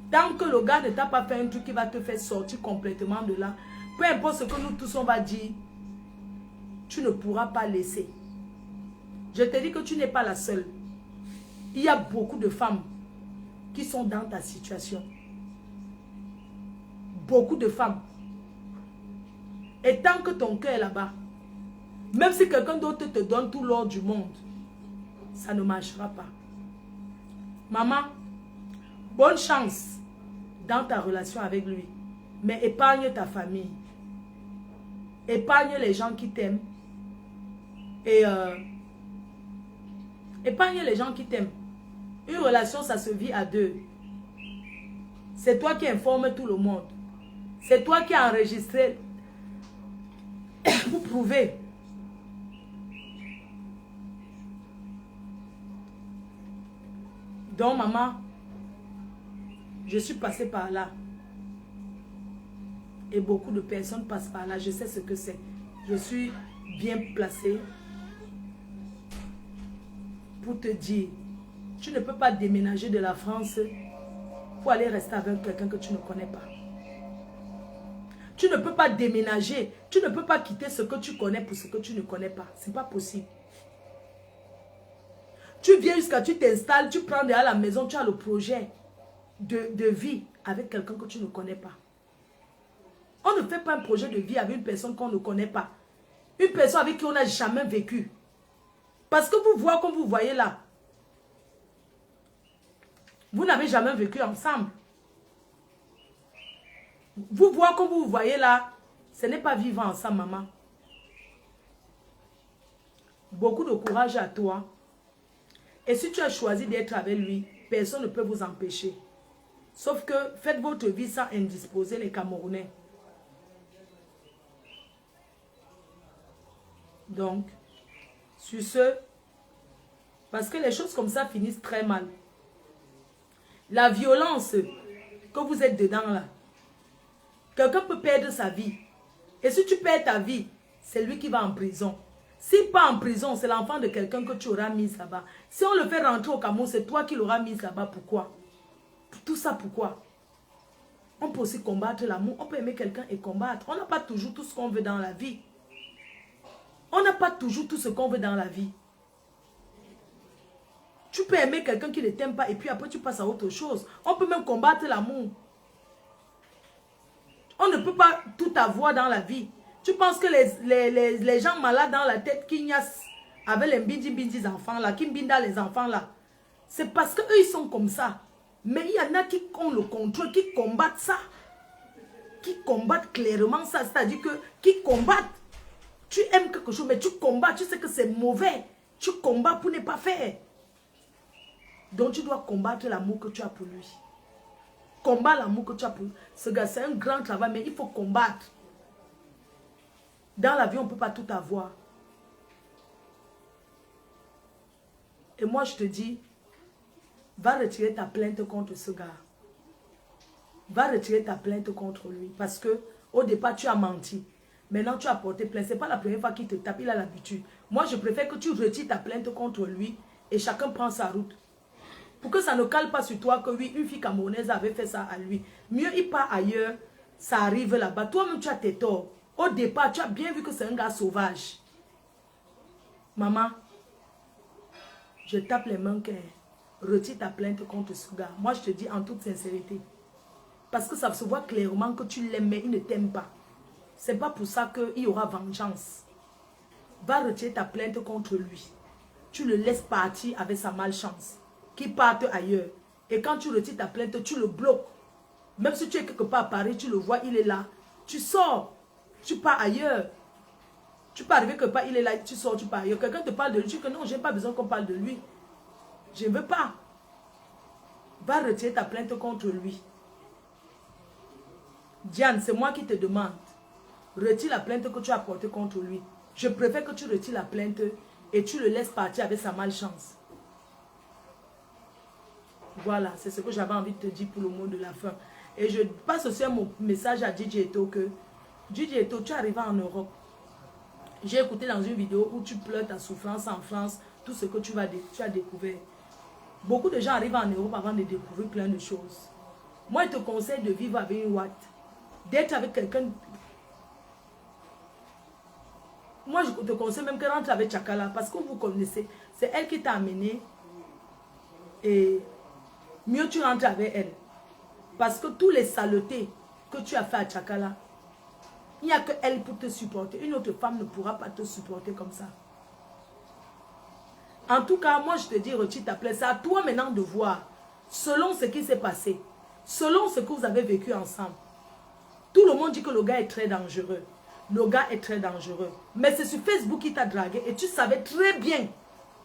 Tant que le gars ne t'a pas fait un truc qui va te faire sortir complètement de là, peu importe ce que nous tous on va dire, tu ne pourras pas laisser. Je te dis que tu n'es pas la seule. Il y a beaucoup de femmes qui sont dans ta situation. Beaucoup de femmes. Et tant que ton cœur est là-bas, même si quelqu'un d'autre te donne tout l'or du monde, ça ne marchera pas. Maman, bonne chance dans ta relation avec lui. Mais épargne ta famille. Épargne les gens qui t'aiment. Et épargne les gens qui t'aiment. Une relation, ça se vit à deux. C'est toi qui informes tout le monde. C'est toi qui as enregistré pour prouver. Donc, maman, je suis passée par là. Et beaucoup de personnes passent par là. Je sais ce que c'est. Je suis bien placée pour te dire, tu ne peux pas déménager de la France pour aller rester avec quelqu'un que tu ne connais pas. Tu ne peux pas déménager. Tu ne peux pas quitter ce que tu connais pour ce que tu ne connais pas. Ce n'est pas possible. Tu viens jusqu'à tu t'installes, tu prends derrière la maison, tu as le projet de vie avec quelqu'un que tu ne connais pas. On ne fait pas un projet de vie avec une personne qu'on ne connaît pas. Une personne avec qui on n'a jamais vécu. Parce que vous voyez comme vous voyez là. Vous n'avez jamais vécu ensemble. Vous voyez comme vous voyez là. Ce n'est pas vivre ensemble, maman. Beaucoup de courage à toi. Et si tu as choisi d'être avec lui, personne ne peut vous empêcher. Sauf que faites votre vie sans indisposer les Camerounais. Donc, sur ce, parce que les choses comme ça finissent très mal. La violence que vous êtes dedans là, quelqu'un peut perdre sa vie. Et si tu perds ta vie, c'est lui qui va en prison. Si pas en prison, c'est l'enfant de quelqu'un que tu auras mis là-bas. Si on le fait rentrer au Cameroun, c'est toi qui l'auras mis là-bas. Pourquoi? Tout ça, pourquoi? On peut aussi combattre l'amour. On peut aimer quelqu'un et combattre. On n'a pas toujours tout ce qu'on veut dans la vie. On n'a pas toujours tout ce qu'on veut dans la vie. Tu peux aimer quelqu'un qui ne t'aime pas et puis après tu passes à autre chose. On peut même combattre l'amour. On ne peut pas tout avoir dans la vie. Tu penses que les gens malades dans la tête qui niassent avec les bindi enfants là, qui binda les enfants là, c'est parce qu'eux ils sont comme ça. Mais il y en a qui ont le contrôle, qui combattent ça. Qui combattent clairement ça. C'est-à-dire que, qui combattent. Tu aimes quelque chose, mais tu combats, tu sais que c'est mauvais. Tu combats pour ne pas faire. Donc tu dois combattre l'amour que tu as pour lui. Combat l'amour que tu as pour lui. Ce gars, c'est un grand travail, mais il faut combattre. Dans la vie, on ne peut pas tout avoir. Et moi, je te dis, va retirer ta plainte contre ce gars. Va retirer ta plainte contre lui. Parce que au départ, tu as menti. Maintenant, tu as porté plainte. Ce n'est pas la première fois qu'il te tape, il a l'habitude. Moi, je préfère que tu retires ta plainte contre lui et chacun prend sa route. Pour que ça ne cale pas sur toi que oui, une fille camerounaise avait fait ça à lui. Mieux, il part ailleurs, ça arrive là-bas. Toi-même, tu as tes torts. Au départ, tu as bien vu que c'est un gars sauvage. Maman, je tape les mains, retire ta plainte contre ce gars. Moi, je te dis en toute sincérité. Parce que ça se voit clairement que tu l'aimes, mais il ne t'aime pas. C'est pas pour ça qu'il y aura vengeance. Va retirer ta plainte contre lui. Tu le laisses partir avec sa malchance. Qu'il parte ailleurs. Et quand tu retires ta plainte, tu le bloques. Même si tu es quelque part à Paris, tu le vois, il est là. Tu sors. Tu pars ailleurs. Tu peux arriver quelque part, il est là, tu sors, tu pars ailleurs. Quelqu'un te parle de lui, tu dis que non, je n'ai pas besoin qu'on parle de lui. Je ne veux pas. Va retirer ta plainte contre lui. Diane, c'est moi qui te demande. Retire la plainte que tu as portée contre lui. Je préfère que tu retires la plainte et tu le laisses partir avec sa malchance. Voilà, c'est ce que j'avais envie de te dire pour le mot de la fin. Et je passe aussi un message à DJ Eto que DJ Eto, tu es arrivé en Europe. J'ai écouté dans une vidéo où tu pleures ta souffrance en France, tout ce que tu as découvert. Beaucoup de gens arrivent en Europe avant de découvrir plein de choses. Moi, je te conseille de vivre avec une Watt. D'être avec quelqu'un. Moi, je te conseille même que rentre avec Tchakala parce que vous connaissez. C'est elle qui t'a amené. Et mieux tu rentres avec elle. Parce que tous les saletés que tu as fait à Tchakala, il n'y a que elle pour te supporter. Une autre femme ne pourra pas te supporter comme ça. En tout cas, moi je te dis, retire ta plainte. C'est à toi maintenant de voir, selon ce qui s'est passé, selon ce que vous avez vécu ensemble. Tout le monde dit que le gars est très dangereux. Le gars est très dangereux. Mais c'est sur Facebook qu'il t'a dragué et tu savais très bien.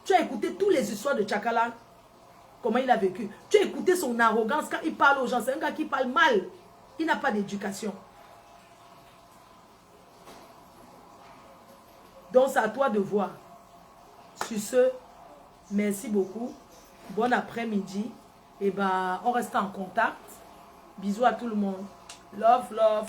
Tu as écouté toutes les histoires de Tchakala, comment il a vécu. Tu as écouté son arrogance quand il parle aux gens. C'est un gars qui parle mal. Il n'a pas d'éducation. Donc c'est à toi de voir. Sur ce, merci beaucoup. Bon après-midi. Et on reste en contact. Bisous à tout le monde. Love, love.